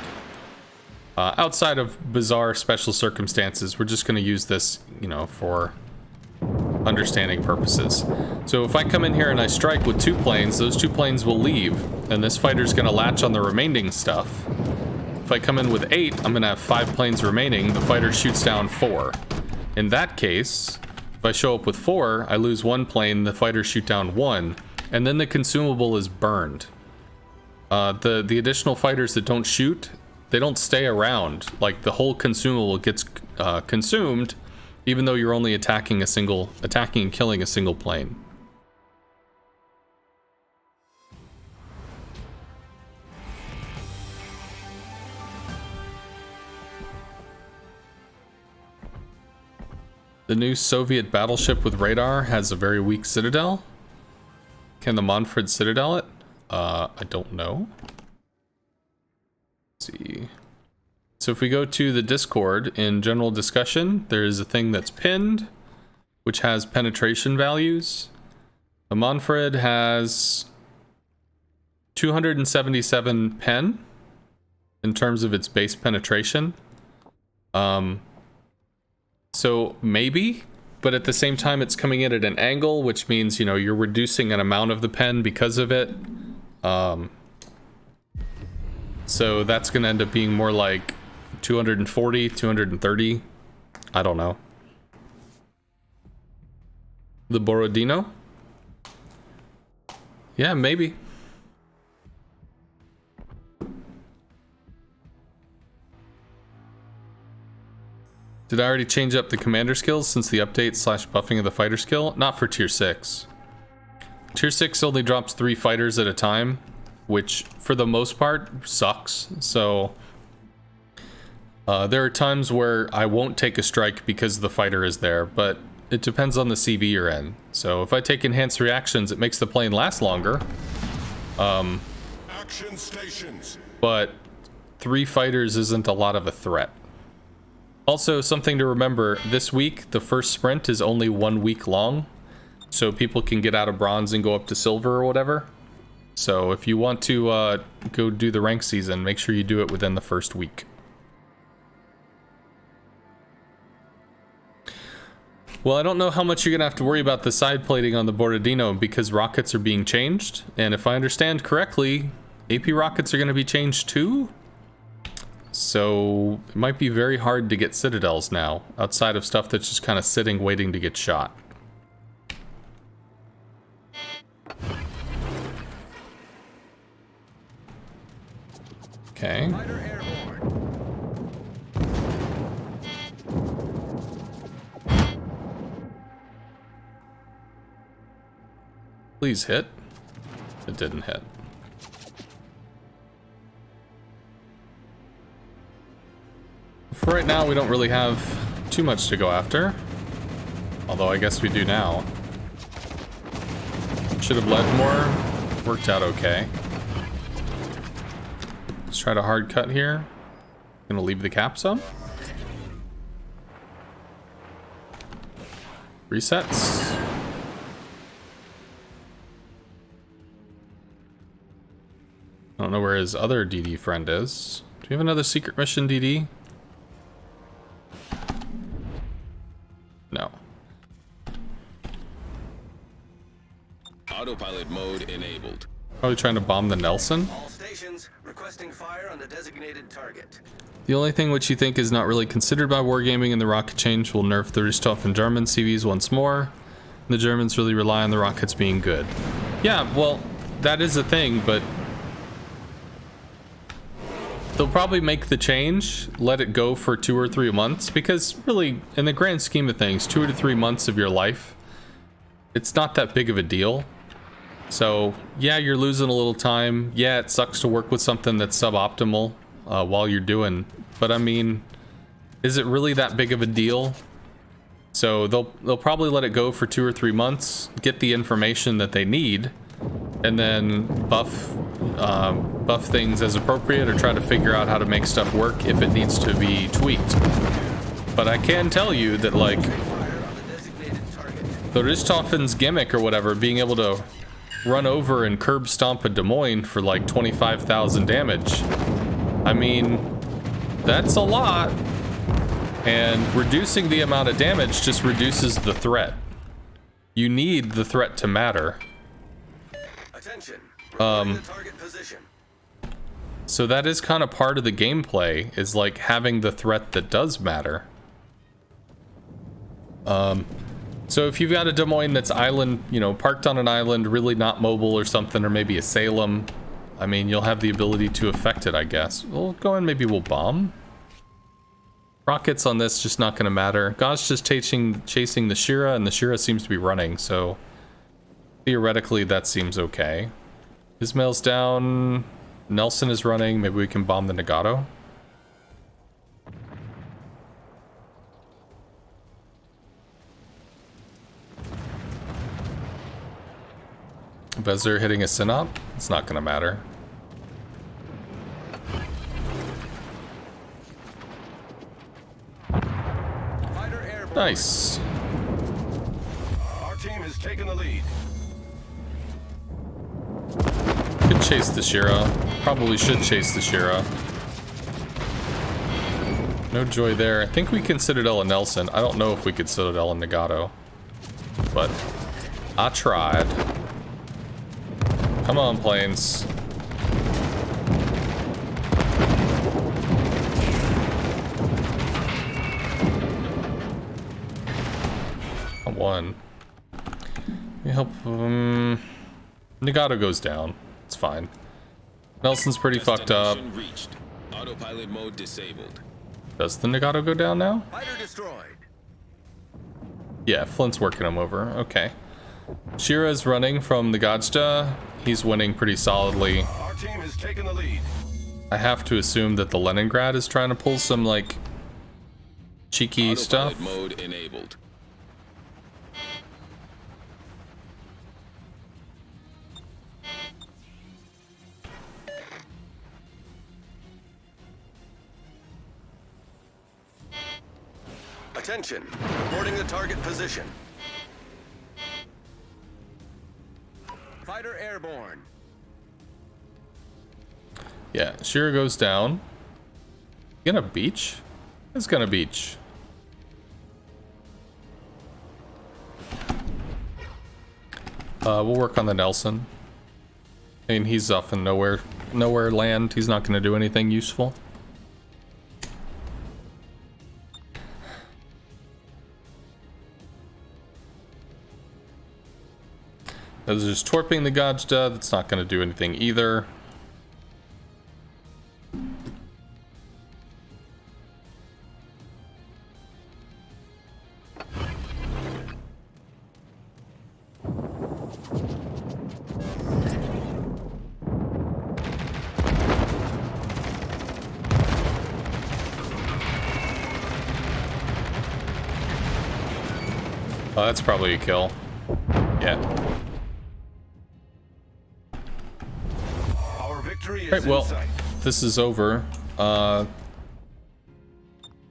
Outside of bizarre special circumstances, we're just going to use this, you know, for understanding purposes. So if I come in here and I strike with 2 planes, those 2 planes will leave, and this fighter's going to latch on the remaining stuff. If I come in with 8, I'm going to have 5 planes remaining. The fighter shoots down 4. In that case, if I show up with 4, I lose 1 plane, the fighter shoot down 1, and then the consumable is burned. The additional fighters that don't shoot, they don't stay around. Like, the whole consumable gets consumed, even though you're only attacking and killing a single plane. The new Soviet battleship with radar has a very weak citadel. Can the Monfred citadel it? I don't know. Let's see. So if we go to the Discord in general discussion, there is a thing that's pinned, which has penetration values. The Monfred has 277 pen in terms of its base penetration. So maybe, but at the same time it's coming in at an angle, which means, you know, you're reducing an amount of the pen because of it. So that's going to end up being more like 240, 230. I don't know. The Borodino? Yeah, maybe. Did I already change up the commander skills since the update / buffing of the fighter skill? Not for tier 6. Tier 6 only drops 3 fighters at a time, which for the most part sucks. So there are times where I won't take a strike because the fighter is there, but it depends on the CV you're in. So if I take enhanced reactions, it makes the plane last longer. Action stations. But 3 fighters isn't a lot of a threat. Also, something to remember, this week, the first sprint is only 1 week long, so people can get out of bronze and go up to silver or whatever. So if you want to go do the rank season, make sure you do it within the first week. Well, I don't know how much you're going to have to worry about the side plating on the Borodino because rockets are being changed, and if I understand correctly, AP rockets are going to be changed too? So it might be very hard to get citadels now, outside of stuff that's just kind of sitting waiting to get shot. Okay. Fighter airborne. Please hit. It didn't hit. For right now, we don't really have too much to go after. Although I guess we do now. Should have led more. Worked out okay. Let's try to hard cut here. Gonna leave the caps up. Resets. I don't know where his other DD friend is. Do we have another secret mission, DD? No. Autopilot mode enabled. Probably trying to bomb the Nelson. All stations requesting fire on the designated target. The only thing which you think is not really considered by Wargaming in the rocket change will nerf the Richthofen German CVs once more. The Germans really rely on the rockets being good. Yeah, well, that is a thing, but they'll probably make the change, let it go for 2 or 3 months, because really, in the grand scheme of things, 2 to 3 months of your life, it's not that big of a deal. So, yeah, you're losing a little time. Yeah, it sucks to work with something that's suboptimal while you're doing, but I mean, is it really that big of a deal? So they'll probably let it go for 2 or 3 months, get the information that they need, and then buff things as appropriate, or try to figure out how to make stuff work if it needs to be tweaked. But I can tell you that, like, the Richthofen's gimmick or whatever, being able to run over and curb stomp a Des Moines for like 25,000 damage, I mean, that's a lot. And reducing the amount of damage just reduces the threat. You need the threat to matter. Attention. The target position. So that is kind of part of the gameplay, is like having the threat that does matter. So if you've got a Des Moines that's island, you know, parked on an island, really not mobile or something, or maybe a Salem, I mean, you'll have the ability to affect it, I guess. We'll go and maybe we'll bomb. Rockets on this just not going to matter. God's just chasing the Shira, and the Shira seems to be running, so theoretically that seems okay. Ismail's down. Nelson is running. Maybe we can bomb the Nagato. Vezir hitting a Synop? It's not going to matter. Nice. Our team has taken the lead. Could chase the Shira. Probably should chase the Shira. No joy there. I think we can Citadel and Nelson. I don't know if we could Citadel and Nagato, but I tried. Come on, planes. I won. Let me help. Nagato goes down. It's fine. Nelson's pretty fucked up. Destination reached. Autopilot mode disabled. Does the Nagato go down now? Fighter destroyed. Yeah, Flint's working him over. Okay. Shira's running from the Gajda. He's winning pretty solidly. Our team has taken the lead. I have to assume that the Leningrad is trying to pull some, like, cheeky Autopilot stuff. mode enabled. Attention. Reporting the target position. Fighter airborne. Yeah, Shira goes down. Gonna beach? It's gonna beach. We'll work on the Nelson. I mean, he's off in nowhere land. He's not gonna do anything useful. Those are just torping the Gajda. That's not going to do anything either. Oh, that's probably a kill. Yeah. Our victory is Right, well, in sight. this is over.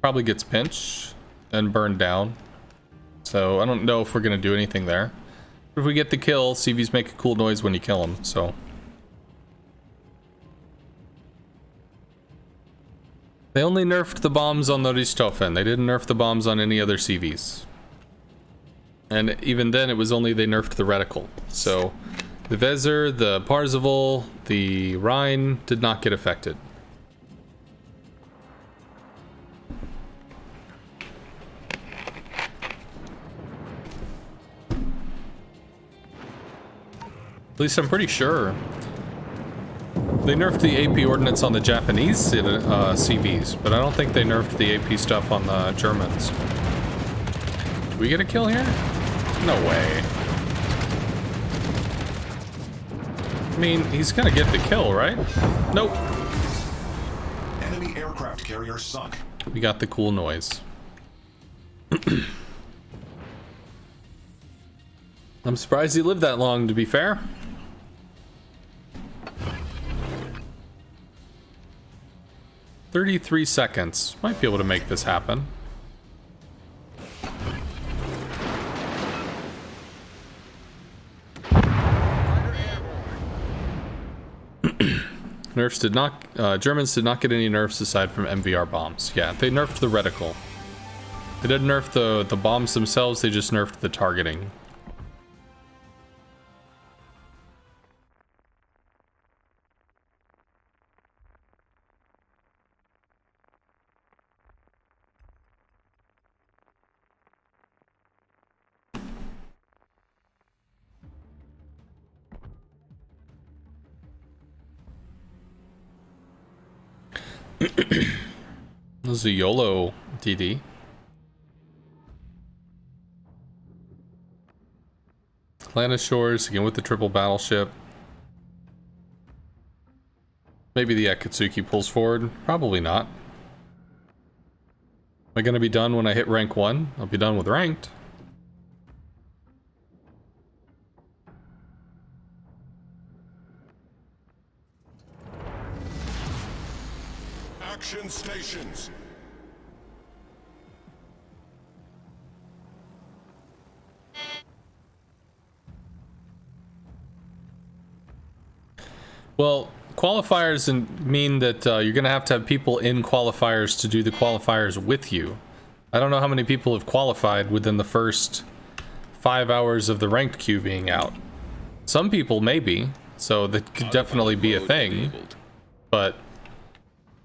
Probably gets pinched and burned down. So I don't know if we're gonna do anything there. But if we get the kill, CVs make a cool noise when you kill them, so. They only nerfed the bombs on the Richthofen. They didn't nerf the bombs on any other CVs. And even then, it was only they nerfed the reticle. So the Weser, the Parzival, the Rhine did not get affected. At least I'm pretty sure. They nerfed the AP ordnance on the Japanese CVs, but I don't think they nerfed the AP stuff on the Germans. Do we get a kill here? No way. I mean, he's gonna get the kill, right? Nope. Enemy aircraft carrier sunk. We got the cool noise. I'm surprised he lived that long, to be fair. "33 seconds. Might be able to make this happen. Nerfs did not, Germans did not get any nerfs aside from MVR bombs. Yeah, they nerfed the reticle. They didn't nerf the bombs themselves, they just nerfed the targeting. This is a YOLO DD. Atlantis Shores, again with the triple battleship. Maybe the Akatsuki pulls forward. Probably not. Am I going to be done when I hit rank 1? I'll be done with ranked. Action stations. Well, qualifiers mean that you're going to have people in qualifiers to do the qualifiers with you. I don't know how many people have qualified within the first 5 hours of the ranked queue being out. Some people maybe, so that could definitely be a thing. But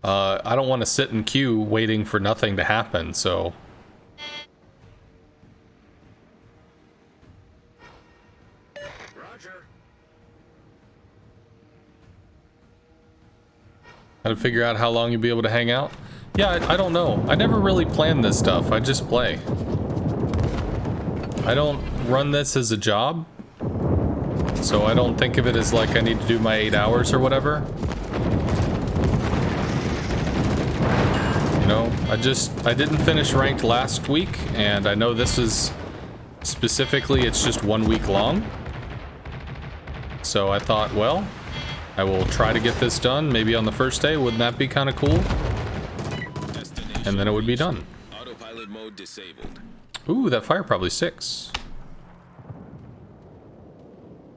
I don't want to sit in queue waiting for nothing to happen, so... Roger. How to figure out how long you'll be able to hang out? Yeah, I don't know. I never really plan this stuff. I just play. I don't run this as a job. So I don't think of it as like I need to do my 8 hours or whatever. You know, I didn't finish ranked last week, and I know this is specifically, it's just 1 week long. So I thought, well, I will try to get this done maybe on the first day. Wouldn't that be kind of cool? And then it would be done. Autopilot mode disabled. Ooh, that fire probably sticks.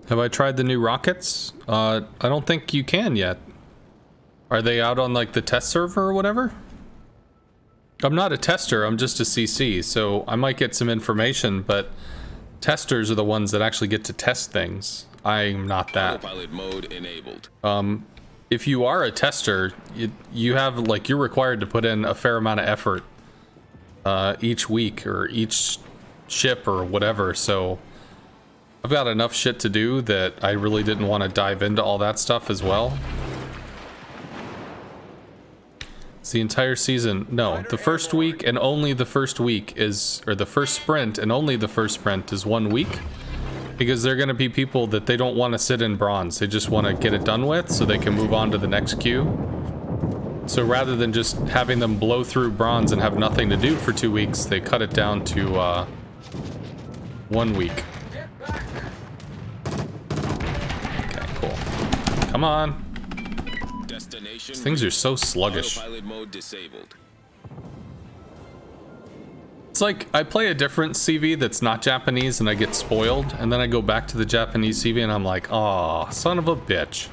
Have I tried the new rockets? I don't think you can yet. Are they out on like the test server or whatever? I'm not a tester, I'm just a CC, so I might get some information, but testers are the ones that actually get to test things. I'm not that. Autopilot mode enabled. If you are a tester, you have like, you're required to put in a fair amount of effort each week or each ship or whatever, so I've got enough shit to do that I really didn't want to dive into all that stuff as well. It's the entire season. No, the first week and only the first week is, or the first sprint and only the first sprint is 1 week. Because they're going to be people that they don't want to sit in bronze. They just want to get it done with so they can move on to the next queue. So rather than just having them blow through bronze and have nothing to do for 2 weeks, they cut it down to 1 week. Get back. Okay, cool. Come on. Destination. These things are so sluggish. Autopilot mode disabled. It's like I play a different CV that's not Japanese and I get spoiled, and then I go back to the Japanese CV and I'm like, oh, son of a bitch.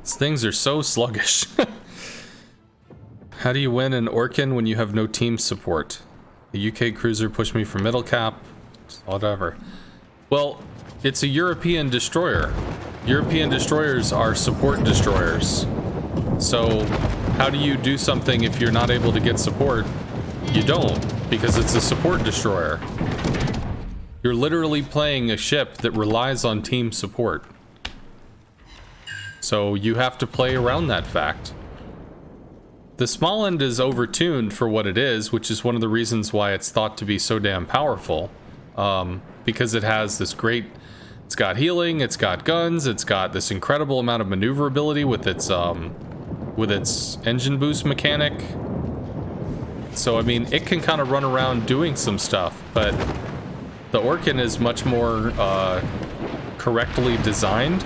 These things are so sluggish. How do you win an Orkin when you have no team support? The UK cruiser pushed me for middle cap. Whatever. Well, it's a European destroyer. European destroyers are support destroyers. So, how do you do something if you're not able to get support? You don't, because it's a support destroyer. You're literally playing a ship that relies on team support. So you have to play around that fact. The Smalland is overtuned for what it is, which is one of the reasons why it's thought to be so damn powerful. Because it has this great... It's got healing, it's got guns, it's got this incredible amount of maneuverability with its engine boost mechanic. So, I mean, it can kind of run around doing some stuff, but the Orkin is much more correctly designed.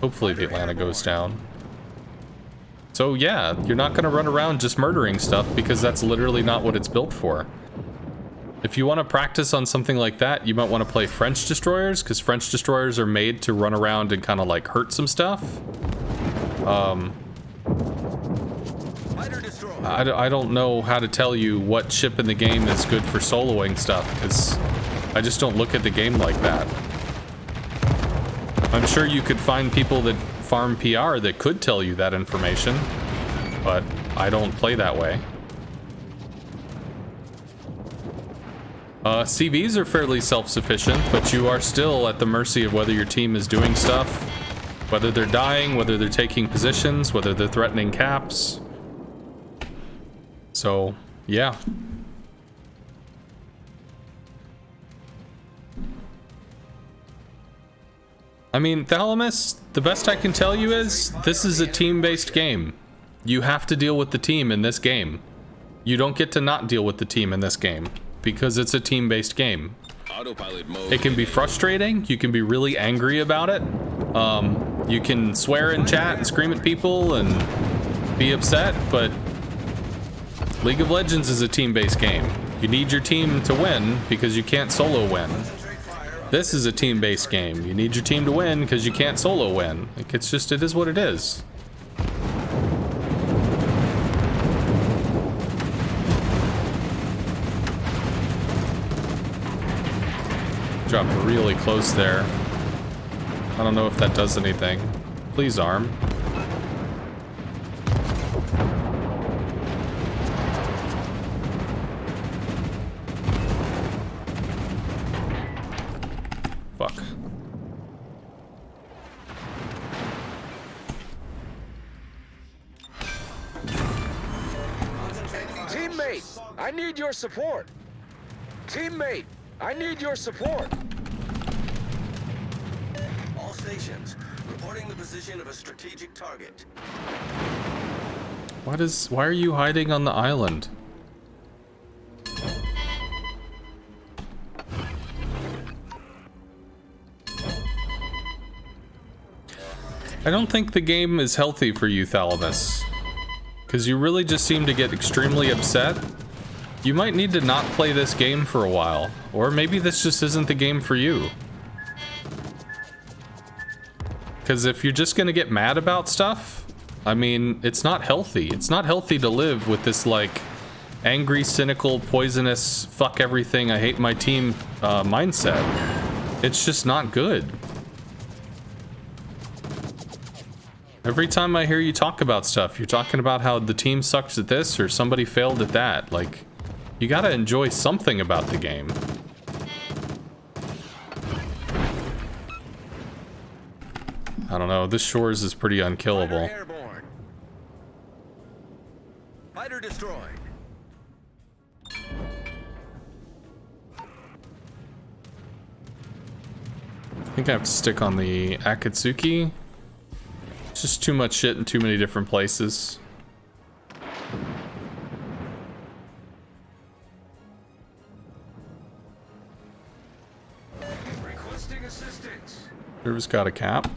Hopefully the Atlanta goes down. So, yeah, you're not going to run around just murdering stuff because that's literally not what it's built for. If you want to practice on something like that, you might want to play French destroyers, because French destroyers are made to run around and kind of like hurt some stuff. I don't know how to tell you what ship in the game is good for soloing stuff, because I just don't look at the game like that. I'm sure you could find people that farm PR that could tell you that information, but I don't play that way. CVs are fairly self-sufficient, but you are still at the mercy of whether your team is doing stuff, whether they're dying, whether they're taking positions, whether they're threatening caps. So, yeah. I mean, Thalamus, the best I can tell you is, this is a team-based game. You have to deal with the team in this game. You don't get to not deal with the team in this game, because it's a team-based game. Autopilot mode. It can be frustrating, you can be really angry about it. You can swear in chat and scream at people and be upset, but League of Legends is a team-based game. You need your team to win because you can't solo win. This is a team-based game. You need your team to win because you can't solo win. Like, it's just, it is what it is. Dropped really close there. I don't know if that does anything. Please, arm. Fuck. Teammate, I need your support. Teammate, I need your support. All stations, reporting the position of a strategic target. Why are you hiding on the island? I don't think the game is healthy for you, Thalamus. Because you really just seem to get extremely upset. You might need to not play this game for a while. Or maybe this just isn't the game for you. Because if you're just gonna get mad about stuff, I mean, it's not healthy. It's not healthy to live with this, like, angry, cynical, poisonous, fuck everything, I hate my team mindset. It's just not good. Every time I hear you talk about stuff, you're talking about how the team sucks at this or somebody failed at that. Like, you gotta enjoy something about the game. I don't know, this Shores is pretty unkillable. Fighter airborne. Fighter destroyed. I think I have to stick on the Akatsuki. It's just too much shit in too many different places. Server's got a cap.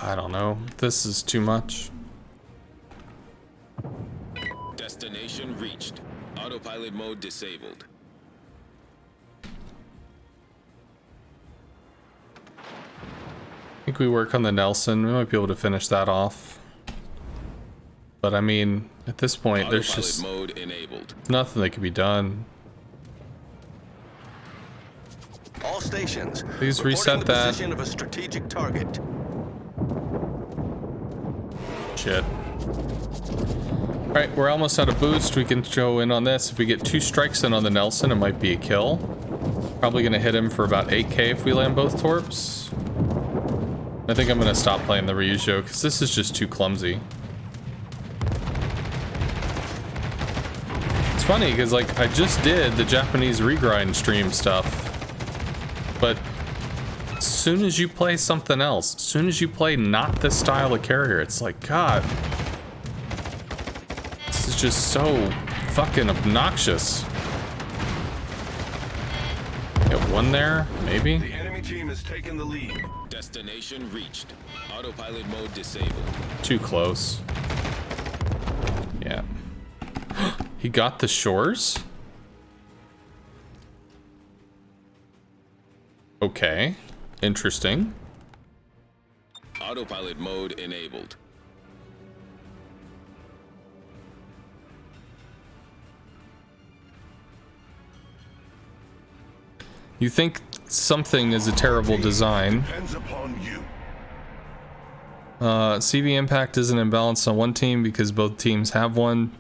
I don't know. This is too much. Destination reached. Autopilot mode disabled. I think we work on the Nelson. We might be able to finish that off. But I mean, at this point, there's Autopilot just mode enabled. nothing that can be done. All stations. Please reporting reset the that. position of a strategic target. Shit. Alright, we're almost out of boost. We can go in on this. If we get 2 strikes in on the Nelson, it might be a kill. Probably gonna hit him for about 8k if we land both torps. I think I'm gonna stop playing the Ryujo because this is just too clumsy. It's funny because like I just did the Japanese regrind stream stuff, but as soon as you play something else, as soon as you play not this style of carrier, it's like, God, this is just so fucking obnoxious. Get one there, maybe? The enemy team has taken the lead. Destination reached. Autopilot mode disabled. Too close. Yeah. He got the shores? Okay. Interesting. Autopilot mode enabled. You think something is a terrible design. Depends upon you. CV impact isn't imbalanced on one team because both teams have one.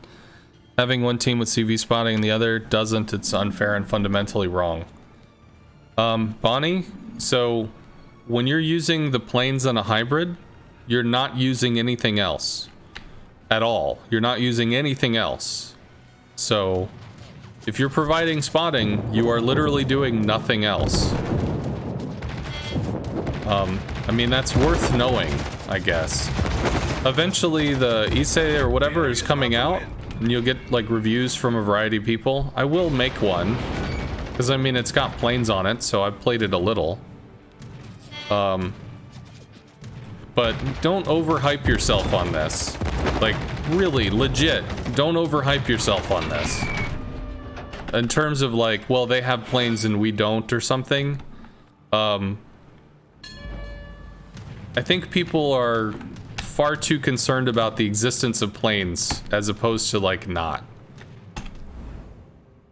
Having one team with CV spotting and the other doesn't, it's unfair and fundamentally wrong. Bonnie, so when you're using the planes on a hybrid, you're not using anything else at all. You're not using anything else. So if you're providing spotting, you are literally doing nothing else. I mean, that's worth knowing, I guess. Eventually the Issei or whatever is coming out and you'll get like reviews from a variety of people. I will make one because I mean, it's got planes on it, so I've played it a little. But don't overhype yourself on this. Like, really, legit, don't overhype yourself on this. In terms of like, well, they have planes and we don't or something. I think people are far too concerned about the existence of planes as opposed to like not.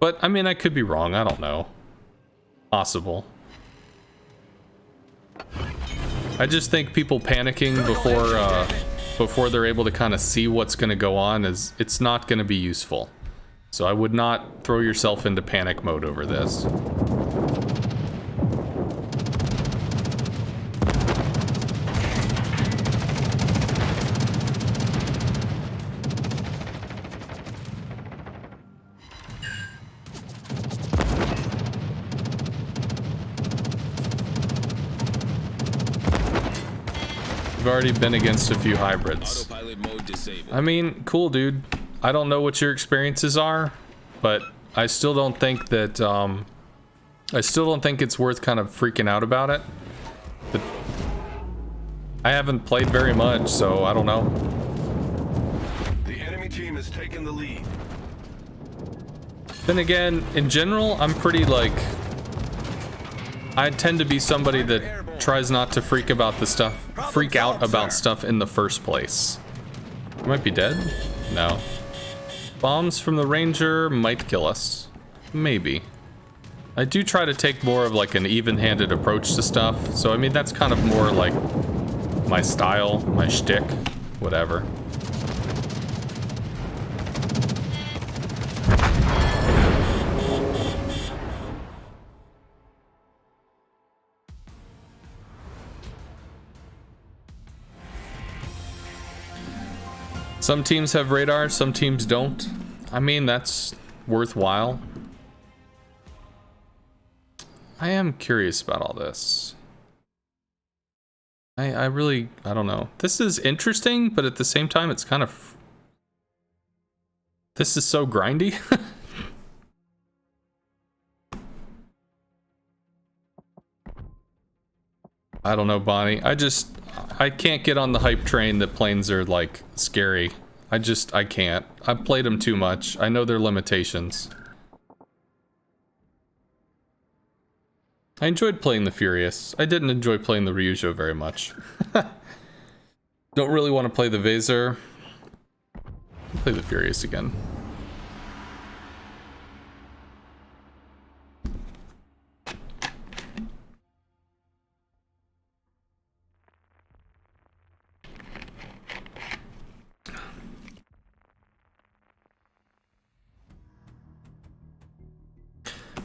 But I mean, I could be wrong. I don't know. Possible. I just think people panicking before they're able to kind of see what's going to go on it's not going to be useful. So I would not throw yourself into panic mode over this. We've already been against a few hybrids. Autopilot mode disabled. I mean, cool, dude. I don't know what your experiences are, but I still don't think that, I still don't think it's worth kind of freaking out about it. But I haven't played very much, so I don't know. The enemy team has taken the lead. Then again, in general, I'm pretty like, I tend to be somebody that tries not to freak out about stuff in the first place. You might be dead? No. Bombs from the Ranger might kill us. Maybe. I do try to take more of like an even-handed approach to stuff, so I mean that's kind of more like my style, my shtick, whatever. Some teams have radar, some teams don't. I mean, that's worthwhile. I am curious about all this. I really, I don't know. This is interesting, but at the same time, it's kind of... This is so grindy. I don't know, Bonnie. I can't get on the hype train that planes are, like, scary. I can't. I've played them too much. I know their limitations. I enjoyed playing the Furious. I didn't enjoy playing the Ryujo very much. Don't really want to play the Vaser. Play the Furious again.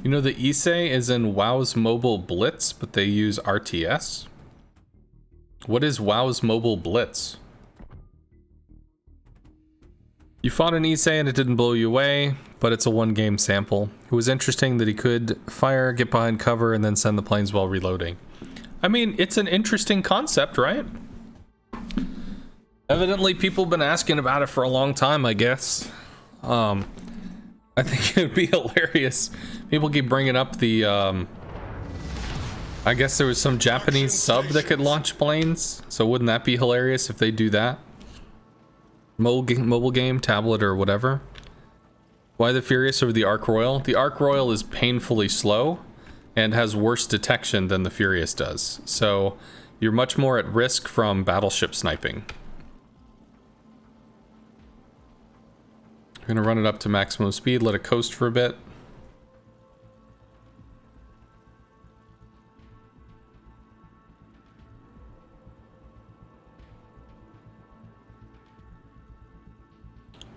You know, the Issei is in WoW's Mobile Blitz, but they use RTS? What is WoW's Mobile Blitz? You fought an Issei and it didn't blow you away, but it's a one-game sample. It was interesting that he could fire, get behind cover, and then send the planes while reloading. I mean, it's an interesting concept, right? Evidently, people have been asking about it for a long time, I guess. I think it would be hilarious. People keep bringing up the, I guess there was some Japanese sub that could launch planes. So wouldn't that be hilarious if they do that? Mobile game, tablet, or whatever. Why the Furious over the Arc Royal? The Arc Royal is painfully slow and has worse detection than the Furious does. So you're much more at risk from battleship sniping. Gonna run it up to maximum speed, let it coast for a bit.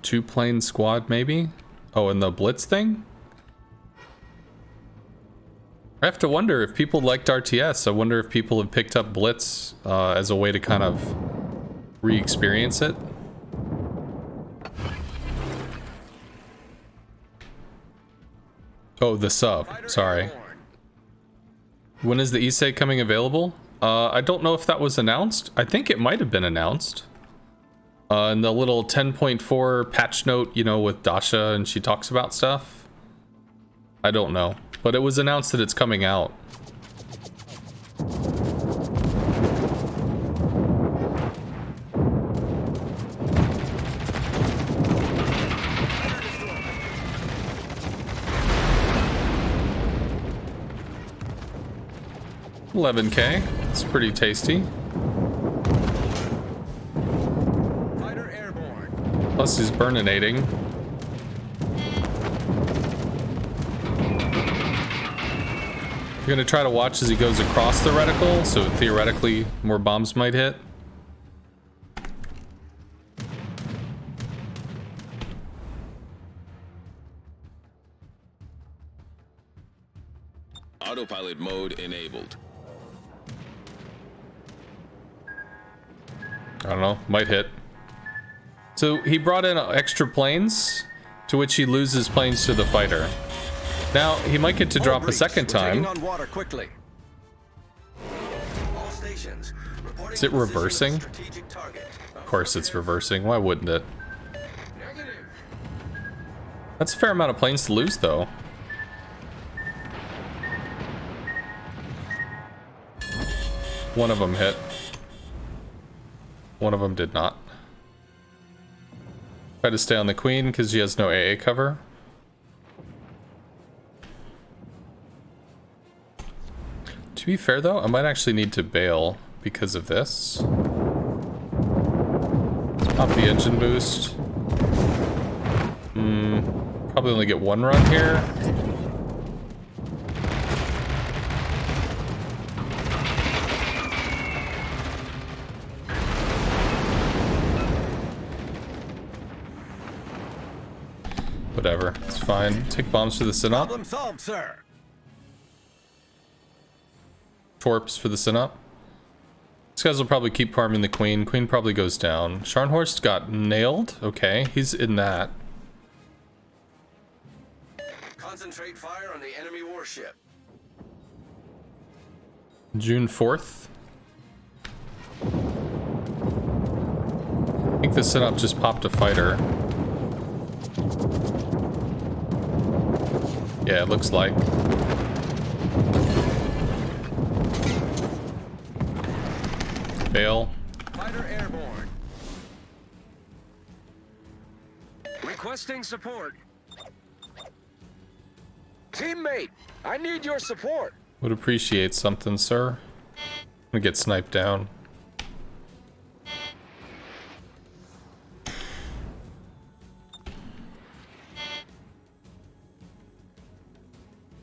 Two plane squad, maybe? Oh, and the Blitz thing? I have to wonder if people liked RTS. I wonder if people have picked up Blitz as a way to kind of re-experience it. Oh, the sub. Sorry. When is the Issei coming available? I don't know if that was announced. I think it might have been announced. In the little 10.4 patch note, you know, with Dasha and she talks about stuff. I don't know. But it was announced that it's coming out. $11K. It's pretty tasty. Fighter airborne. Plus he's burninating. You're gonna try to watch as he goes across the reticle, so theoretically more bombs might hit. Autopilot mode enabled. I don't know, might hit. So he brought in extra planes, to which he loses planes to the fighter. Now, he might get to drop a second time. On water quickly. All stations, Is it reversing? Of course it's reversing, why wouldn't it? That's a fair amount of planes to lose, though. One of them hit. One of them did not. Try to stay on the Queen because she has no AA cover. To be fair though, I might actually need to bail because of this. Let's pop the engine boost. Probably only get one run here. Whatever, it's fine. Take bombs for the Synop. Problem solved, sir. Torps for the Synop. These guys will probably keep farming the queen. Queen probably goes down. Scharnhorst got nailed. Okay, he's in that. Concentrate fire on the enemy warship. June 4th. I think the setup just popped a fighter. Yeah, it looks like. Fail. Fighter airborne. Requesting support. Teammate, I need your support. Would appreciate something, sir. I'm gonna get sniped down.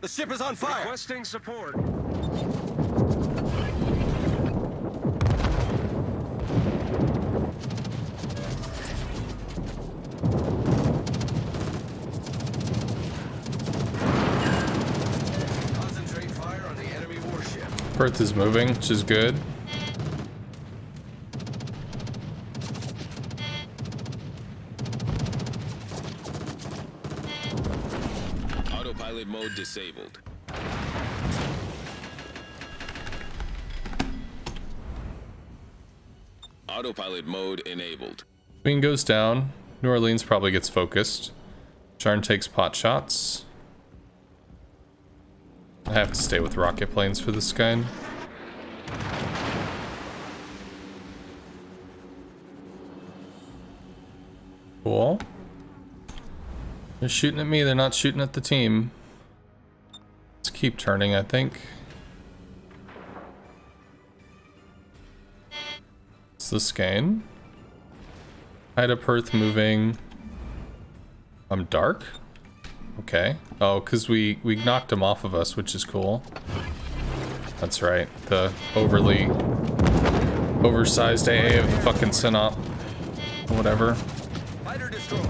The ship is on fire. Requesting support. Concentrate fire on the enemy warship. Perth is moving, which is good. Autopilot mode disabled. Autopilot mode enabled. Queen goes down. New Orleans probably gets focused. Sharn takes pot shots. I have to stay with rocket planes for this guy. Cool. They're shooting at me, they're not shooting at the team. Let's keep turning, I think. It's this game. Haida Perth moving. I'm dark? Okay. Oh, because we knocked him off of us, which is cool. That's right. The overly oversized AA of the fucking Synop. Whatever. Fighter destroyed.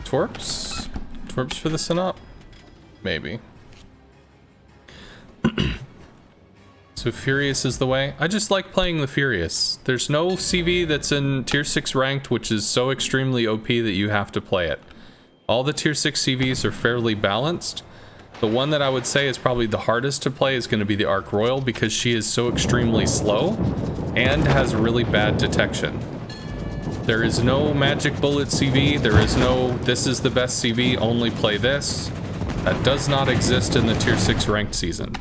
Twerps? Twerps for the Synop? Maybe. So Furious is the way. I just like playing the Furious. There's no CV that's in tier 6 ranked, which is so extremely OP that you have to play it. All the tier 6 CVs are fairly balanced. The one that I would say is probably the hardest to play is going to be the Ark Royal, because she is so extremely slow and has really bad detection. There is no magic bullet CV. There is no, this is the best CV, only play this. That does not exist in the tier 6 ranked season.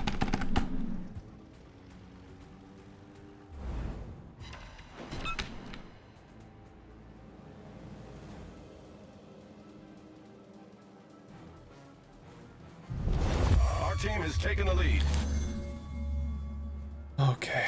Our team has taken the lead. Okay.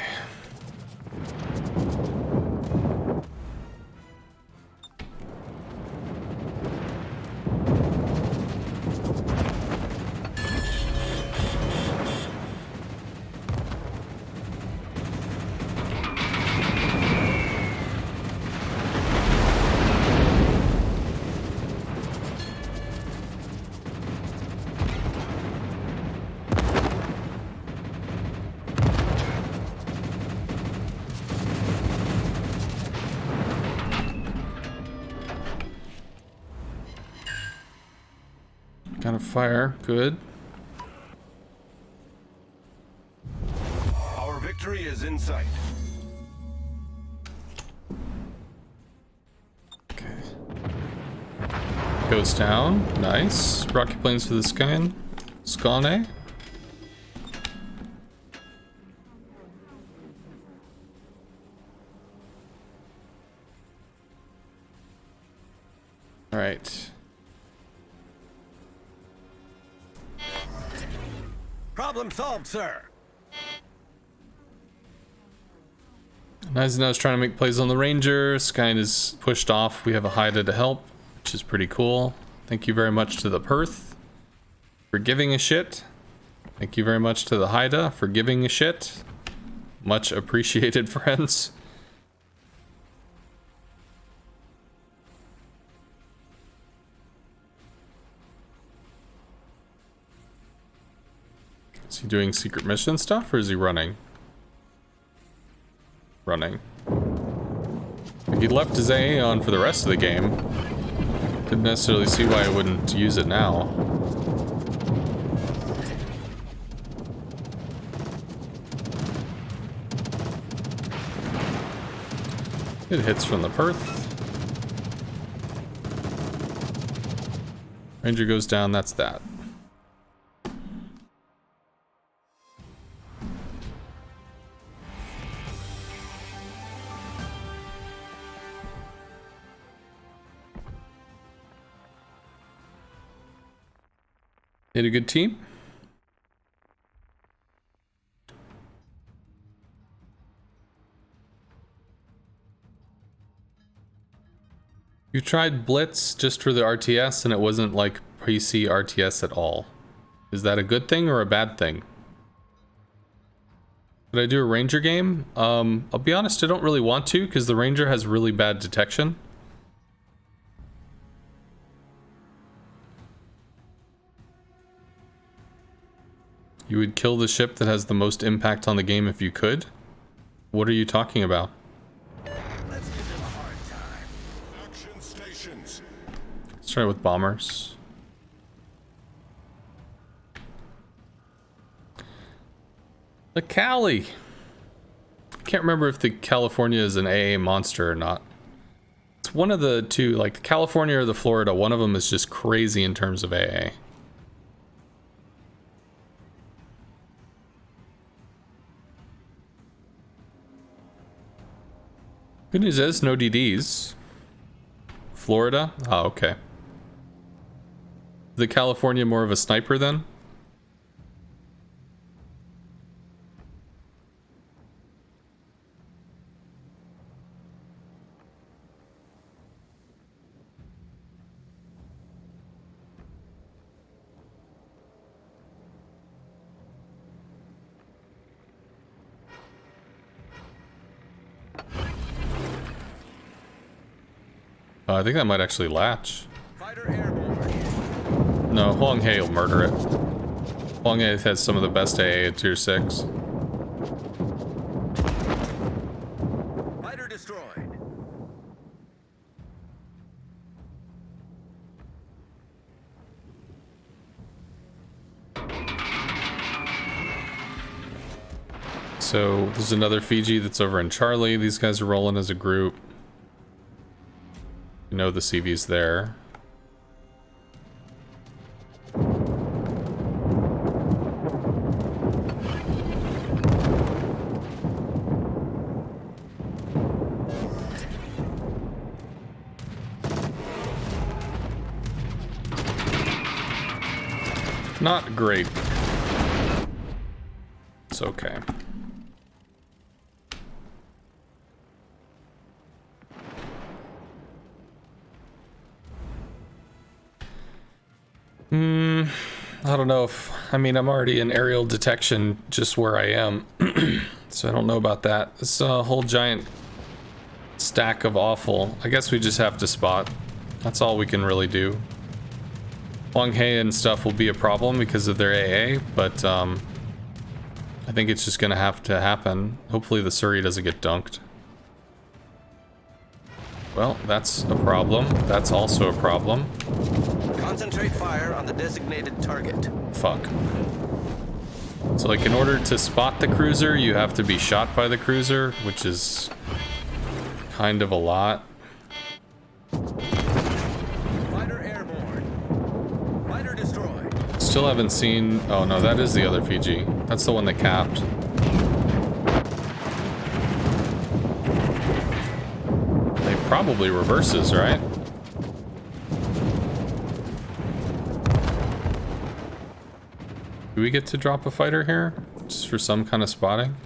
Got a fire, good. Our victory is in sight. Okay. Goes down, nice. Rocket planes for the Skyn. Skane. All right. Problem solved, sir. Nice is trying to make plays on the Ranger. Skyn is pushed off. We have a Haida to help, which is pretty cool. Thank you very much to the Perth for giving a shit. Thank you very much to the Haida for giving a shit. Much appreciated, friends. Is he doing secret mission stuff or is he running? Running. If he left his AA on for the rest of the game, didn't necessarily see why I wouldn't use it now. It hits from the Perth. Ranger goes down, that's that. Hit a good team. You tried Blitz just for the RTS and it wasn't like PC RTS at all. Is that a good thing or a bad thing? Did I do a Ranger game? I'll be honest, I don't really want to because the Ranger has really bad detection. You would kill the ship that has the most impact on the game if you could? What are you talking about? Let's give them a hard time. Action stations. Let's try with bombers. The Cali. I can't remember if the California is an AA monster or not. It's one of the two, like the California or the Florida. One of them is just crazy in terms of AA. Good news is no DDs. Florida? Oh, okay. The California more of a sniper then? I think that might actually latch. Fighter airborne. No, Huang He will murder it. Huang He has some of the best AA at tier 6. Fighter destroyed. So there's another Fiji that's over in Charlie. These guys are rolling as a group. You know the CV's there. Not great. It's okay. I don't know if, I mean, I'm already in aerial detection just where I am, so I don't know about that. It's a whole giant stack of awful. I guess we just have to spot. That's all we can really do. Huang He and stuff will be a problem because of their AA, but I think it's just gonna have to happen. Hopefully the Surrey doesn't get dunked. Well, that's a problem. That's also a problem. Concentrate fire on the designated target. Fuck. So, like, in order to spot the cruiser, you have to be shot by the cruiser, which is kind of a lot. Fighter airborne. Fighter destroyed. Still haven't seen... Oh, no, that is the other Fiji. That's the one that capped. They probably reverses, right? Do we get to drop a fighter here? Just for some kind of spotting?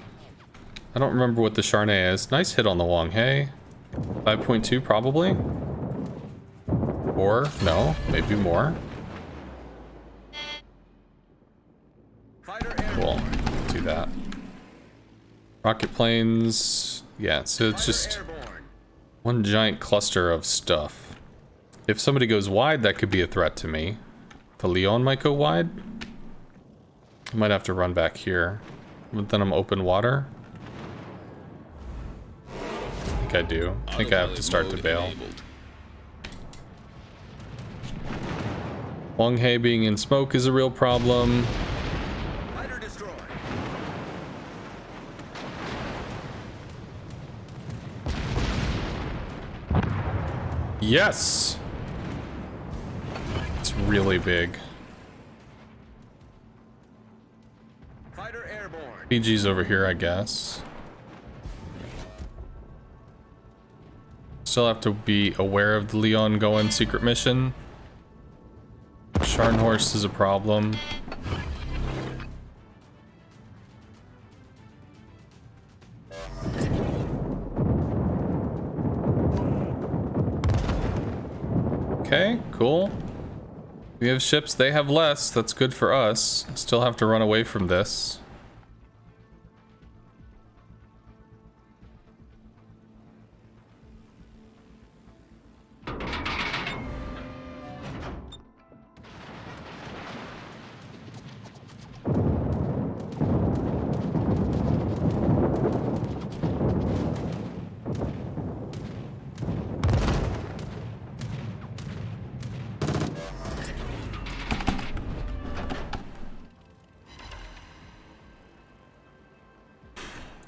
I don't remember what the Charnay is. Nice hit on the Huang He. 5.2 probably? Or, no, maybe more. Cool, do that. Rocket planes, yeah, so it's just one giant cluster of stuff. If somebody goes wide, that could be a threat to me. The Leon might go wide. I might have to run back here. But then I'm open water. I think I do. I think I have to start to bail. Wang He being in smoke is a real problem. Fighter destroyed. Yes! It's really big. Fighter airborne. PG's over here, I guess. Still have to be aware of the Leon going secret mission. Scharnhorst is a problem. Okay, cool. We have ships, they have less. That's good for us. Still have to run away from this.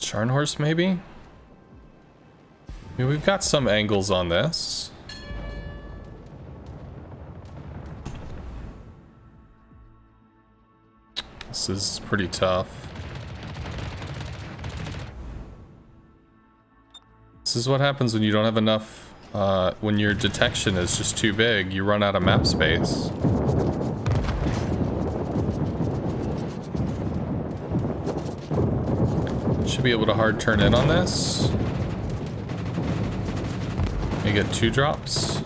Scharnhorst, maybe? I mean, we've got some angles on this. This is pretty tough. This is what happens when you don't have enough, when your detection is just too big, you run out of map space. Should be able to hard turn in on this. You get 2 drops.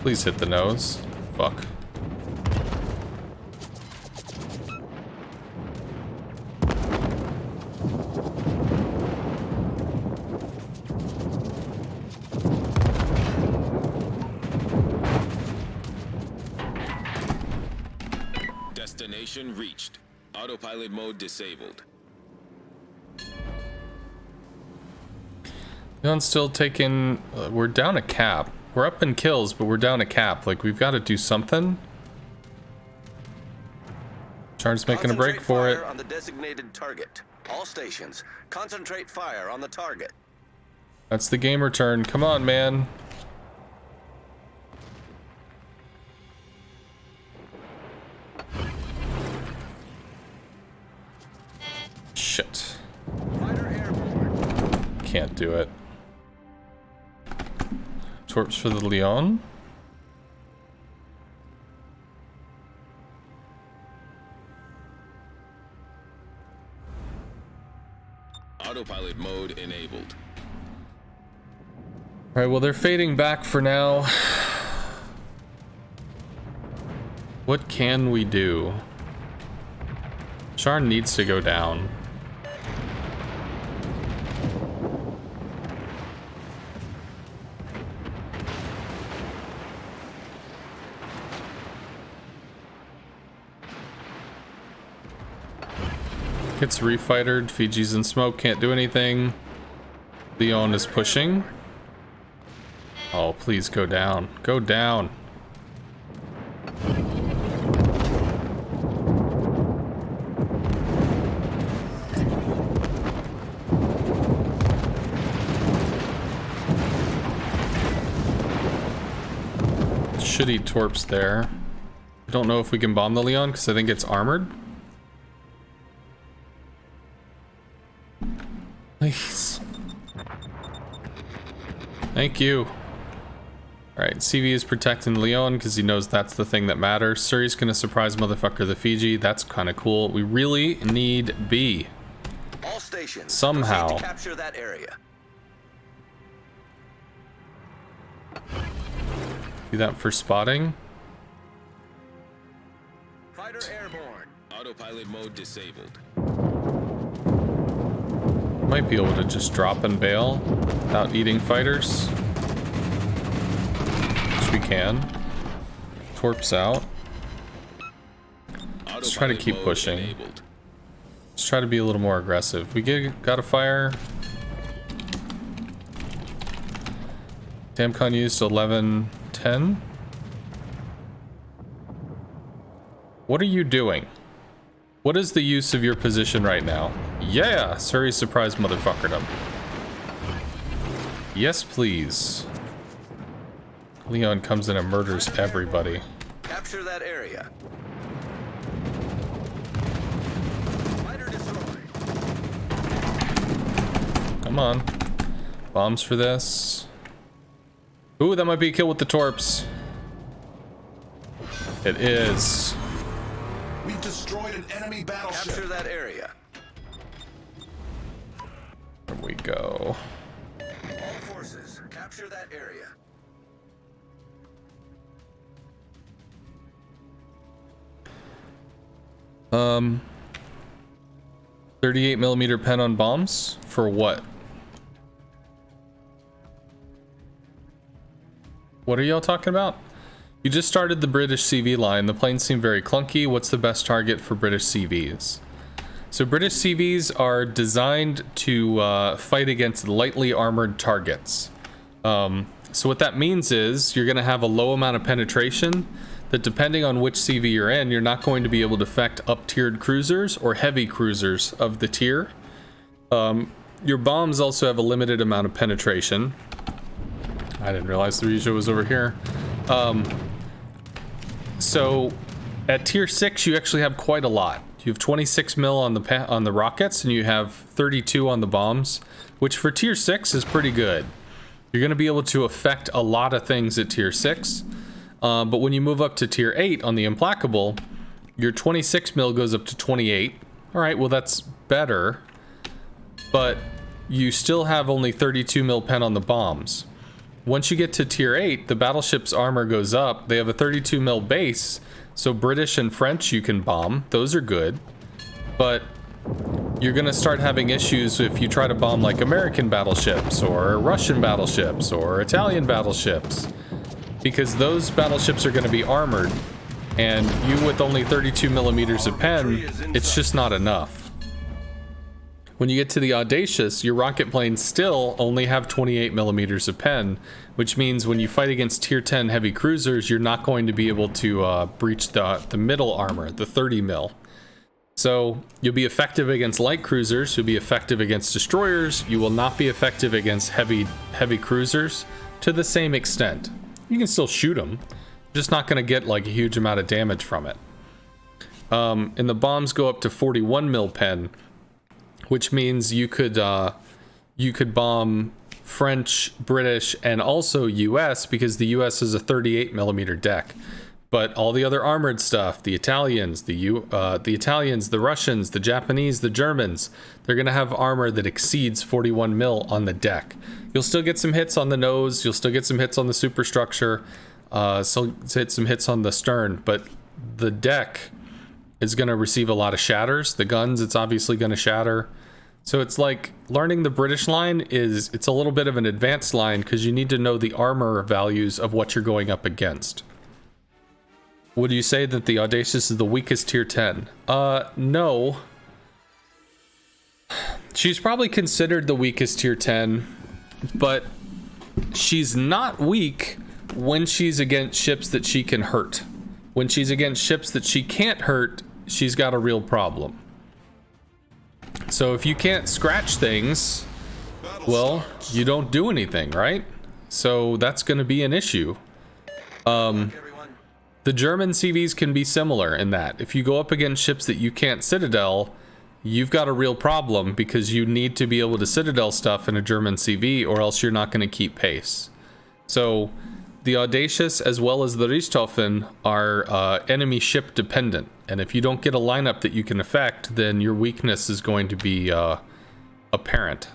Please hit the nose. Fuck. Destination reached. Autopilot mode disabled. Leon's still taking... we're down a cap. We're up in kills, but we're down a cap. Like, we've got to do something. Char's making a break for it. On the designated target. All stations, concentrate fire on the target. That's the gamer turn. Come on, man. Shit. Fighter airborne. Can't do it. Torps for the Leon. Autopilot mode enabled. Alright, well, they're fading back for now. What can we do? Char needs to go down. Gets refightered. Fiji's in smoke, can't do anything. Leon is pushing. Oh, please go down. Go down. Shitty torps there. I don't know if we can bomb the Leon because I think it's armored. Please. Thank you. Alright, CV is protecting Leon because he knows that's the thing that matters. Suri's gonna surprise motherfucker the Fiji. That's kind of cool. We really need B. All stations. Somehow. Proceed to capture that area. Do that for spotting. Fighter airborne. Autopilot mode disabled. Might be able to just drop and bail without eating fighters. can. Torps out. Let's try to keep pushing. Enabled. Let's try to be a little more aggressive. We got a fire. Damcon used 11-10. What are you doing? What is the use of your position right now? Yeah, Surrey surprise motherfuckered him. Yes, please. Leon comes in and murders everybody. Capture that area. Fighter destroyed. Come on. Bombs for this. Ooh, that might be a kill with the torps. It is. We've destroyed an enemy battleship. Capture that area. There we go. All forces, capture that area. Um, 38mm pen on bombs? For what? What are y'all talking about? You just started the British CV line. The planes seem very clunky. What's the best target for British CVs? So British CVs are designed to fight against lightly armored targets. So what that means is you're going to have a low amount of penetration that, depending on which CV you're in, you're not going to be able to affect up-tiered cruisers or heavy cruisers of the tier. Your bombs also have a limited amount of penetration. I didn't realize the Regio was over here. So at tier 6 you actually have quite a lot. You have 26 mil on the rockets, and you have 32 on the bombs, which for tier 6 is pretty good. You're going to be able to affect a lot of things at tier 6. But when you move up to tier 8 on the Implacable, your 26 mil goes up to 28. All right, well that's better, but you still have only 32 mil pen on the bombs. Once you get to tier 8, the battleship's armor goes up. They have a 32 mil base, so British and French you can bomb. Those are good. But you're going to start having issues if you try to bomb like American battleships or Russian battleships or Italian battleships, because those battleships are going to be armored, and you with only 32 millimeters of pen, it's just not enough. When you get to the Audacious, your rocket planes still only have 28 millimeters of pen, which means when you fight against tier 10 heavy cruisers, you're not going to be able to breach the middle armor, the 30 mil. So you'll be effective against light cruisers, you'll be effective against destroyers, you will not be effective against heavy cruisers to the same extent. You can still shoot them, just not going to get like a huge amount of damage from it. And the bombs go up to 41 mil pen, which means you could bomb French, British, and also US, because the US is a 38 millimeter deck. But all the other armored stuff, the Italians, the Russians, the Japanese, the Germans, they're gonna have armor that exceeds 41 mil on the deck. You'll still get some hits on the nose, you'll still get some hits on the superstructure, so hit some hits on the stern, but the deck is gonna receive a lot of shatters. The guns, it's obviously gonna shatter. So it's like learning the British line it's a little bit of an advanced line, because you need to know the armor values of what you're going up against. Would you say that the Audacious is the weakest tier 10? No. She's probably considered the weakest tier 10, but she's not weak when she's against ships that she can hurt. When she's against ships that she can't hurt, she's got a real problem. So if you can't scratch things, well, you don't do anything, right? So that's going to be an issue. The German CVs can be similar in that if you go up against ships that you can't Citadel, you've got a real problem, because you need to be able to Citadel stuff in a German CV, or else you're not going to keep pace. So the Audacious as well as the Richthofen are enemy ship dependent, and if you don't get a lineup that you can affect, then your weakness is going to be apparent.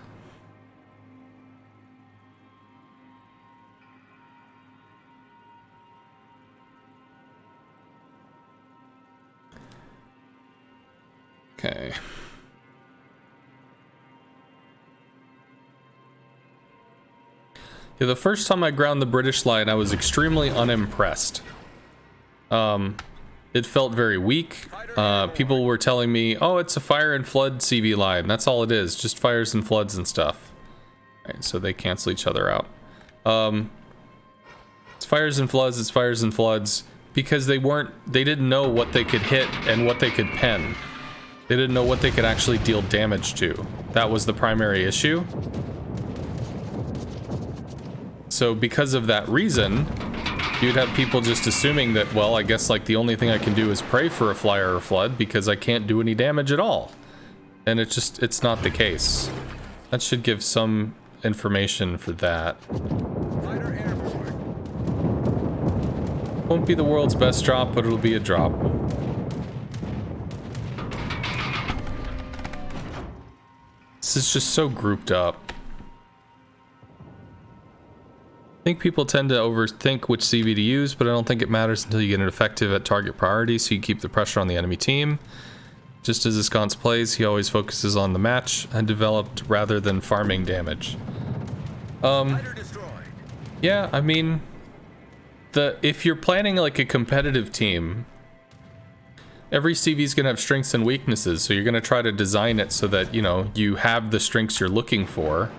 Okay. Yeah, the first time I ground the British line, I was extremely unimpressed. It felt very weak. People were telling me, oh, it's a fire and flood CV line. That's all it is, just fires and floods and stuff. All right, so they cancel each other out. It's fires and floods, it's fires and floods, because they didn't know what they could hit and what they could pen. They didn't know what they could actually deal damage to. That was the primary issue. So because of that reason, you'd have people just assuming that, well, I guess like the only thing I can do is pray for a flyer or flood because I can't do any damage at all. And it's not the case. That should give some information for that. Fighter airborne. Won't be the world's best drop, but it'll be a drop. This is just so grouped up. I think people tend to overthink which CV to use, but I don't think it matters until you get it effective at target priority, so you keep the pressure on the enemy team. Just as Ensconce plays, he always focuses on the match and developed rather than farming damage. Yeah, I mean, if you're planning like a competitive team, every CV is going to have strengths and weaknesses, so you're going to try to design it so that, you know, you have the strengths you're looking for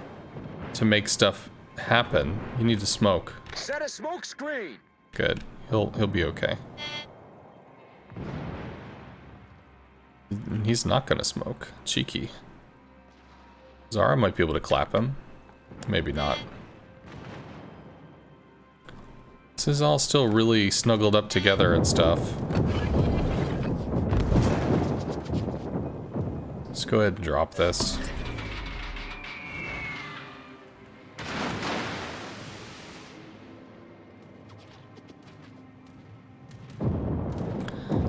to make stuff happen. You need to smoke. Set a smoke screen. Good. He'll be okay. He's not gonna smoke. Cheeky. Zara might be able to clap him. Maybe not. This is all still really snuggled up together and stuff. Let's go ahead and drop this.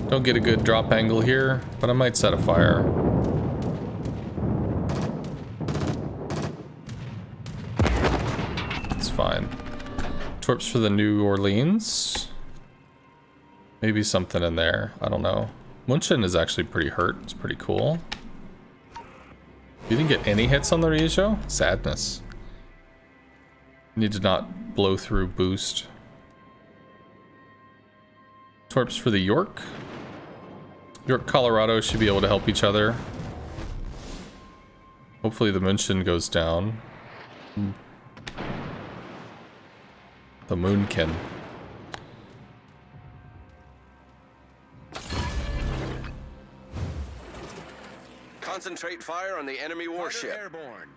Don't get a good drop angle here, but I might set a fire. It's fine. Torps for the New Orleans. Maybe something in there. I don't know. Munchen is actually pretty hurt. It's pretty cool. You didn't get any hits on the Riesho? Sadness. Need to not blow through boost. Torps for the York. York, Colorado should be able to help each other. Hopefully the Munchen goes down. The Moonkin. Concentrate fire on the enemy warship. Airborne.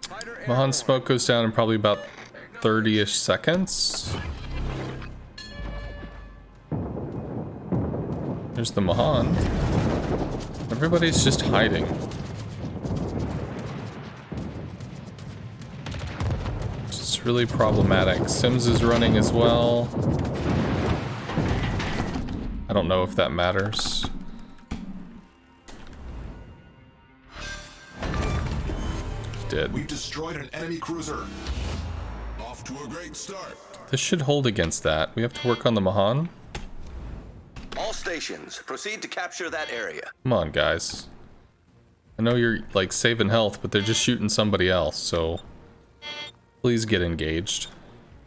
Fighter Mahan airborne. smoke goes down in probably about 30-ish seconds. There's the Mahan. Everybody's just hiding. It's really problematic. Sims is running as well. I don't know if that matters. Did. We've destroyed an enemy cruiser. Off to a great start. This should hold against that. We have to work on the Mahan. All stations, proceed to capture that area. Come on, guys. I know you're, like, saving health, but they're just shooting somebody else, so... Please get engaged.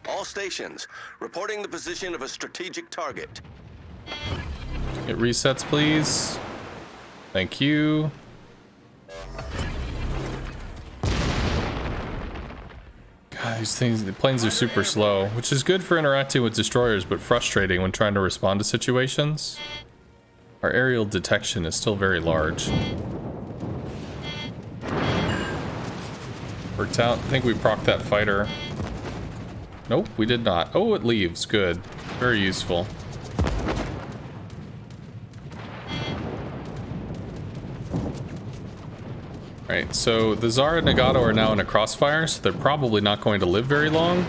All stations, reporting the position of a strategic target. Get resets, please. Thank you. God, the planes are super slow, which is good for interacting with destroyers, but frustrating when trying to respond to situations. Our aerial detection is still very large. Worked out. I think we procced that fighter. Nope, we did not. Oh, it leaves. Good. Very useful. Alright, so the Zara and Nagato are now in a crossfire, so they're probably not going to live very long.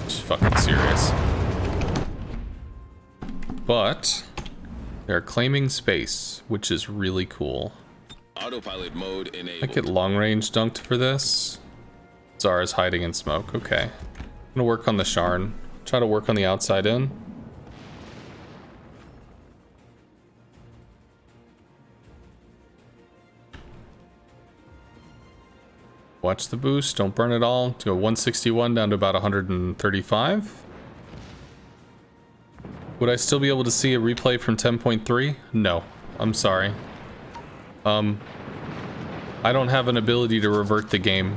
Just fucking serious. But they're claiming space, which is really cool. Autopilot mode I enabled. get long range dunked for this. Zara's hiding in smoke. Okay. I'm gonna work on the Sharn. Try to work on the outside in. Watch the boost. Don't burn it all. To go 161 down to about 135. Would I still be able to see a replay from 10.3? No. I'm sorry. I don't have an ability to revert the game.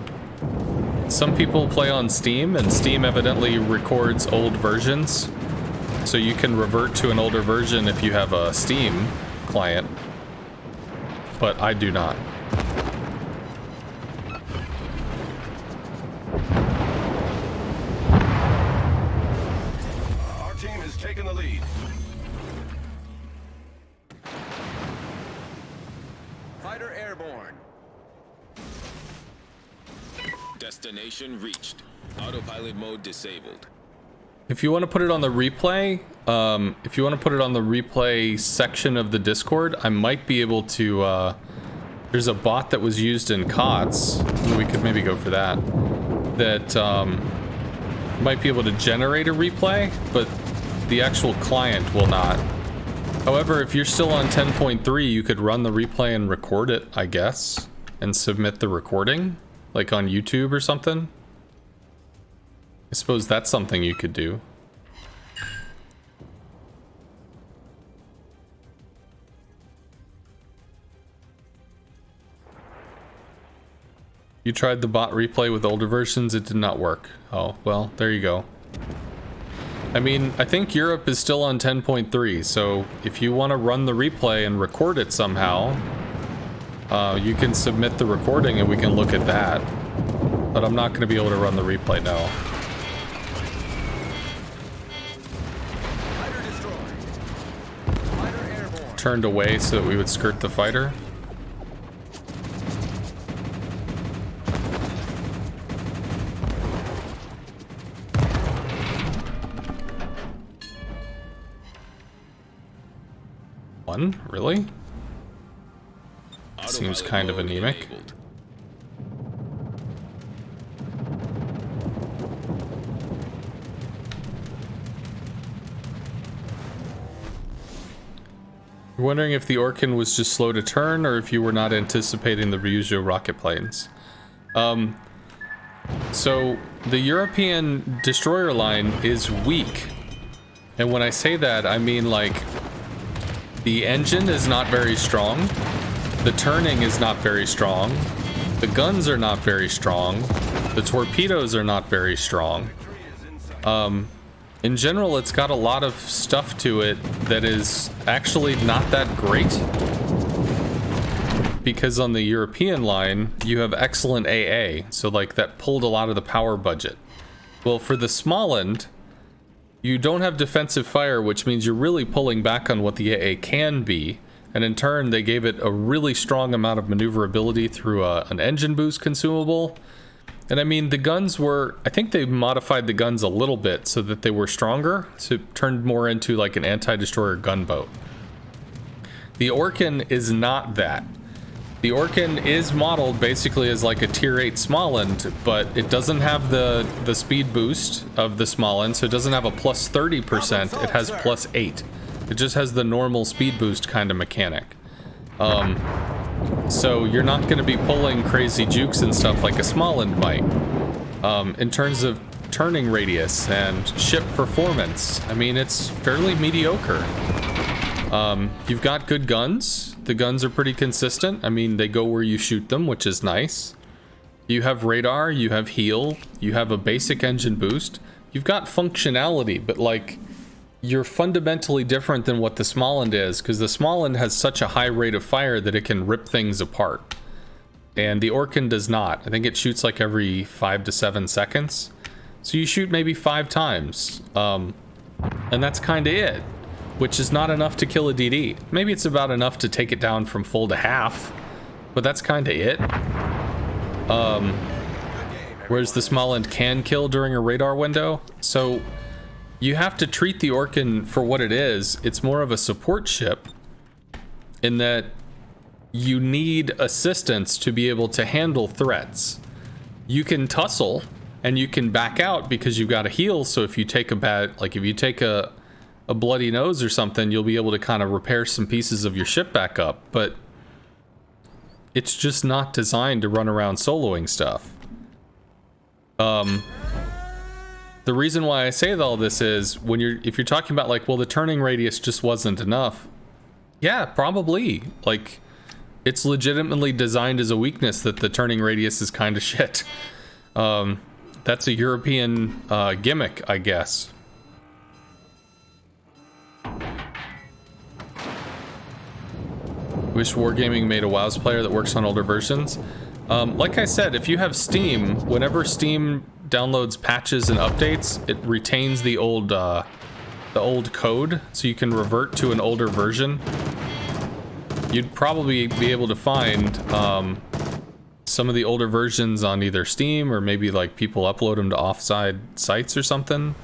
Some people play on Steam, and Steam evidently records old versions. So you can revert to an older version if you have a Steam client. But I do not. Our team has taken the lead. Fighter airborne. Destination reached. Autopilot mode disabled. If you want to put it on the replay, section of the Discord, I might be able to, there's a bot that was used in COTS, and we could maybe go for that, that might be able to generate a replay, but the actual client will not. However, if you're still on 10.3, you could run the replay and record it, I guess, and submit the recording, like on YouTube or something. I suppose that's something you could do. You tried the bot replay with older versions, it did not work. Oh, well, there you go. I mean, I think Europe is still on 10.3, so if you want to run the replay and record it somehow, you can submit the recording and we can look at that. But I'm not going to be able to run the replay now. Fighter destroyed. Fighter airborne. Turned away so that we would skirt the fighter. One? Really? Seems kind of anemic. Enabled. You're wondering if the Orkan was just slow to turn, or if you were not anticipating the Ryujo rocket planes. So the European destroyer line is weak. And when I say that, I mean like the engine is not very strong, the turning is not very strong, the guns are not very strong, the torpedoes are not very strong. In general, it's got a lot of stuff to it that is actually not that great. Because on the European line, you have excellent AA, so like that pulled a lot of the power budget. Well, for the Småland, you don't have defensive fire, which means you're really pulling back on what the AA can be. And in turn, they gave it a really strong amount of maneuverability through an engine boost consumable. And I mean, the guns were, I think they modified the guns a little bit so that they were stronger. So it turned more into like an anti-destroyer gunboat. The Orkan is not that. The Orkan is modeled basically as like a tier 8 Småland, but it doesn't have the speed boost of the Småland, so it doesn't have a plus 30%, it has plus 8. It just has the normal speed boost kind of mechanic. So you're not going to be pulling crazy jukes and stuff like a Småland might. In terms of turning radius and ship performance, I mean, it's fairly mediocre. You've got good guns. The guns are pretty consistent. I mean, they go where you shoot them, which is nice. You have radar, you have heal, you have a basic engine boost. You've got functionality, but like, you're fundamentally different than what the Småland is, because the Småland has such a high rate of fire that it can rip things apart. And the Orkan does not. I think it shoots like every 5 to 7 seconds. So you shoot maybe 5 times. And that's kind of it. Which is not enough to kill a DD. Maybe it's about enough to take it down from full to half, but that's kind of it. Whereas the Småland can kill during a radar window. So you have to treat the Orkan for what it is. It's more of a support ship in that you need assistance to be able to handle threats. You can tussle and you can back out because you've got a heal. So if you take a bad, like if you take a bloody nose or something, you'll be able to kind of repair some pieces of your ship back up, but it's just not designed to run around soloing stuff. The reason why I say all this is if you're talking about like, well, the turning radius just wasn't enough. Yeah, probably. Like, it's legitimately designed as a weakness that the turning radius is kind of shit. That's a European gimmick, I guess. Wish Wargaming made a WoW's player that works on older versions. Like I said, if you have Steam, whenever Steam downloads patches and updates, it retains the old code, so you can revert to an older version. You'd probably be able to find some of the older versions on either Steam or maybe like people upload them to offside sites or something.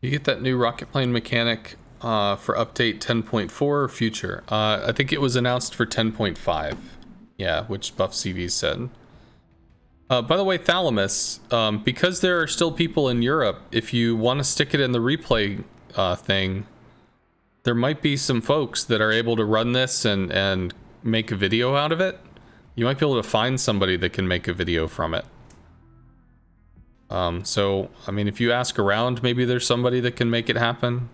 You get that new rocket plane mechanic for update 10.4 or future. I think it was announced for 10.5. Yeah, which Buff CV said. By the way, Thalamus, because there are still people in Europe, if you want to stick it in the replay thing, there might be some folks that are able to run this and make a video out of it. You might be able to find somebody that can make a video from it. So, I mean, if you ask around, maybe there's somebody that can make it happen.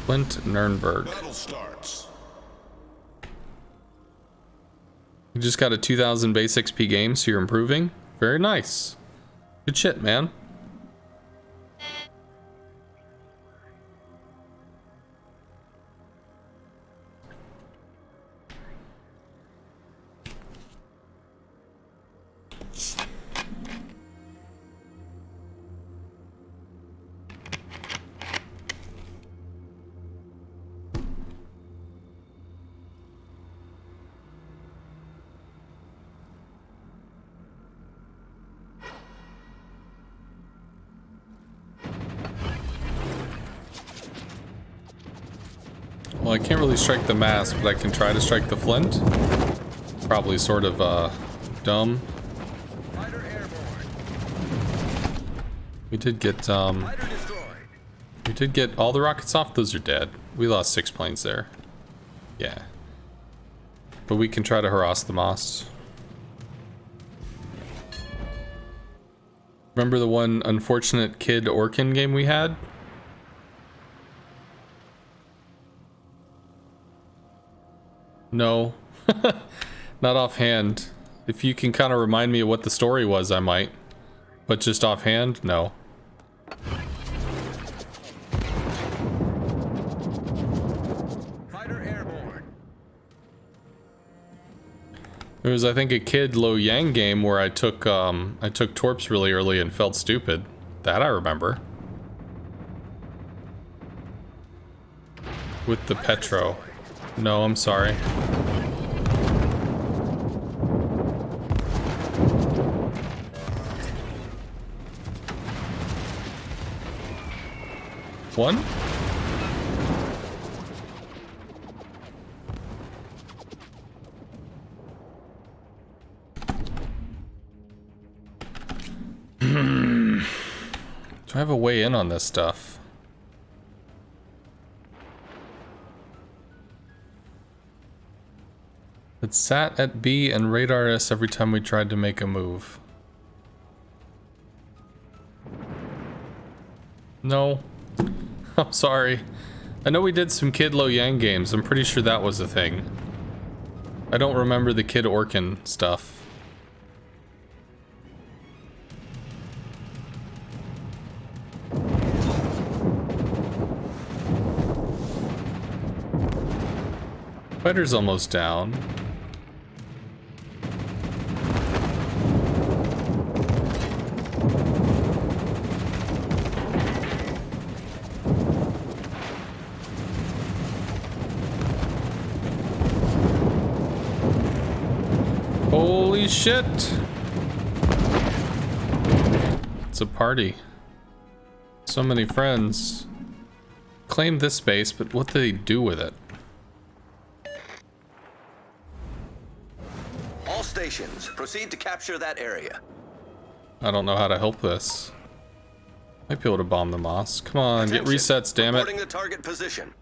Flint Nuremberg. Battle starts. You just got a 2000 base XP game, so you're improving. Very nice. Good shit, man. Well, I can't really strike the mast, but I can try to strike the flint. Probably sort of dumb. Fighter airborne. We did get Fighter destroyed. we did get all the rockets off. Those are dead. We lost 6 planes there. Yeah. But we can try to harass the mast. Remember the one unfortunate Kid Orkin game we had? No. Not offhand. If you can kind of remind me of what the story was, I might. But just offhand, no. Fighter airborne. There was, I think, a Kid Lo Yang game where I took torps really early and felt stupid. That I remember. With the Petro. No, I'm sorry. One? Do I have a way in on this stuff? It sat at B and radar us every time we tried to make a move. No. I'm sorry. I know we did some Kid Lo Yang games. I'm pretty sure that was a thing. I don't remember the Kid Orkin stuff. Fighter's almost down. Holy shit. It's a party. So many friends. Claim this space, but what do they do with it? All stations, proceed to capture that area. I don't know how to help this. Might be able to bomb the Moss. Come on, Attention. get resets, damn Reporting it. the target position.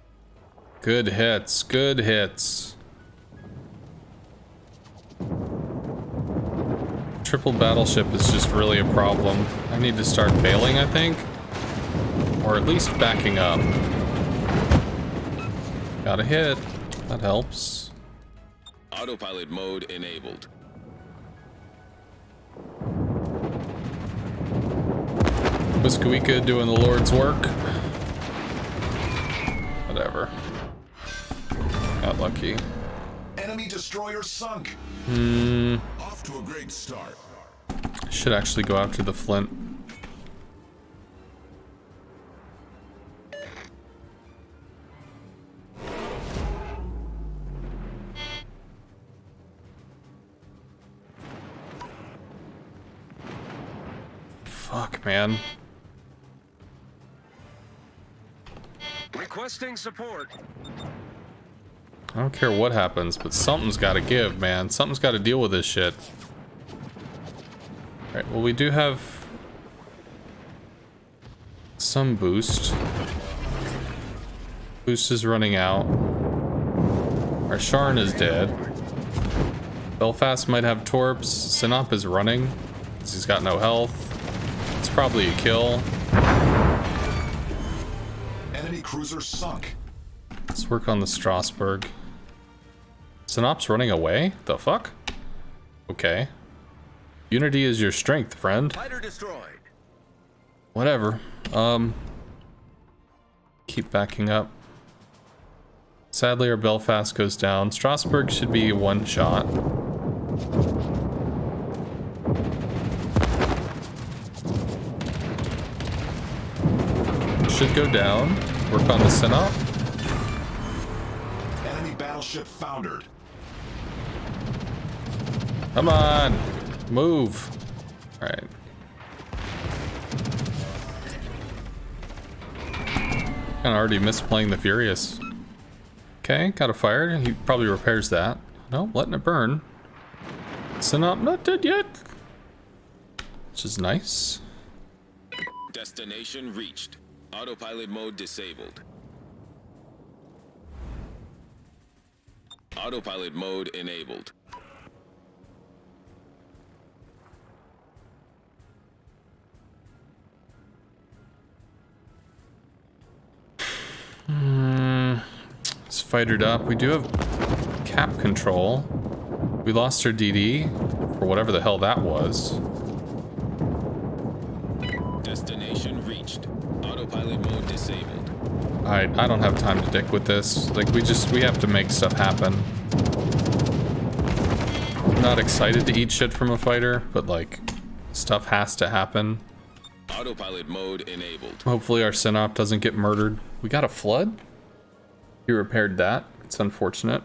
Good hits, good hits. Triple battleship is just really a problem. I need to start bailing, I think. Or at least backing up. Got a hit. That helps. Autopilot mode enabled. Whiskwika doing the Lord's work. Whatever. Got lucky. Enemy destroyer sunk. Off to a great start. Should actually go after the Flint. Fuck, man. Requesting support. I don't care what happens, but something's got to give, man. Something's got to deal with this shit. Alright, well, we do have some boost. Boost is running out. Our Sharn is dead. Belfast might have torps. Sinop is running, because he's got no health. It's probably a kill. Enemy cruiser sunk. Let's work on the Strasbourg. Sinop's running away? The fuck? Okay. Unity is your strength, friend. Fighter destroyed. Whatever. Keep backing up. Sadly, our Belfast goes down. Strasbourg should be one shot. Should go down. Work on the Sinop. Enemy battleship foundered. Come on. Move. Alright. Kinda already missed playing the Furious. Okay, got it fired. He probably repairs that. No, letting it burn. Sinop not dead yet. Which is nice. Destination reached. Autopilot mode disabled. Autopilot mode enabled. It's fightered up. We do have cap control. We lost our DD for whatever the hell that was. Destination reached. Autopilot mode disabled. I don't have time to dick with this. Like, we have to make stuff happen. I'm not excited to eat shit from a fighter, but like, stuff has to happen. Autopilot mode enabled. Hopefully our Sinop doesn't get murdered. We got a flood? He repaired that. It's unfortunate.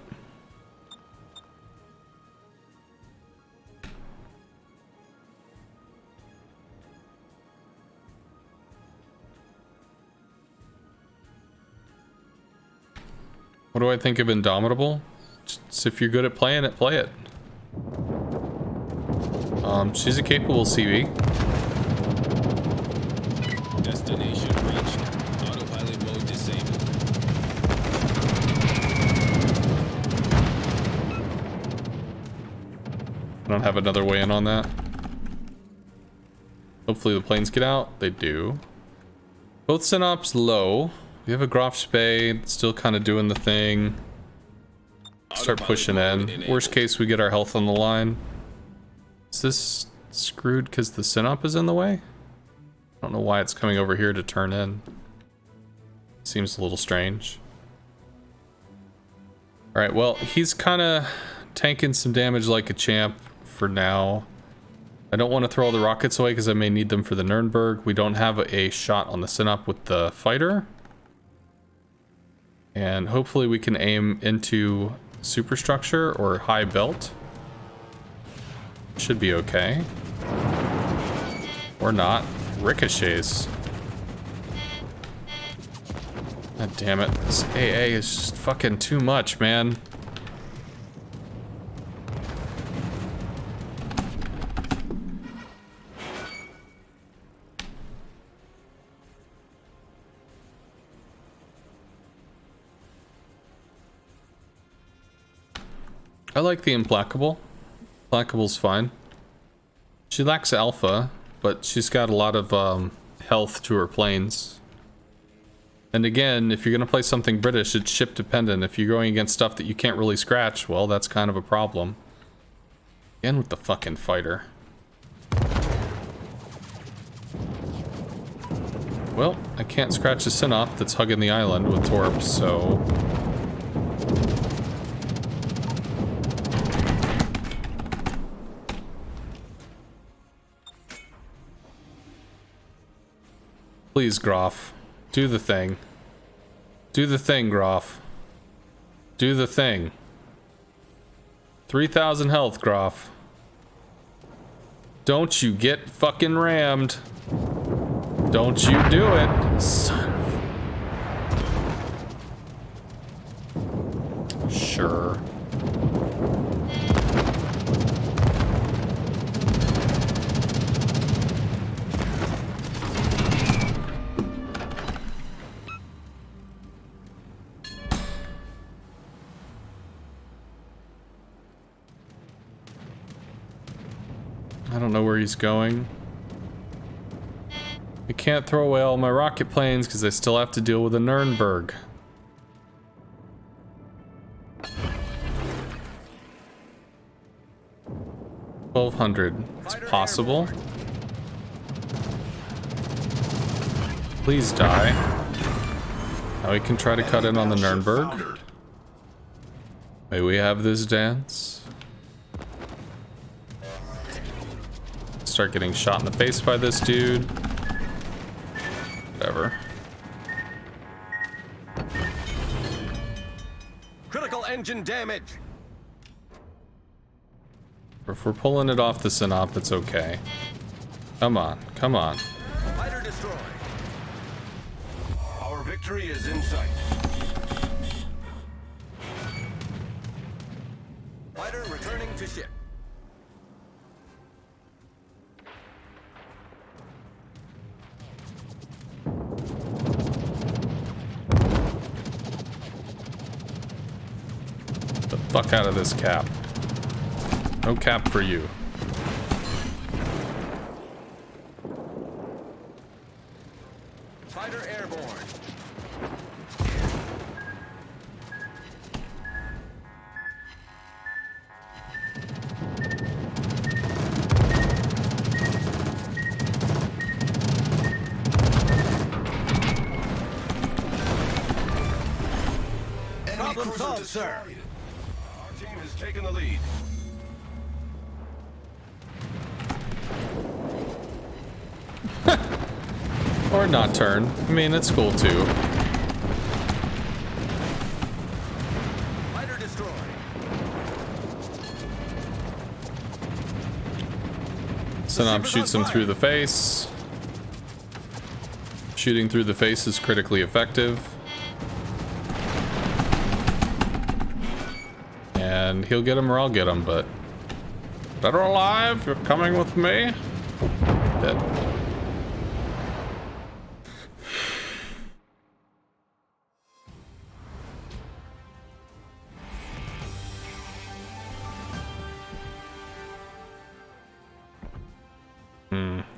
What do I think of Indomitable? Just if you're good at playing it, play it. She's a capable CV. Destination reached. Autopilot mode disabled. I don't have another way in on that. Hopefully the planes get out. They do. Both Sinops low. We have a Graf Spey still kind of doing the thing. Start pushing in. Worst case, we get our health on the line. Is this screwed because the Sinop is in the way? I don't know why it's coming over here to turn in. Seems a little strange. Alright, well, he's kind of tanking some damage like a champ for now. I don't want to throw all the rockets away because I may need them for the Nuremberg. We don't have a shot on the Sinop with the fighter. And hopefully we can aim into superstructure or high belt. Should be okay. Or not. ricochets. God damn it. This AA is just fucking too much, man. I like the Implacable. Implacable's fine. She lacks alpha, but she's got a lot of health to her planes. And again, if you're gonna play something British, it's ship dependent. If you're going against stuff that you can't really scratch, well, that's kind of a problem. Again with the fucking fighter. Well, I can't scratch the Synop that's hugging the island with torps, so... Please, Groff. Do the thing. Do the thing, Groff. Do the thing. 3,000 health, Groff. Don't you get fucking rammed. Don't you do it. Son of... Sure. I don't know where he's going. I can't throw away all my rocket planes because I still have to deal with a Nuremberg. $1,200. It's possible. Please die. Now we can try to cut in on the Nuremberg. May we have this dance? Start getting shot in the face by this dude. Whatever. Critical engine damage. If we're pulling it off the Synop, it's okay. Come on, come on. Fighter destroyed. Our victory is in sight. Fighter returning to ship. The fuck out of this cap. No cap for you. Fighter airborne. Problem solved, sir. Our team has taken the lead. Or not turn. I mean, it's cool too. Fighter destroyed. Synop shoots him through the face. Shooting through the face is critically effective. And he'll get him or I'll get him, but... Better alive, you're coming with me? Dead.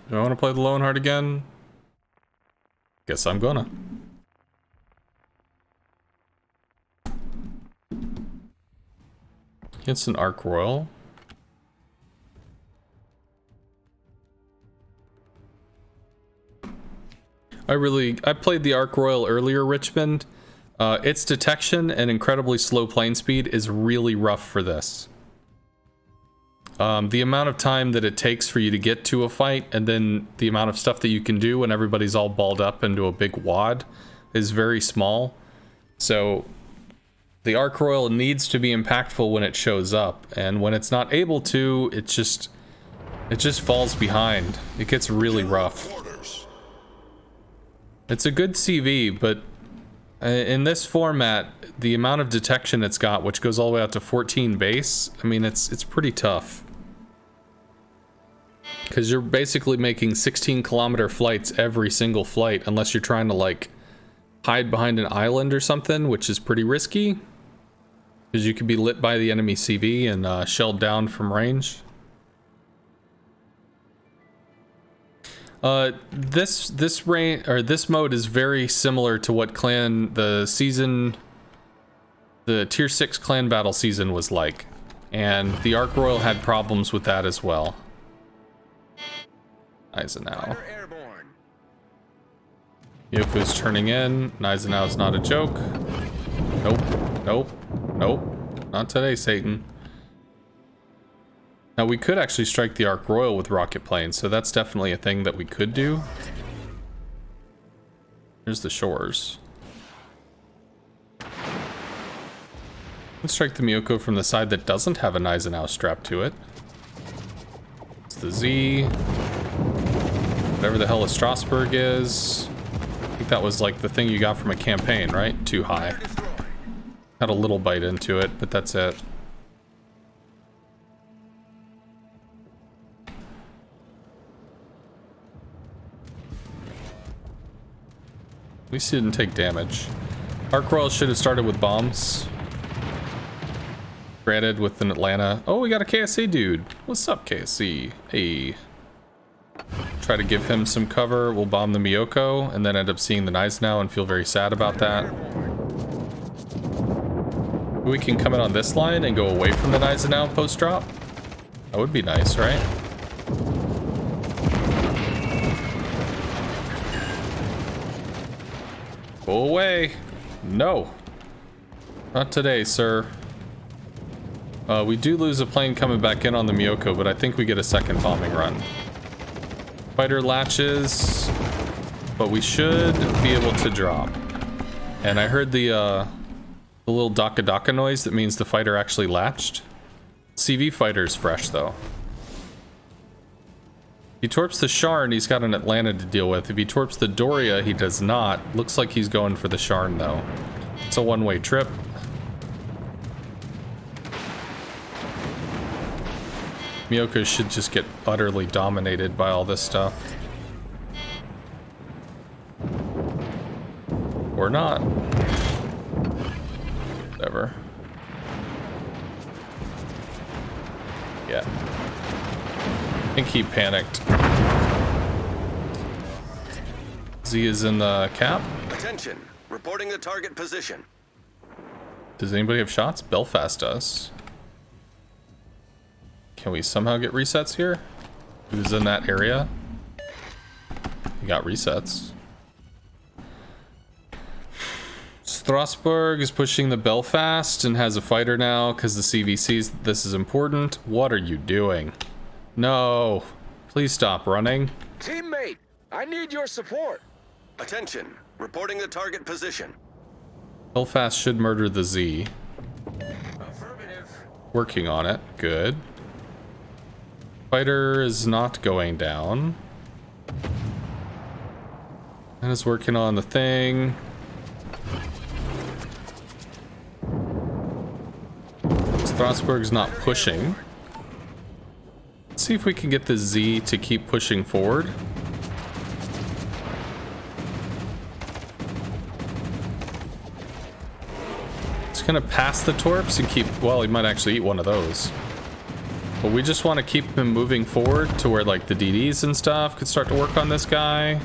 Do I want to play the Loneheart again? Guess I'm gonna. It's an Ark Royal. I played the Ark Royal earlier, Richmond. Its detection and incredibly slow plane speed is really rough for this. The amount of time that it takes for you to get to a fight, and then the amount of stuff that you can do when everybody's all balled up into a big wad is very small. So the Ark Royal needs to be impactful when it shows up, and when it's not able to, it just falls behind. It gets really rough. Quarters. It's a good CV, but in this format, the amount of detection it's got, which goes all the way out to 14 base, I mean, it's pretty tough. Because you're basically making 16-kilometer flights every single flight, unless you're trying to, like, hide behind an island or something, which is pretty risky. Because you could be lit by the enemy CV and shelled down from range. This mode is very similar to what the tier 6 clan battle season was like, and the Ark Royal had problems with that as well. Gneisenau. Yoko's turning in. Gneisenau's not a joke. Nope. Not today, Satan. Now, we could actually strike the Ark Royal with rocket planes, so that's definitely a thing that we could do. Here's the shores. Let's strike the Myoko from the side that doesn't have a Gneisenau strapped to it. It's the Z. Whatever the hell a Strasbourg is. I think that was like the thing you got from a campaign, right? Too high. Had a little bite into it, but that's it. At least he didn't take damage. Ark Royal should have started with bombs. Granted, with an Atlanta. Oh, we got a KSC dude. What's up, KSC? Hey. Try to give him some cover. We'll bomb the Myoko and then end up seeing the Gneisenau and feel very sad about that. We can come in on this line and go away from the Gneisenau post-drop. That would be nice, right? Go away. No. Not today, sir. We do lose a plane coming back in on the Myoko, but I think we get a second bombing run. Fighter latches, but we should be able to drop. And I heard the little Daka Daka noise that means the fighter actually latched. CV fighter's fresh, though. He torps the Sharn, he's got an Atlanta to deal with. If he torps the Doria, he does not. Looks like he's going for the Sharn, though. It's a one-way trip. Myoko should just get utterly dominated by all this stuff. Or not. Whatever. Yeah. I think he panicked. Z is in the cap. Attention. Reporting the target position. Does anybody have shots? Belfast does. Can we somehow get resets here? Who's in that area? You got resets. Strasbourg is pushing the Belfast and has a fighter now because the CVCs. This is important. What are you doing? No. Please stop running. Teammate, I need your support. Attention. Reporting the target position. Belfast should murder the Z. Affirmative. Working on it. Good. Fighter is not going down. And is working on the thing. Strasbourg's not pushing. Let's see if we can get the Z to keep pushing forward. It's gonna pass the torps and keep, well, he might actually eat one of those. But we just want to keep him moving forward to where like the DDs and stuff could start to work on this guy.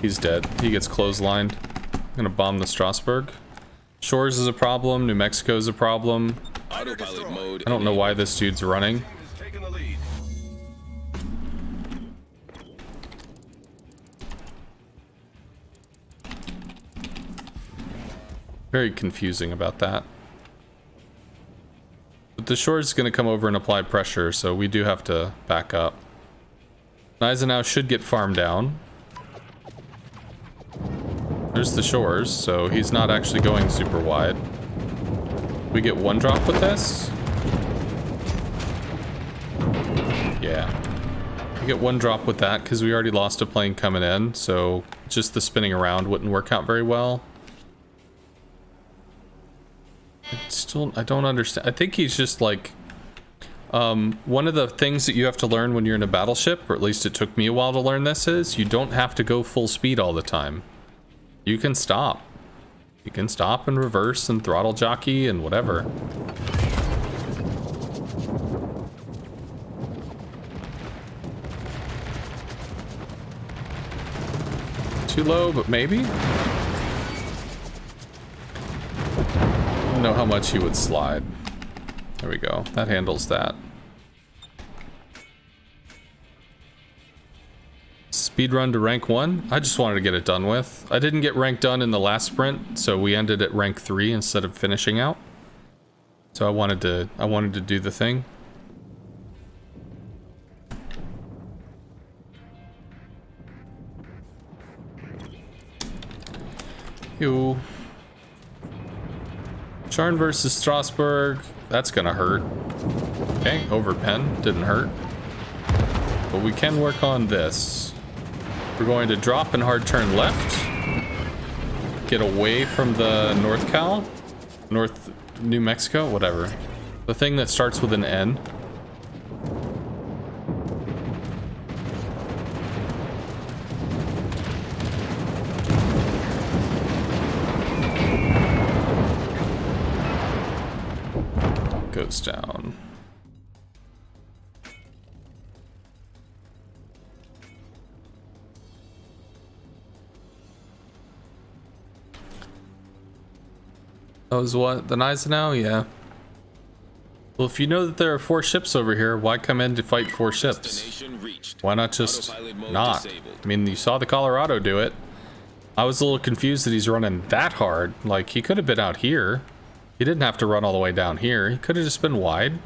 He's dead. He gets clotheslined. I'm gonna bomb the Strasbourg. Shores is a problem. New Mexico is a problem. Autopilot mode. I don't know why this dude's running. Taking the lead. Very confusing about that. But the Shores is gonna come over and apply pressure, so we do have to back up. Gneisenau should get farmed down. There's the Shores, so he's not actually going super wide. We get one drop with this? Yeah. We get one drop with that because we already lost a plane coming in, so just the spinning around wouldn't work out very well. I don't understand. I think he's just like... one of the things that you have to learn when you're in a battleship, or at least it took me a while to learn this, is you don't have to go full speed all the time. You can stop. You can stop and reverse and throttle jockey and whatever. Too low, but maybe? I don't know how much he would slide. There we go. That handles that. Speed run to rank 1. I just wanted to get it done with. I didn't get rank done in the last sprint, so we ended at rank 3 instead of finishing out. So I wanted to do the thing. Ew. Charn versus Strasbourg. That's gonna hurt. Okay, overpen. Didn't hurt. But we can work on this. We're going to drop and hard turn left. Get away from the North Cal. North New Mexico, whatever. The thing that starts with an N. Goes down. That was what? The Gneisenau? Yeah. Well, if you know that there are 4 ships over here, why come in to fight 4 ships? Destination reached. Why not just Autopilot mode not? disabled. I mean, you saw the Colorado do it. I was a little confused that he's running that hard. Like, he could have been out here. He didn't have to run all the way down here. He could have just been wide,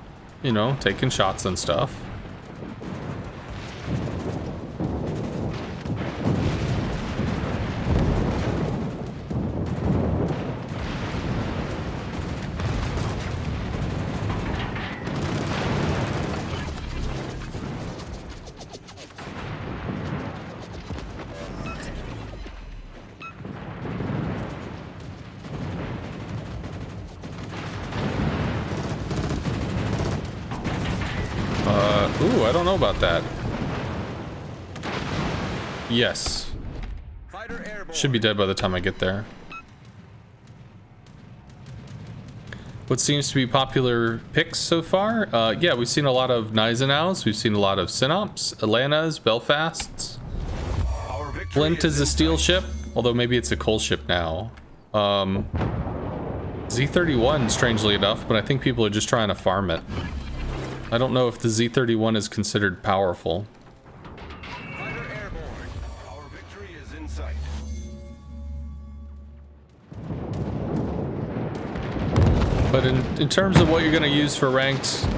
you know, taking shots and stuff. Ooh, I don't know about that. Yes. Should be dead by the time I get there. What seems to be popular picks so far? Yeah, we've seen a lot of Gneisenau's, we've seen a lot of Synops, Atlanta's, Belfast's. Flint is a steel ship, although maybe it's a coal ship now. Z31, strangely enough, but I think people are just trying to farm it. I don't know if the Z31 is considered powerful. Fighter airborne. Our victory is in sight. But in terms of what you're going to use for ranked,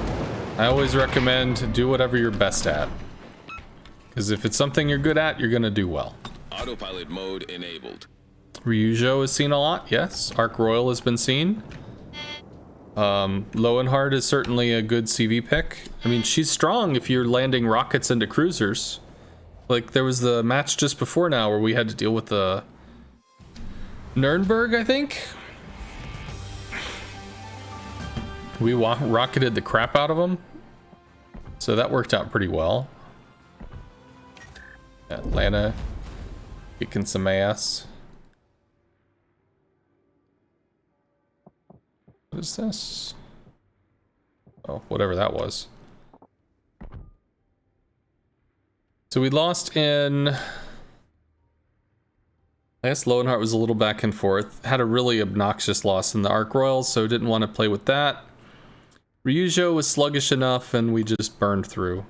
I always recommend do whatever you're best at. Because if it's something you're good at, you're going to do well. Autopilot mode enabled. Ryujo is seen a lot, yes. Ark Royal has been seen. Lowenhard is certainly a good CV pick. I mean, she's strong if you're landing rockets into cruisers. Like, there was the match just before now where we had to deal with the Nuremberg, I think? We rocketed the crap out of them. So that worked out pretty well. Atlanta kicking some ass. What is this? Oh, whatever that was. So we lost in... I guess Lowenhart was a little back and forth. Had a really obnoxious loss in the Ark Royals, so didn't want to play with that. Ryujo was sluggish enough, and we just burned through.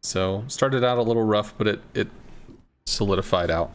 So, started out a little rough, but it solidified out.